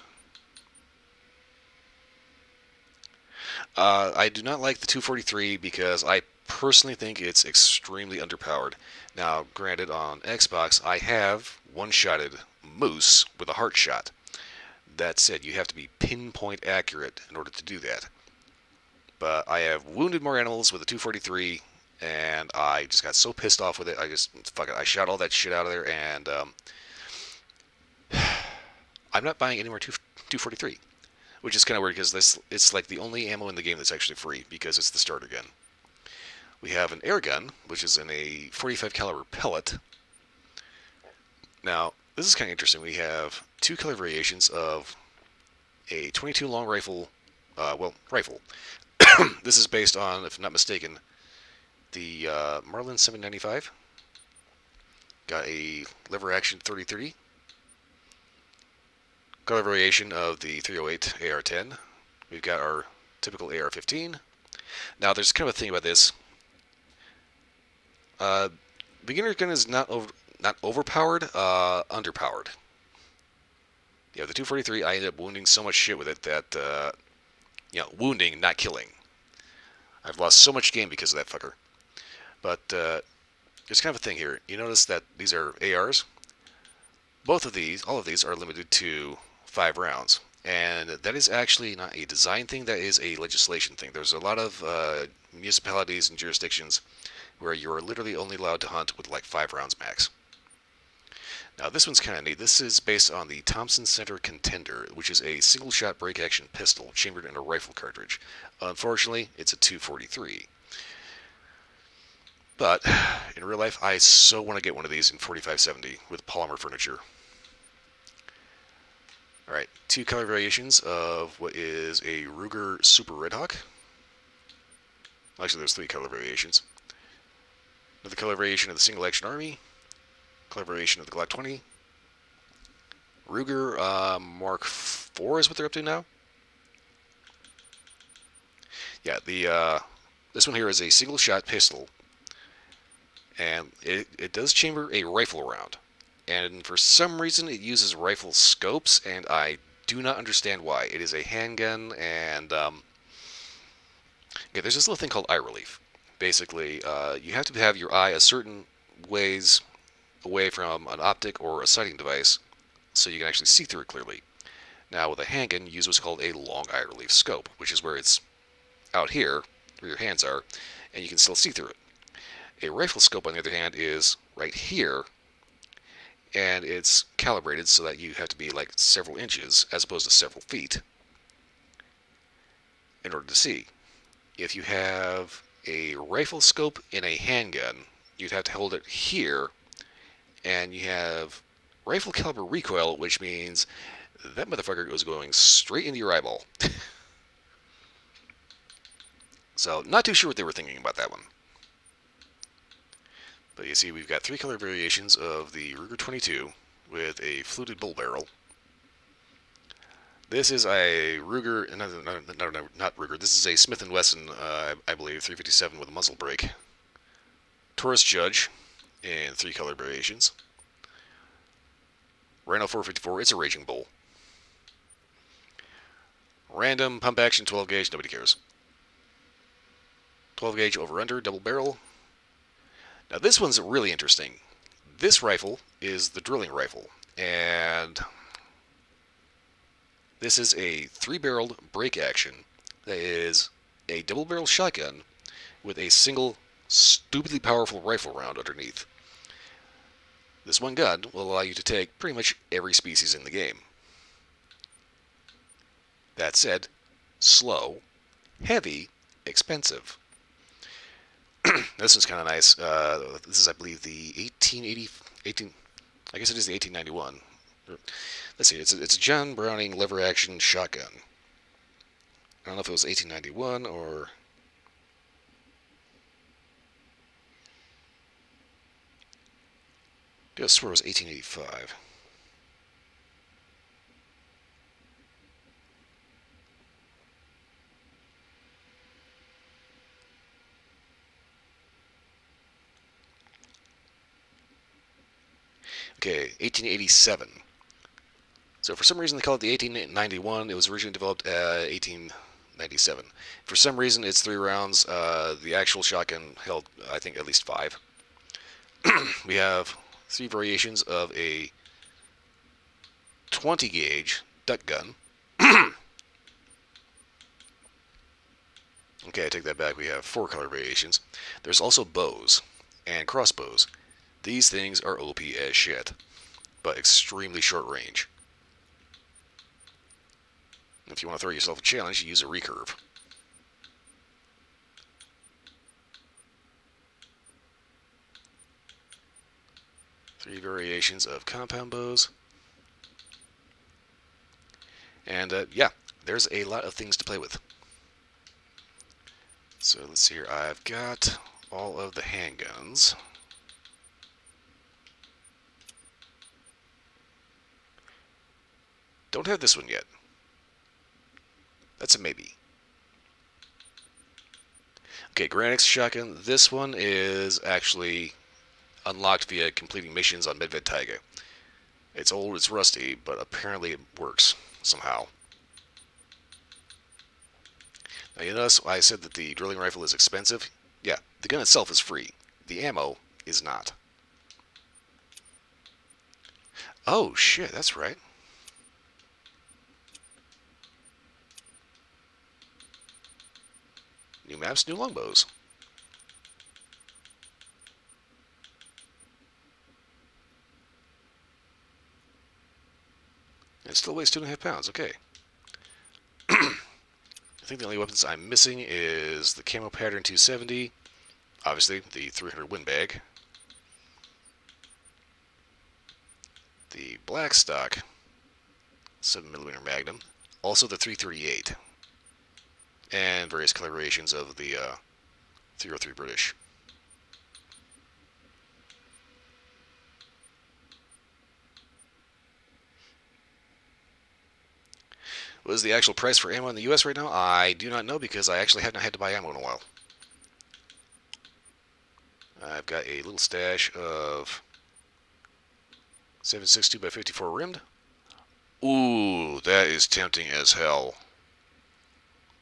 I do not like the 243 because I personally think it's extremely underpowered. Now, granted, on Xbox, I have one-shotted Moose with a heart shot. That said, you have to be pinpoint accurate in order to do that. But I have wounded more animals with a 243, and I just got so pissed off with it. Fuck it, I shot all that shit out of there, and I'm not buying any more 243, which is kind of weird because it's like the only ammo in the game that's actually free because it's the starter gun. We have an air gun, which is in a 45 caliber pellet. Now, this is kind of interesting. We have 2 color variations of a 22 long rifle, rifle. This is based on, if I'm not mistaken, the Marlin 795. Got a lever action 30-30. Color variation of the 308 AR-10. We've got our typical AR-15. Now, there's kind of a thing about this. Beginner gun is not overpowered, underpowered. Yeah, the 243, I ended up wounding so much shit with it that, wounding, not killing. I've lost so much game because of that fucker. But there's kind of a thing here. You notice that these are ARs. All of these are limited to 5 rounds. And that is actually not a design thing, that is a legislation thing. There's a lot of municipalities and jurisdictions where you're literally only allowed to hunt with like 5 rounds max. Now this one's kind of neat. This is based on the Thompson Center Contender, which is a single-shot break-action pistol chambered in a rifle cartridge. Unfortunately, it's a 243. But in real life, I so want to get one of these in 4570 with polymer furniture. Alright, 2 color variations of what is a Ruger Super Red Hawk. Actually, there's 3 color variations. Another color variation of the Single Action Army. Color variation of the Glock 20. Ruger Mark IV is what they're up to now. Yeah, this one here is a single-shot pistol, and it does chamber a rifle round. And for some reason, it uses rifle scopes, and I do not understand why. It is a handgun, and there's this little thing called eye relief. Basically, you have to have your eye a certain ways away from an optic or a sighting device so you can actually see through it clearly. Now, with a handgun, you use what's called a long eye relief scope, which is where it's out here, where your hands are, and you can still see through it. A rifle scope, on the other hand, is right here, and it's calibrated so that you have to be like several inches as opposed to several feet in order to see. If you have a rifle scope in a handgun, you'd have to hold it here, and you have rifle caliber recoil, which means that motherfucker was going straight into your eyeball. So, not too sure what they were thinking about that one. But you see, we've got 3 color variations of the Ruger 22 with a fluted bull barrel. This is a Ruger, not Ruger, this is a Smith & Wesson, I believe, 357 with a muzzle brake. Taurus Judge in 3 color variations. Rhino 454, it's a Raging Bull. Random pump action 12 gauge, nobody cares. 12 gauge over under, double barrel. Now this one's really interesting. This rifle is the drilling rifle, and this is a 3-barreled break action that is a double-barrel shotgun with a single stupidly powerful rifle round underneath. This one gun will allow you to take pretty much every species in the game. That said, slow, heavy, expensive. This one's kind of nice. This is, I believe, the 1880, I guess it is the 1891. Let's see, it's a John Browning lever action shotgun. I don't know if it was 1891 or... I swear it was 1885. Okay, 1887. So for some reason they call it the 1891. It was originally developed 1897. For some reason it's 3 rounds. The actual shotgun held, I think, at least 5. We have 3 variations of a 20 gauge duck gun. Okay, I take that back. We have 4 color variations. There's also bows and crossbows. These things are OP as shit, but extremely short range. If you want to throw yourself a challenge, you use a recurve. Three variations of compound bows. And yeah, there's a lot of things to play with. So let's see here. I've got all of the handguns. Don't have this one yet. That's a maybe. Okay, Granix shotgun. This one is actually unlocked via completing missions on Medved Taiga. It's old, it's rusty, but apparently it works somehow. Now you notice I said that the drilling rifle is expensive? Yeah, the gun itself is free. The ammo is not. Oh shit, that's right. New maps, new longbows. It still weighs 2.5 pounds, okay. I think the only weapons I'm missing is the camo pattern 270, obviously the 300 windbag, the black stock 7mm Magnum, also the 338, and various colorations of the 303 British. What is the actual price for ammo in the US right now? I do not know because I actually have not had to buy ammo in a while. I've got a little stash of 7.62 by 54 rimmed. Ooh, that is tempting as hell.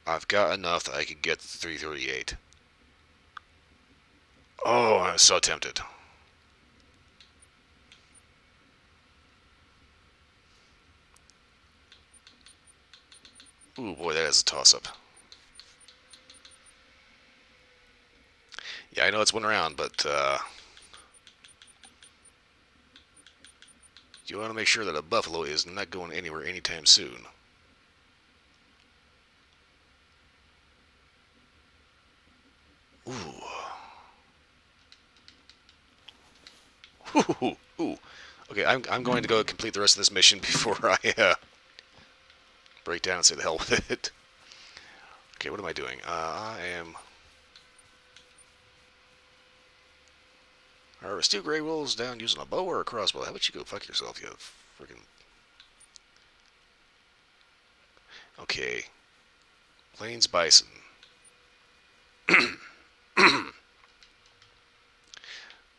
I've got enough that I could get the 338. Oh, I'm so tempted. Ooh, boy, that is a toss-up. Yeah, I know it's one round, but you want to make sure that a buffalo is not going anywhere anytime soon. Ooh. Whew. Ooh, ooh. Okay, I'm going to go complete the rest of this mission before I break down and say the hell with it. Okay, what am I doing? I am... Harvest 2 gray wolves down using a bow or a crossbow. How about you go fuck yourself, you freaking... Okay. Plains bison.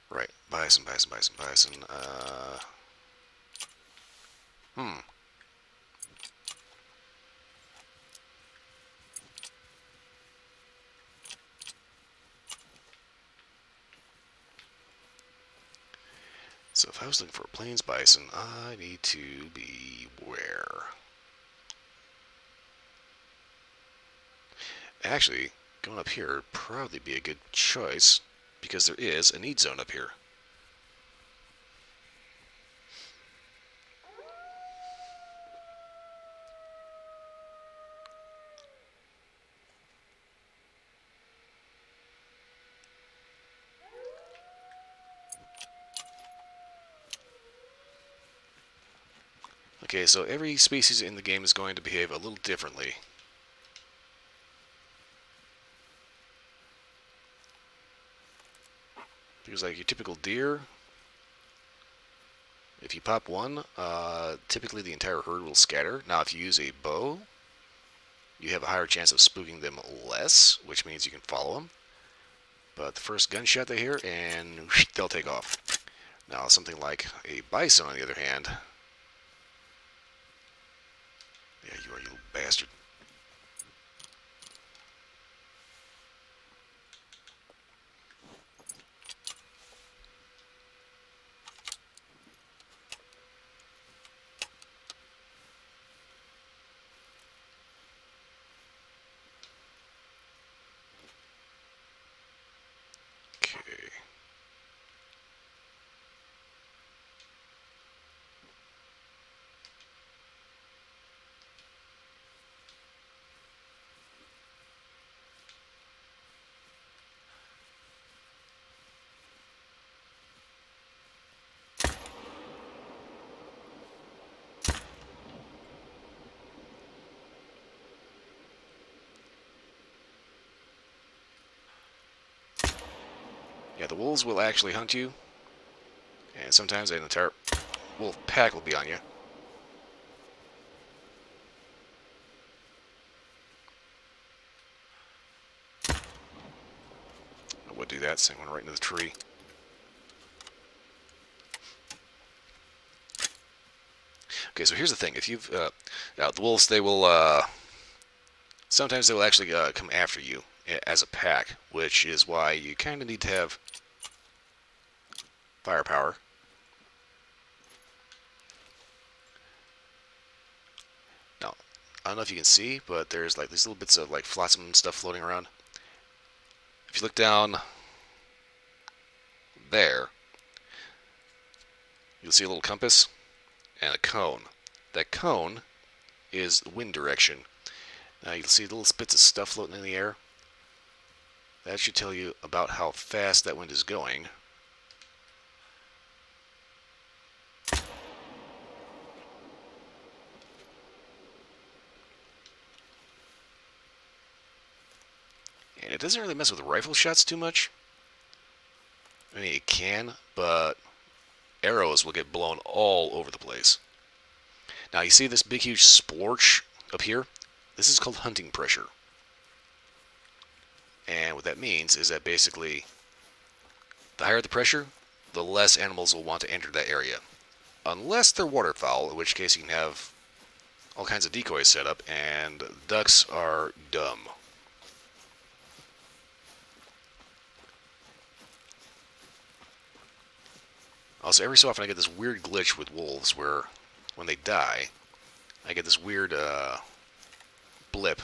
Right. Bison, bison, bison, bison. Hmm. So if I was looking for a plains bison, I need to be where? Actually, going up here would probably be a good choice because there is a need zone up here. Okay, so every species in the game is going to behave a little differently. Because like your typical deer, if you pop one, typically the entire herd will scatter. Now if you use a bow, you have a higher chance of spooking them less, which means you can follow them. But the first gunshot they hear, and they'll take off. Now something like a bison, on the other hand... Yeah, you are, you little bastard. Okay. Yeah, the wolves will actually hunt you, and sometimes an entire wolf pack will be on you. I would do that, send one right into the tree. Okay, so here's the thing. If you've... now, the wolves, they will... sometimes they will actually come after you as a pack, which is why you kind of need to have firepower. Now, I don't know if you can see, but there's like these little bits of like flotsam stuff floating around. If you look down there, you'll see a little compass and a cone. That cone is wind direction. Now you'll see little bits of stuff floating in the air. That should tell you about how fast that wind is going. And it doesn't really mess with rifle shots too much. I mean, it can, but arrows will get blown all over the place. Now, you see this big, huge splorch up here? This is called hunting pressure. And what that means is that basically, the higher the pressure, the less animals will want to enter that area. Unless they're waterfowl, in which case you can have all kinds of decoys set up, and ducks are dumb. Also, every so often I get this weird glitch with wolves where when they die, I get this weird blip.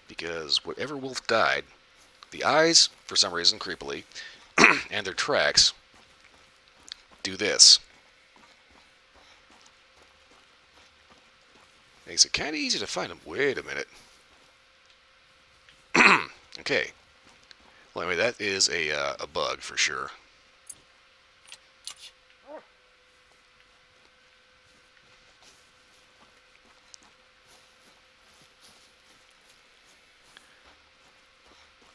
Because whatever wolf died, the eyes, for some reason, creepily, and their tracks do this. Makes it kind of easy to find them. Wait a minute. Okay. Well, anyway, that is a bug for sure.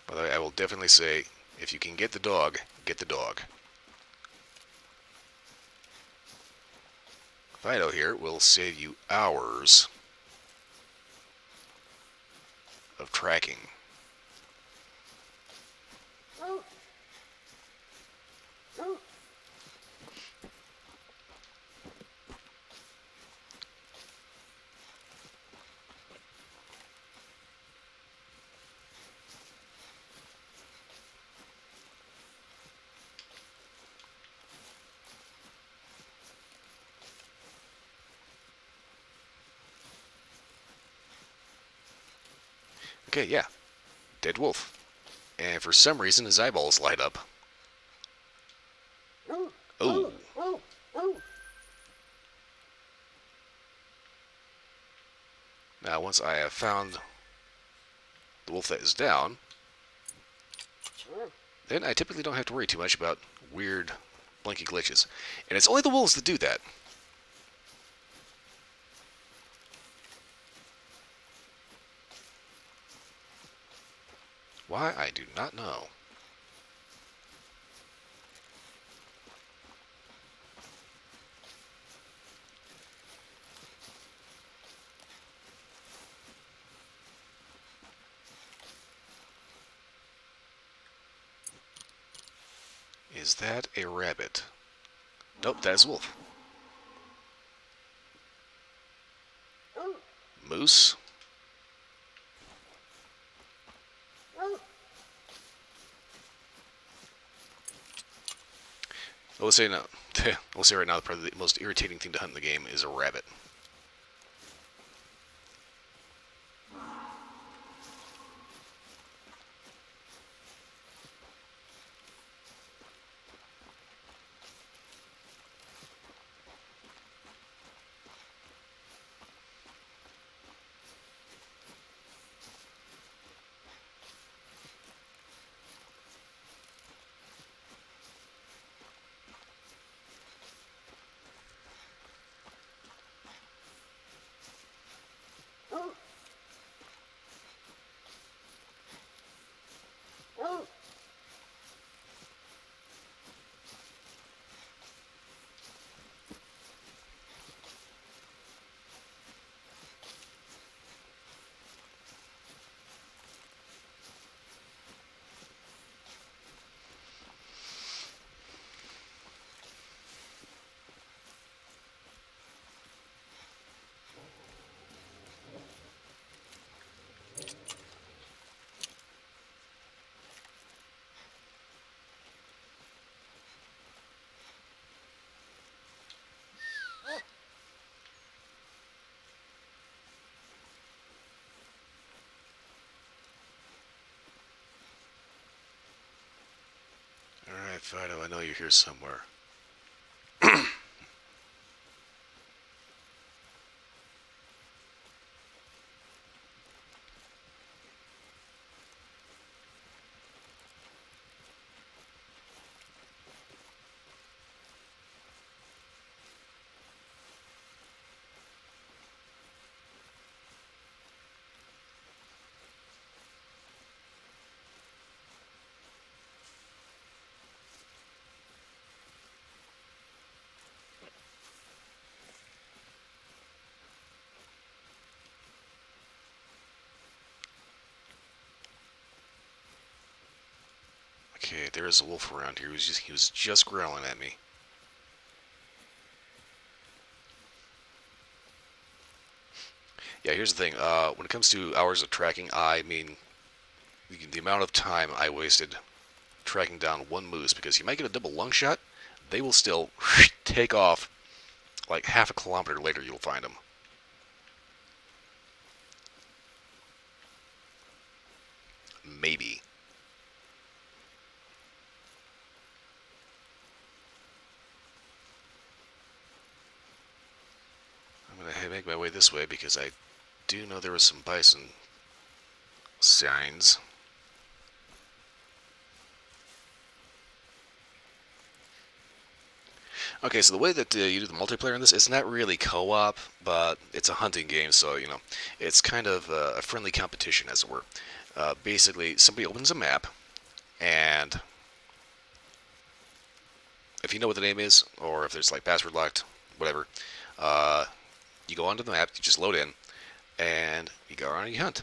By the way, I will definitely say, if you can get the dog, get the dog. Fido here will save you hours of tracking. Okay, yeah. Dead wolf. And for some reason, his eyeballs light up. Oh. Now, once I have found the wolf that is down, then I typically don't have to worry too much about weird blinky glitches. And it's only the wolves that do that. Why, I do not know. Is that a rabbit? Nope, that's a wolf. Moose? I will say no. I will say right now, probably the most irritating thing to hunt in the game is a rabbit. Alright, Fido, I know you're here somewhere. Okay, there is a wolf around here. He was just growling at me. Yeah, here's the thing. When it comes to hours of tracking, I mean the amount of time I wasted tracking down one moose, because you might get a double lung shot, they will still take off like half a kilometer later. You'll find them. Maybe. I'm gonna make my way this way because I do know there was some bison signs. Okay, so the way that you do the multiplayer in this, it's not really co-op, but it's a hunting game, so, it's kind of a friendly competition, as it were. Basically, somebody opens a map, and if you know what the name is, or if it's like password locked, whatever, uh, you go onto the map, you just load in, and you go around and you hunt.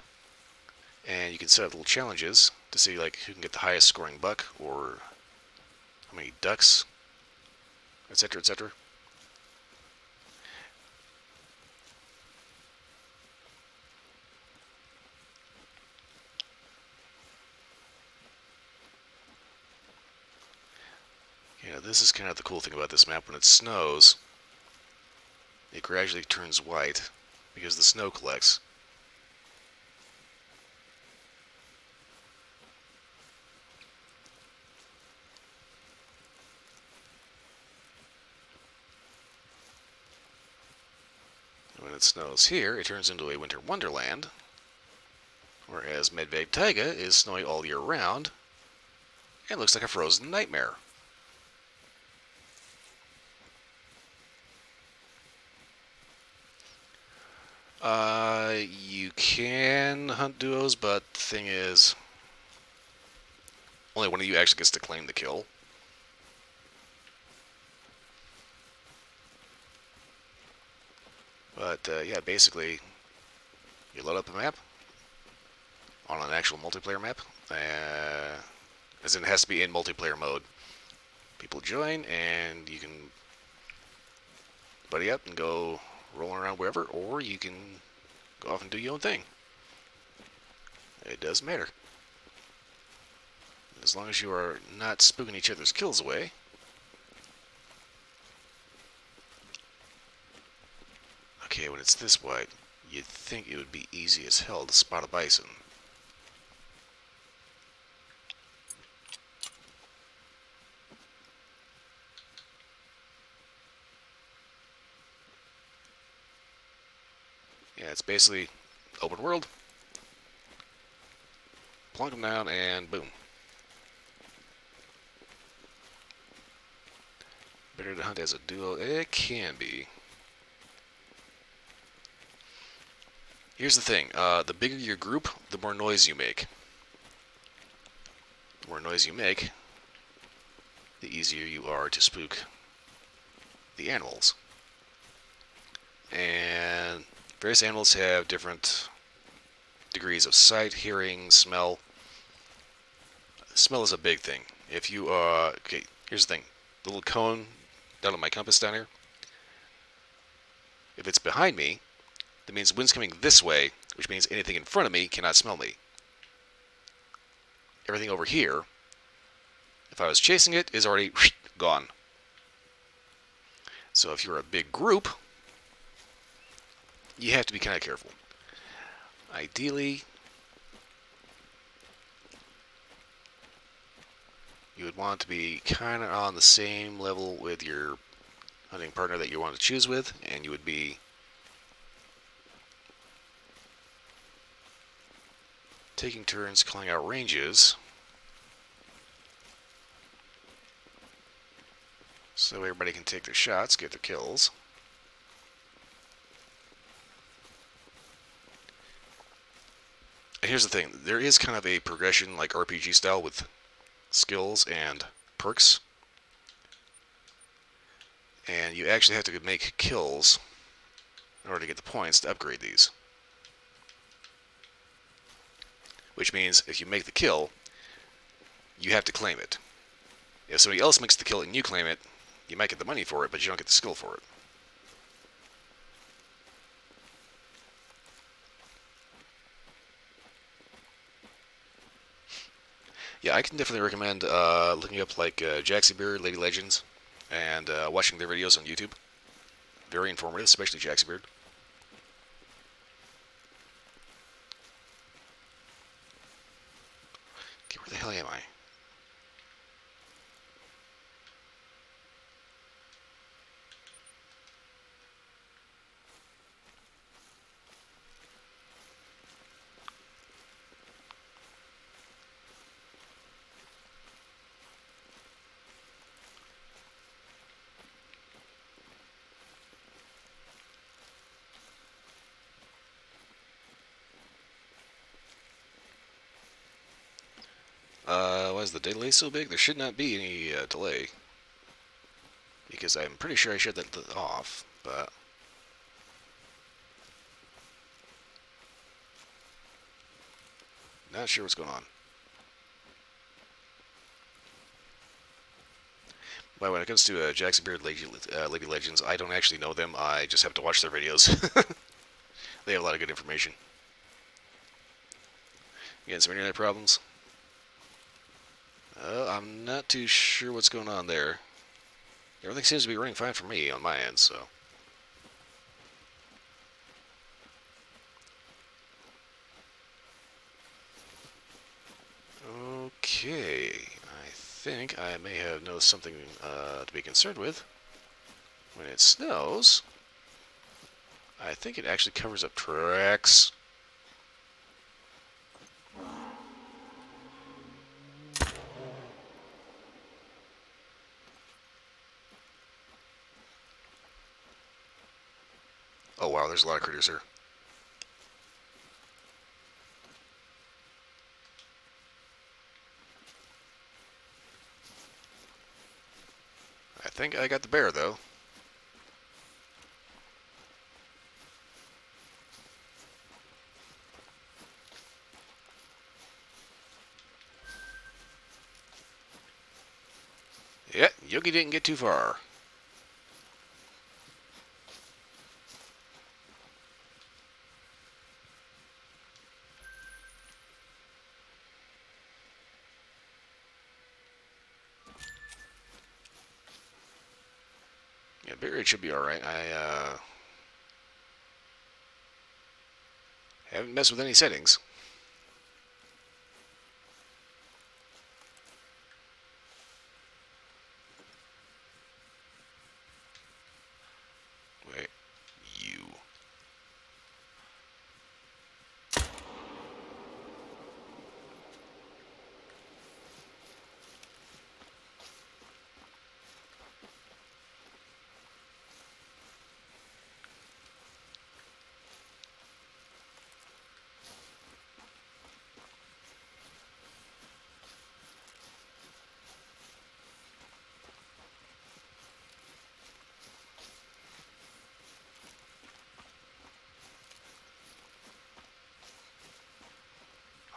And you can set up little challenges to see like who can get the highest scoring buck, or how many ducks, etc., etc. This is kind of the cool thing about this map. When it snows, it gradually turns white because the snow collects. When it snows here, it turns into a winter wonderland, whereas Medved Taiga is snowy all year round and looks like a frozen nightmare. You can hunt duos, but the thing is, only one of you actually gets to claim the kill. But yeah, basically, you load up a map on an actual multiplayer map, as in it has to be in multiplayer mode. People join, and you can buddy up and go rolling around wherever, or you can go off and do your own thing. It doesn't matter. As long as you are not spooking each other's kills away. Okay, when it's this wide, you'd think it would be easy as hell to spot a bison. Yeah, it's basically open world. Plunk them down and boom. Better to hunt as a duo? It can be. Here's the thing, the bigger your group, the more noise you make. The more noise you make, the easier you are to spook the animals. And various animals have different degrees of sight, hearing, smell. Smell is a big thing. If you, okay, here's the thing. The little cone down on my compass down here, if it's behind me, that means the wind's coming this way, which means anything in front of me cannot smell me. Everything over here, if I was chasing it, is already gone. So if you're a big group, you have to be kind of careful. Ideally, you would want to be kind of on the same level with your hunting partner that you want to choose with, and you would be taking turns calling out ranges so everybody can take their shots, get their kills. And here's the thing, there is kind of a progression like RPG style with skills and perks, and you actually have to make kills in order to get the points to upgrade these. Which means if you make the kill, you have to claim it. If somebody else makes the kill and you claim it, you might get the money for it, but you don't get the skill for it. Yeah, I can definitely recommend looking up like Jaxiebeard, Lady Legends, and watching their videos on YouTube. Very informative, especially Jaxiebeard. Okay, where the hell am I? Why is the delay so big? There should not be any delay. Because I'm pretty sure I shut that off, but... Not sure what's going on. But when it comes to Jackson Beard Lady Legends, I don't actually know them. I just have to watch their videos. They have a lot of good information. Getting some internet problems? I'm not too sure what's going on there. Everything seems to be running fine for me on my end, so... Okay, I think I may have noticed something to be concerned with. When it snows, I think it actually covers up tracks. Oh wow, there's a lot of critters here. I think I got the bear, though. Yeah, Yogi didn't get too far. Yeah, bear rate should be alright. I haven't messed with any settings. Wait, you.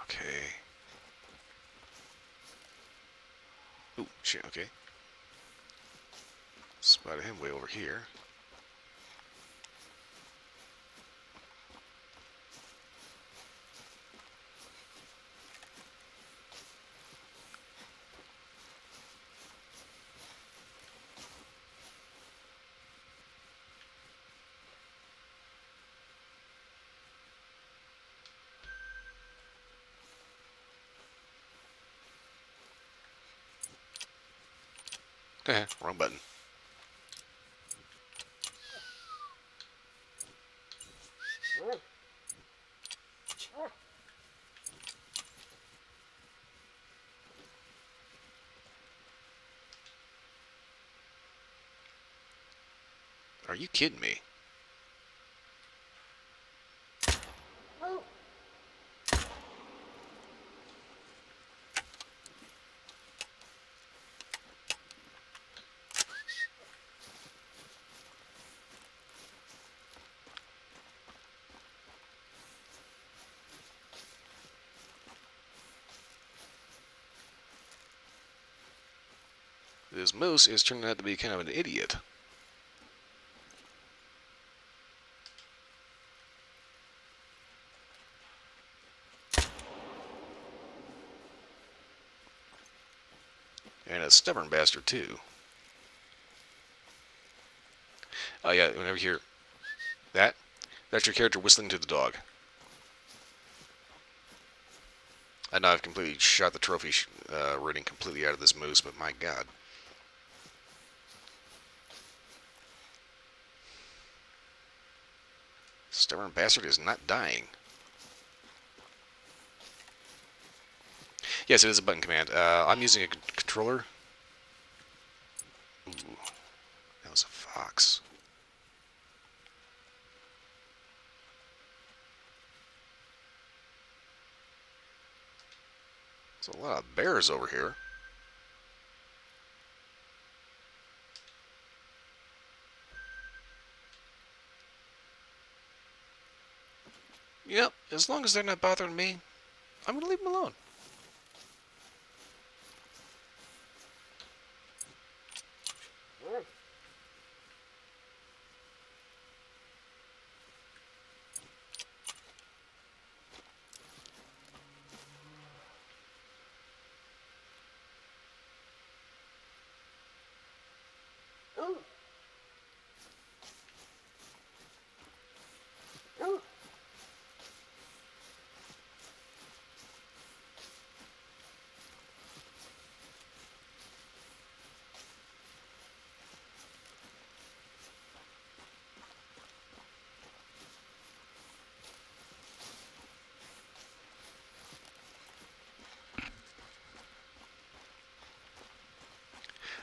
Okay. Ooh, shit, okay. Spotted him way over here. Wrong button. Are you kidding me? This moose is turning out to be kind of an idiot. And a stubborn bastard, too. Oh yeah, whenever you hear that, that's your character whistling to the dog. I know I've completely shot the trophy rating completely out of this moose, but my god. Stubborn bastard is not dying. Yes, it is a button command. I'm using a controller. Ooh, that was a fox. There's a lot of bears over here. Yep, as long as they're not bothering me, I'm gonna leave them alone.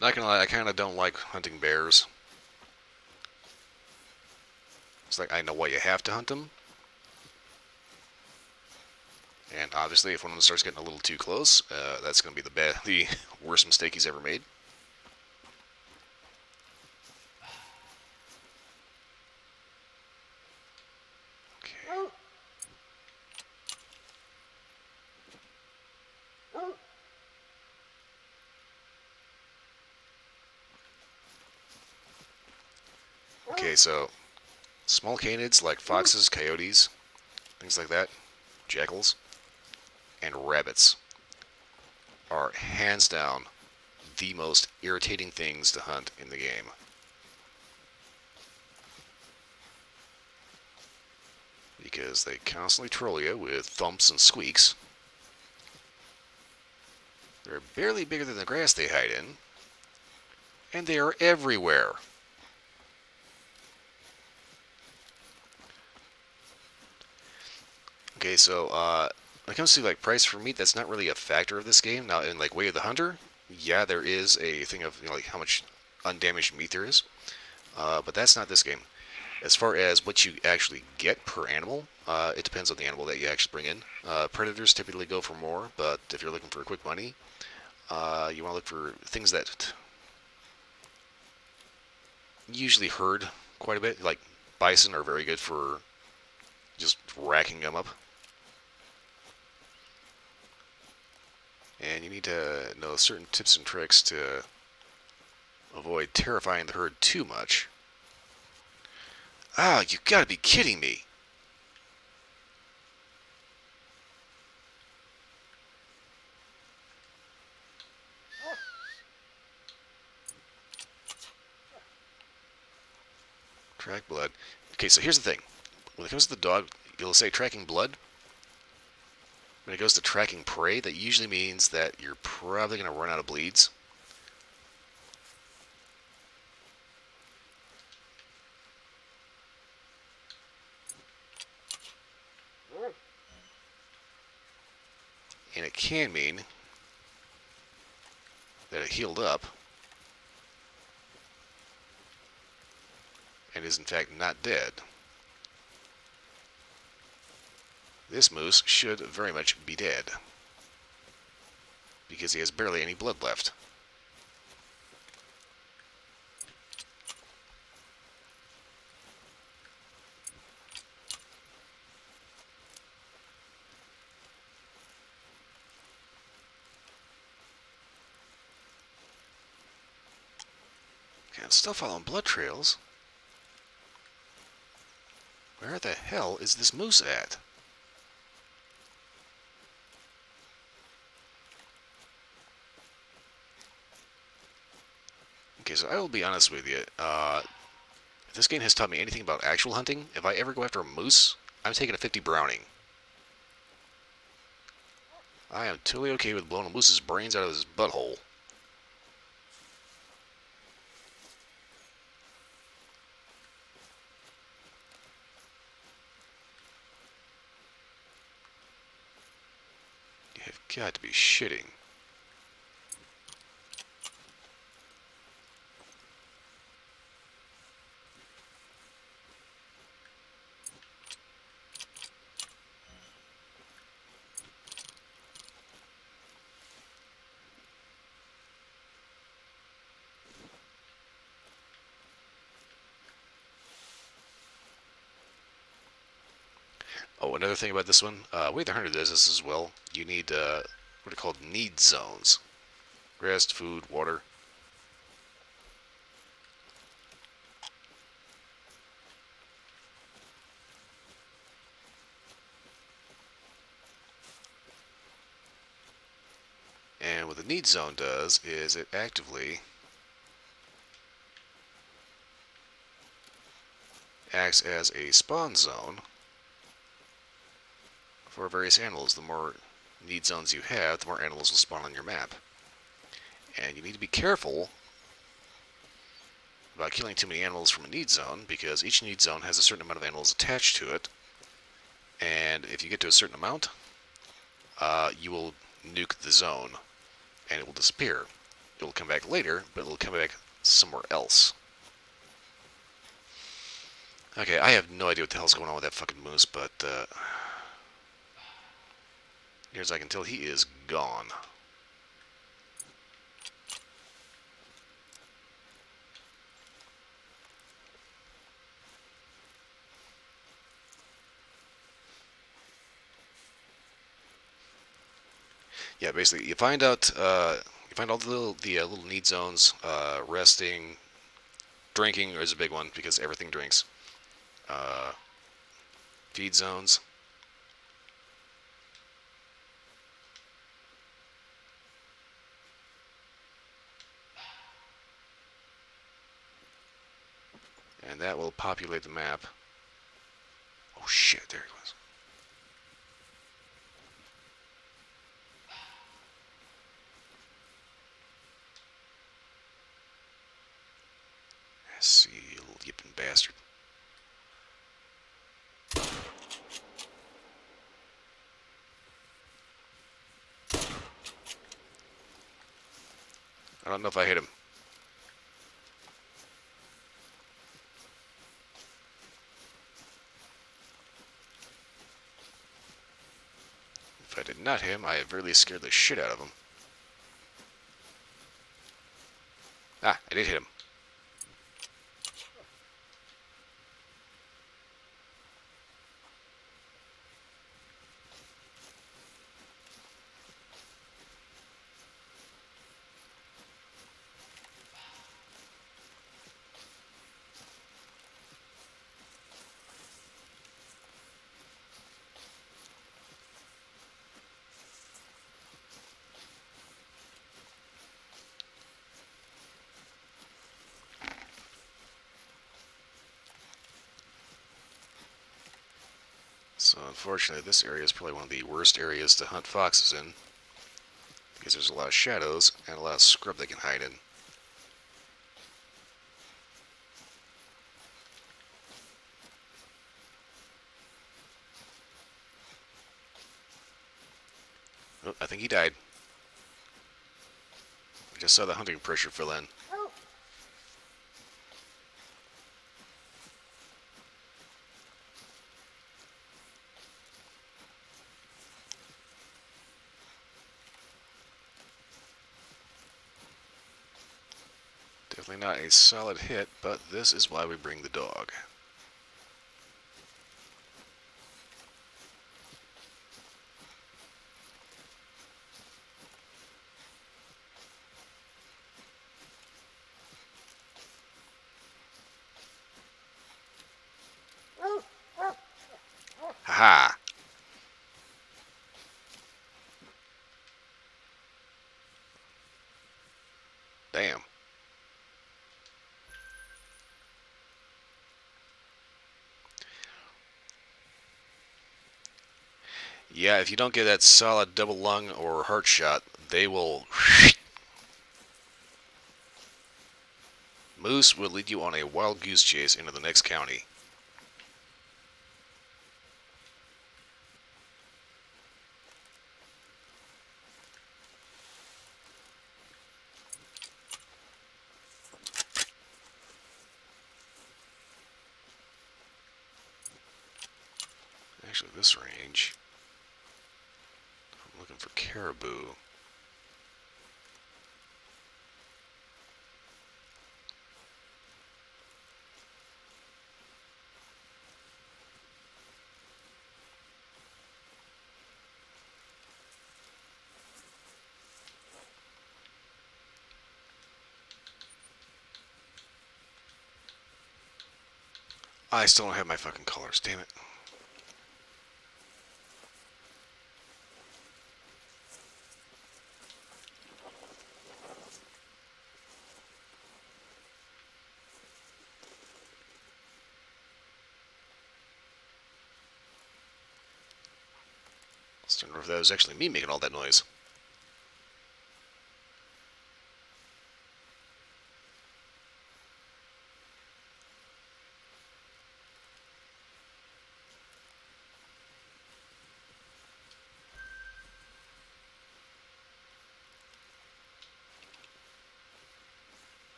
Not gonna lie, I kind of don't like hunting bears. It's like I know why you have to hunt them. And obviously, if one of them starts getting a little too close, that's going to be the worst mistake he's ever made. Okay. Okay, so small canids like foxes, coyotes, things like that, jackals, and rabbits are hands down the most irritating things to hunt in the game. Because they constantly troll you with thumps and squeaks. They're barely bigger than the grass they hide in, and they are everywhere. Okay, so when it comes to like price for meat, that's not really a factor of this game. Now, in like Way of the Hunter, yeah, there is a thing of like how much undamaged meat there is, but that's not this game. As far as what you actually get per animal, it depends on the animal that you actually bring in. Predators typically go for more, but if you're looking for quick money, you want to look for things that usually herd quite a bit. Like bison are very good for just racking them up. And you need to know certain tips and tricks to avoid terrifying the herd too much. Ah, you gotta be kidding me. Track blood. Okay, so here's the thing. When it comes to the dog, you'll say tracking blood. When it goes to tracking prey, that usually means that you're probably going to run out of bleeds. And it can mean that it healed up and is in fact not dead. This moose should very much be dead because he has barely any blood left. Okay, I'm still following blood trails. Where the hell is this moose at? Okay, so I will be honest with you. If this game has taught me anything about actual hunting, if I ever go after a moose, I'm taking a 50 Browning. I am totally okay with blowing a moose's brains out of his butthole. You have got to be shitting. Oh, another thing about this one, way the hunter does this as well. You need what are called need zones: rest, food, water. And what the need zone does is it actively acts as a spawn zone for various animals. The more need zones you have, the more animals will spawn on your map. And you need to be careful about killing too many animals from a need zone, because each need zone has a certain amount of animals attached to it. And if you get to a certain amount, you will nuke the zone, and it will disappear. It will come back later, but it will come back somewhere else. Okay, I have no idea what the hell's going on with that fucking moose, but near as I can tell, he is gone. Yeah, basically, you find out all the little need zones. Resting, drinking is a big one because everything drinks. Uh, Feed zones. And that will populate the map. Oh shit, there he was. Let's see, you little yipping bastard. I don't know if I hit him. If I did not hit him, I have really scared the shit out of him. Ah, I did hit him. So unfortunately, this area is probably one of the worst areas to hunt foxes in, because there's a lot of shadows and a lot of scrub they can hide in. Oh, I think he died. I just saw the hunting pressure fill in. Definitely not a solid hit, but this is why we bring the dog. Haha! Damn. Yeah, if you don't get that solid double lung or heart shot, they will... Moose will lead you on a wild goose chase into the next county. Actually, this range, I'm looking for caribou. I still don't have my fucking colors, damn it. I don't know if that was actually me making all that noise.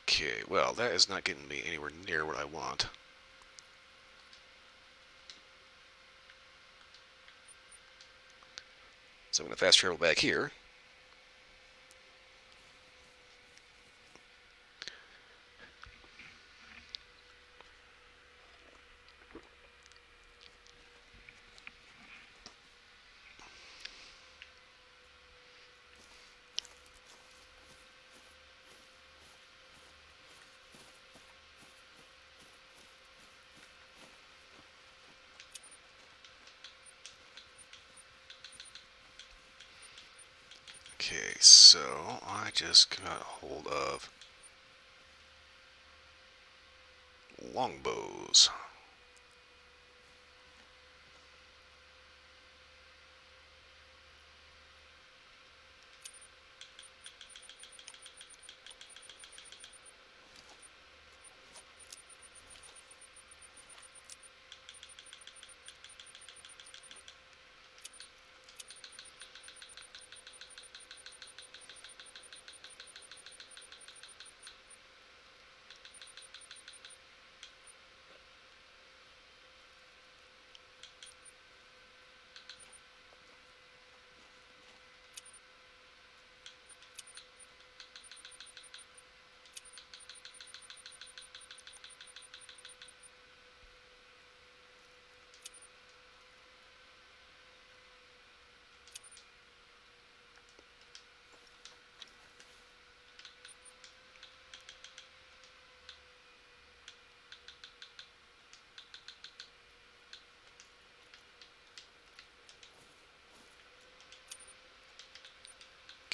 Okay, well, that is not getting me anywhere near what I want. So I'm going to fast travel back here. Okay, so I just got hold of longbows.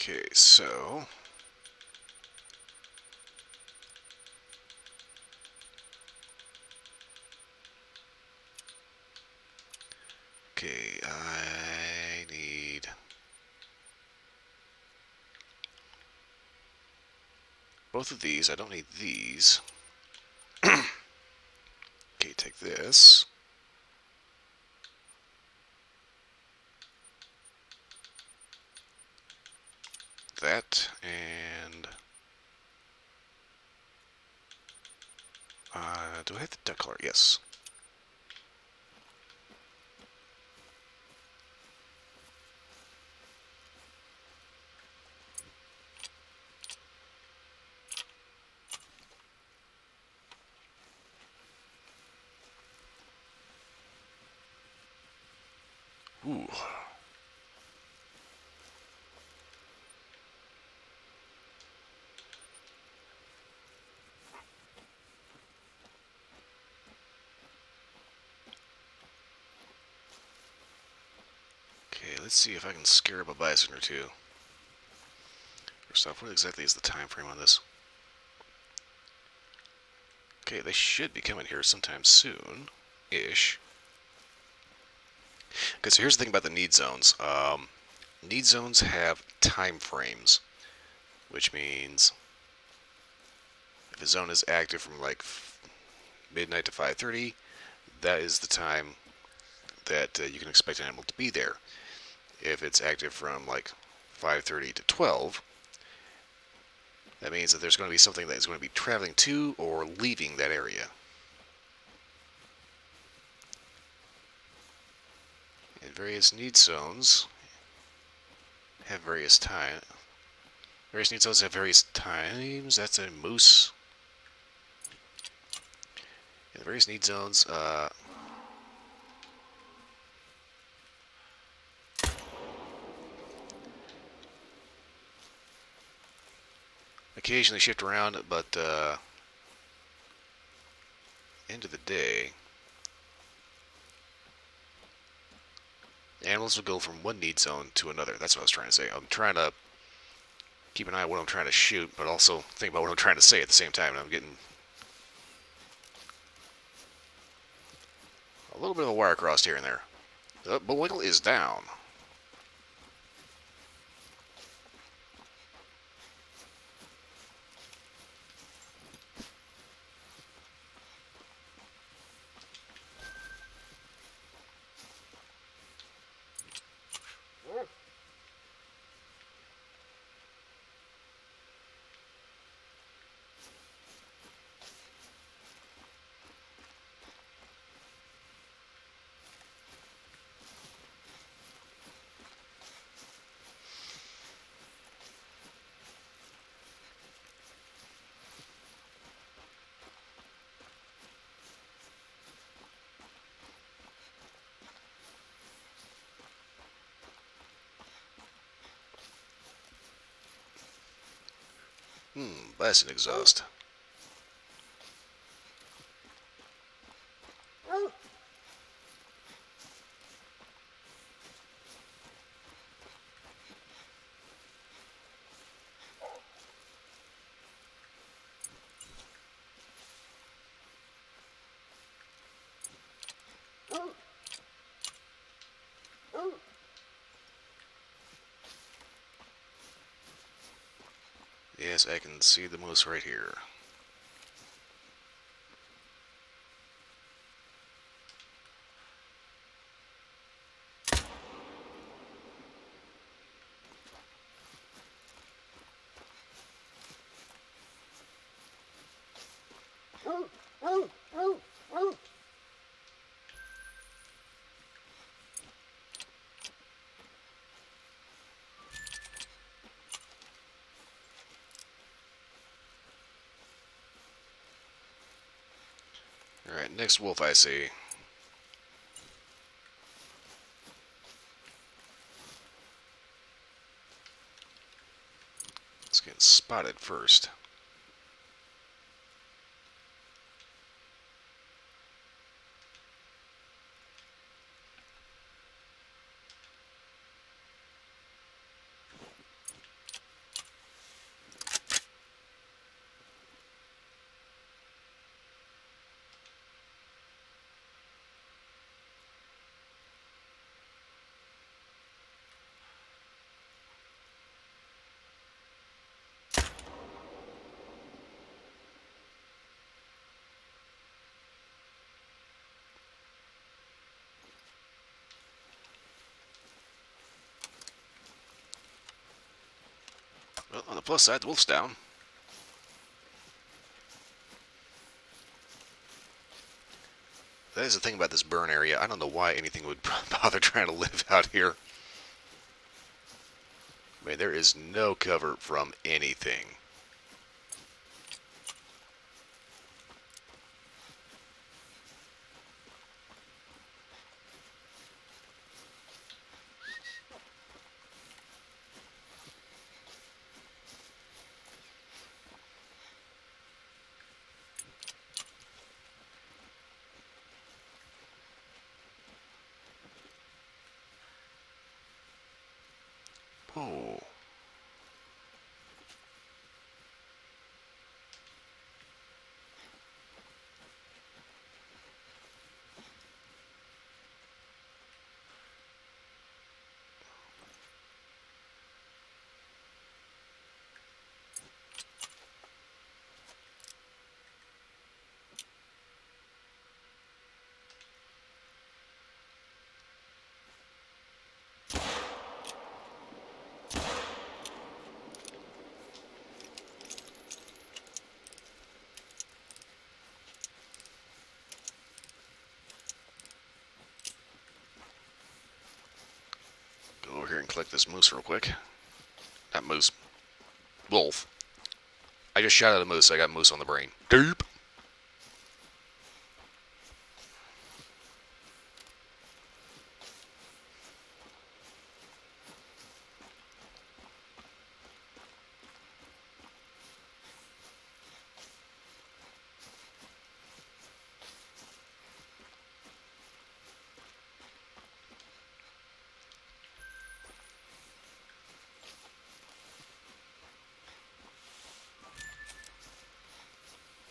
Okay, so okay, I need both of these. I don't need these. Okay, take this. That and do I have the duck color? Yes. Ooh. Okay, let's see if I can scare up a bison or two. First off, what exactly is the time frame on this? Okay, they should be coming here sometime soon-ish. Okay, so here's the thing about the need zones. Need zones have time frames, which means if a zone is active from like midnight to 5:30, that is the time that you can expect an animal to be there. If it's active from like 5:30 to 12, that means that there's going to be something that is going to be traveling to or leaving that area. And very various need zones have various time. Various need zones have various times. That's a moose. Yeah, the various need zones. Occasionally shift around, but end of the day, animals will go from one need zone to another. That's what I was trying to say. I'm trying to keep an eye on what I'm trying to shoot, but also think about what I'm trying to say at the same time. And I'm getting a little bit of a wire crossed here and there. The boil is down. Bison exhaust. Yes, I can see the moose right here. Alright, next wolf I see. Let's get spotted first. Well, on the plus side, the wolf's down. That is the thing about this burn area. I don't know why anything would bother trying to live out here. I mean, there is no cover from anything. Oh. collect this moose real quick. Not moose. Wolf. I just shot at a moose, so I got moose on the brain. Derp.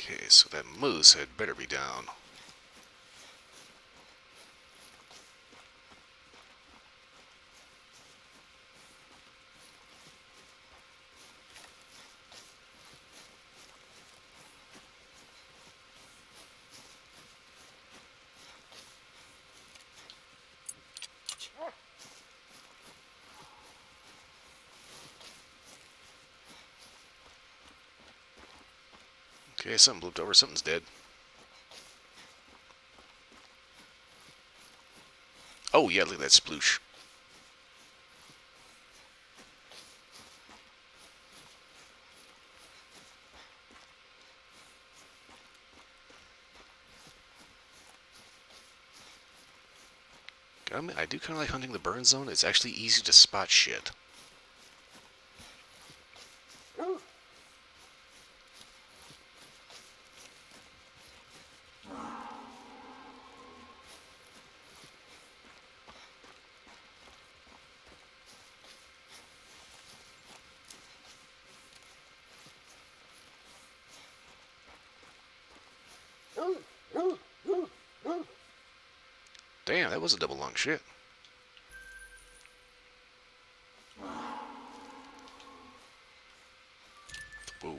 Okay, so that moose had better be down. Okay, something blooped over. Something's dead. Oh, yeah, look at that sploosh. I do kind of like hunting the burn zone. It's actually easy to spot shit. Damn, that was a double lung shit. Whoa.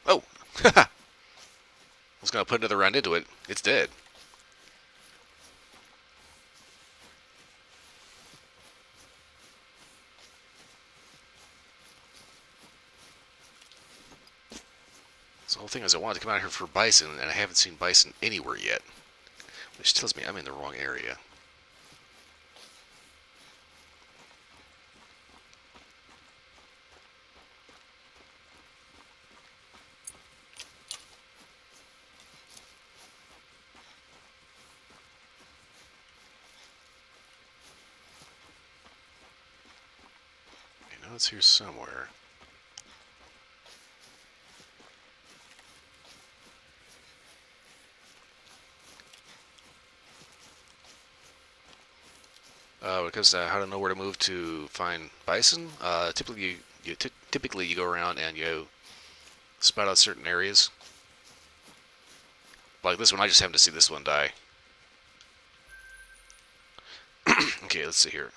Oh! I was gonna put another round into it. It's dead. So the whole thing is I wanted to come out here for bison, and I haven't seen bison anywhere yet. Which tells me I'm in the wrong area. I know it's here somewhere. When it comes to how to know where to move to find bison, typically you go around and you spot out certain areas. Like this one, I just happened to see this one die. Okay, let's see here.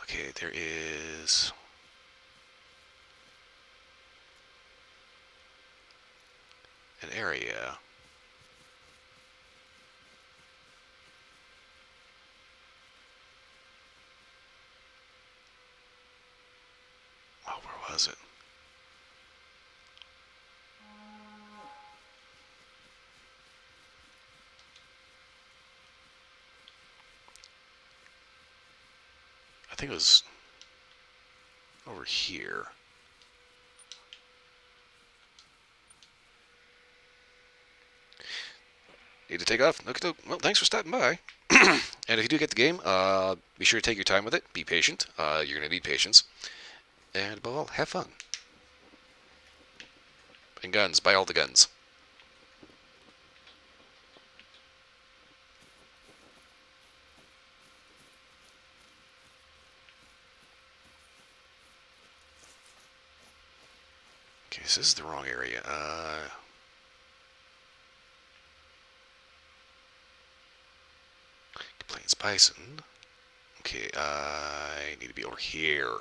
Okay, there is an area. Oh, where was it? I think it was over here. Need to take off. Okay, well, thanks for stopping by. And if you do get the game, be sure to take your time with it. Be patient. You're going to need patience. And above all, have fun. And guns. Buy all the guns. Okay, so this is the wrong area. Plains Bison. Okay, I need to be over here.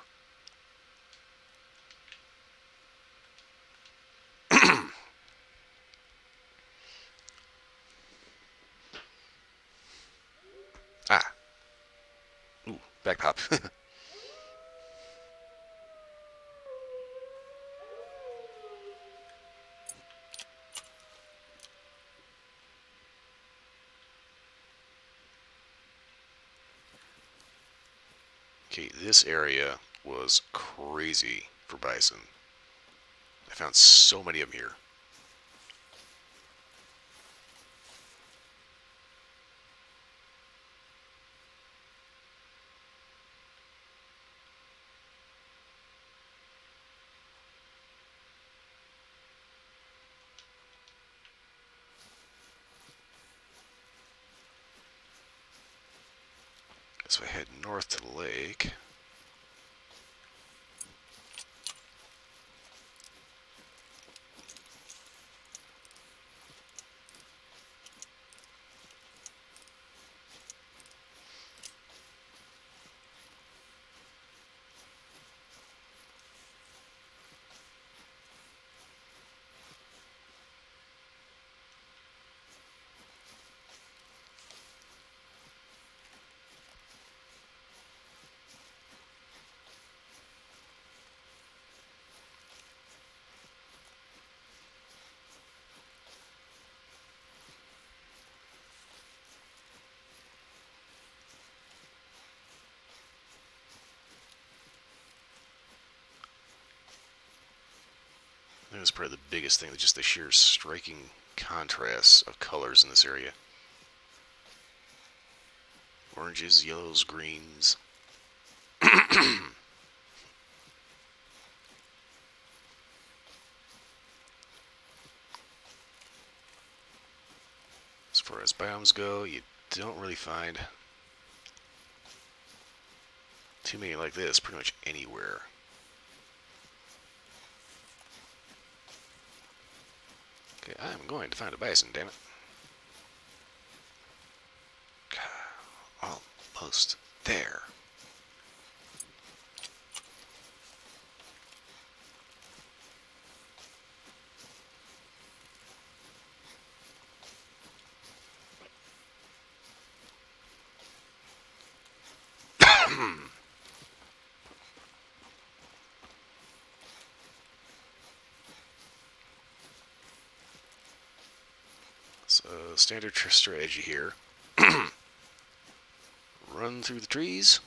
Ah. Ooh, back pop. Okay, this area was crazy for bison. I found so many of them here. So I head north to the lake. I think that's probably the biggest thing, just the sheer striking contrasts of colors in this area. Oranges, yellows, greens. As far as biomes go, you don't really find too many like this pretty much anywhere. Okay, I'm going to find a bison, damn it. Almost there. So, standard strategy here. Run through the trees.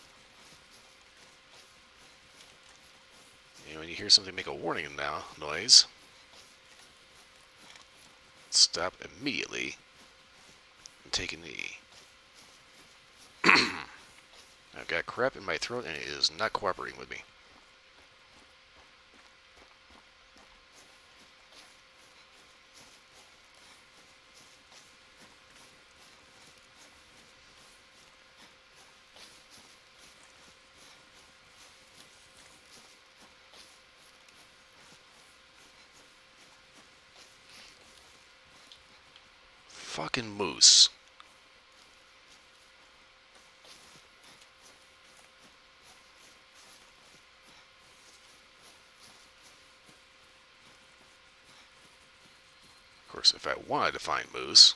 And when you hear something make a warning noise, stop immediately and take a knee. I've got crap in my throat and it is not cooperating with me. Fucking moose. Of course, if I wanted to find moose,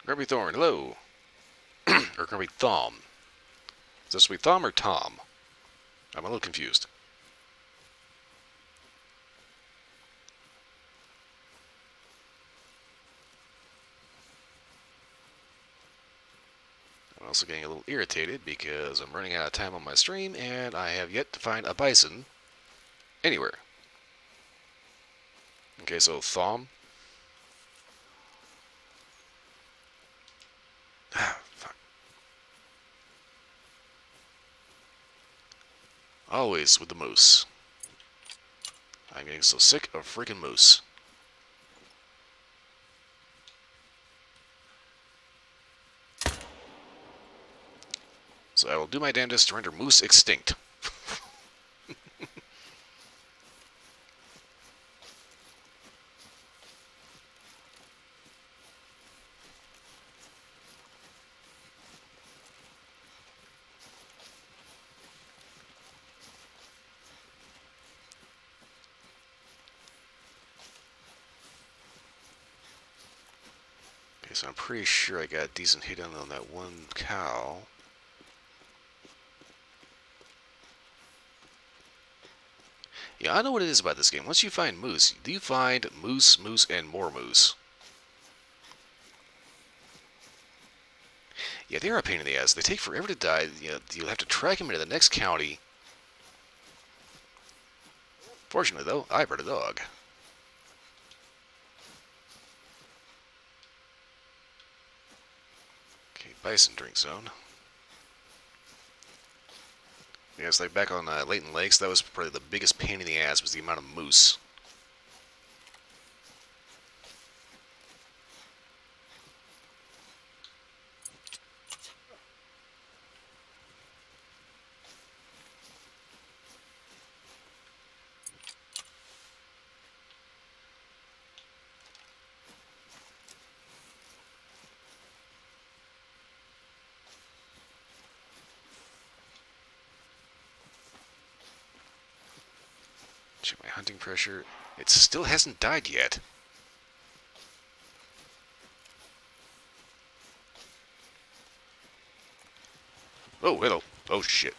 Grubby Thorn, hello. Or Grubby Thumb. Is this Sweet Thumb or Tom? I'm a little confused. I'm also getting a little irritated because I'm running out of time on my stream and I have yet to find a bison anywhere. Okay, so Thom. Ah, fuck. Always with the moose. I'm getting so sick of freaking moose. So I will do my damnedest to render moose extinct. Okay, so I'm pretty sure I got a decent hit on that one cow. Yeah, I know what it is about this game. Once you find moose, you find moose, moose, and more moose. Yeah, they're a pain in the ass. They take forever to die. You know, you'll have to track them into the next county. Fortunately, though, I brought a dog. Okay, Bison drink zone. Yeah, it's like back on Leighton Lakes, that was probably the biggest pain in the ass was the amount of moose. Check my hunting pressure. It still hasn't died yet. Oh, hello. Oh, shit.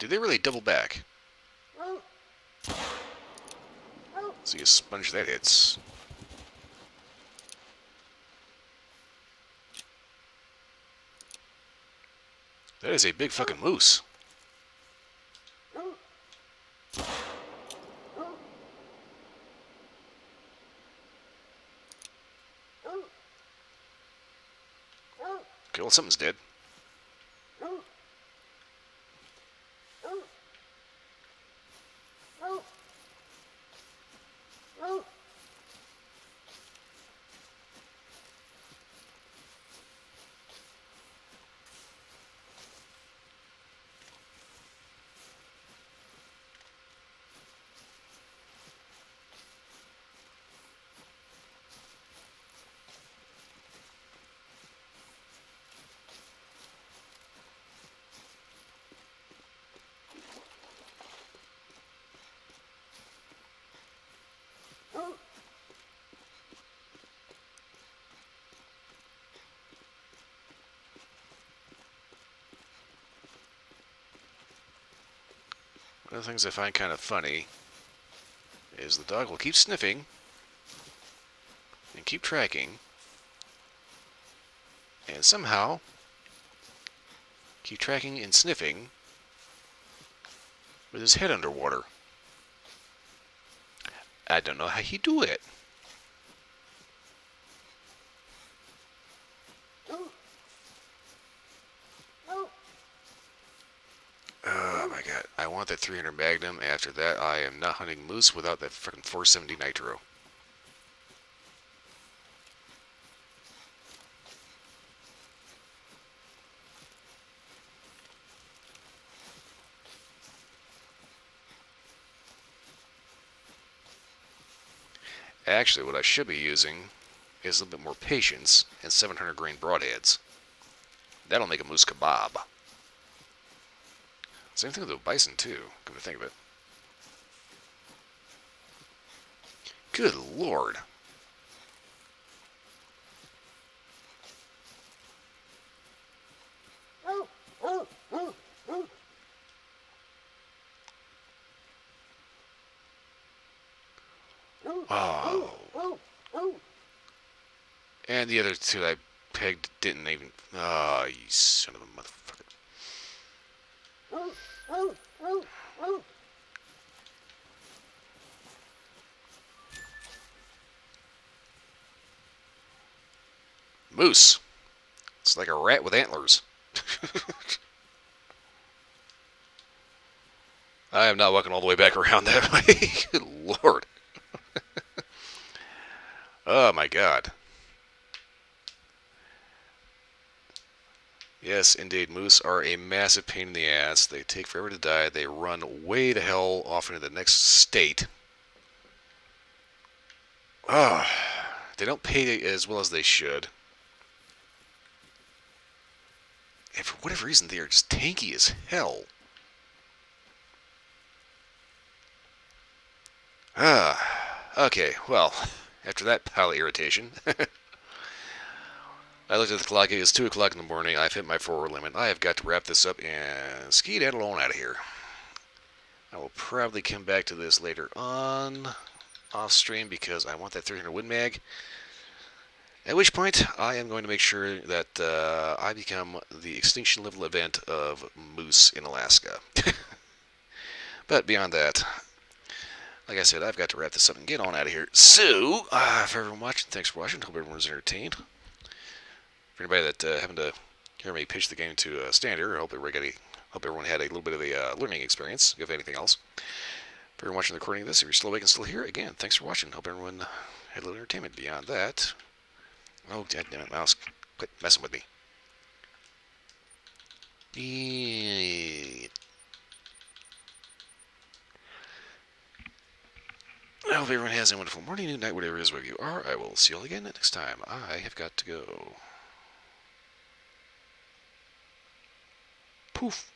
Did they really double back? See a sponge that hits. That is a big fucking moose. Okay, well, something's dead. One of the things I find kind of funny is the dog will keep sniffing and keep tracking and somehow keep tracking and sniffing with his head underwater. I don't know how he do it. Oh my god, I want that 300 Magnum. After that, I am not hunting moose without that freaking 470 Nitro. Actually, what I should be using is a little bit more patience and 700 grain broadheads. That'll make a moose kebab. Same thing with the bison too, come to think of it. Good lord. Oh. And the other two I pegged didn't even... Oh, you son of a motherfucker. Moose. It's like a rat with antlers. I am not walking all the way back around that way. Good Lord. Oh my God. Yes, indeed. Moose are a massive pain in the ass. They take forever to die. They run way to hell off into the next state. Ah, they don't pay as well as they should. And for whatever reason, they are just tanky as hell. Okay, well, after that pile of irritation, I looked at the clock. It is 2 o'clock in the morning. I've hit my 4-hour limit. I have got to wrap this up and skedaddle on out of here. I will probably come back to this later on off stream because I want that 300 Win Mag. At which point, I am going to make sure that I become the extinction level event of moose in Alaska. But beyond that, like I said, I've got to wrap this up and get on out of here. So, for everyone watching, thanks for watching. Hope everyone was entertained. For anybody that happened to hear me pitch the game to Standard, I hope everyone had a little bit of a learning experience, if anything else. For everyone watching the recording of this, if you're still awake and still here, again, thanks for watching. Hope everyone had a little entertainment. Beyond that, oh, damn it, mouse, quit messing with me. I hope everyone has a wonderful morning, noon, night, whatever it is, wherever you are. I will see you all again next time. I have got to go. Poof.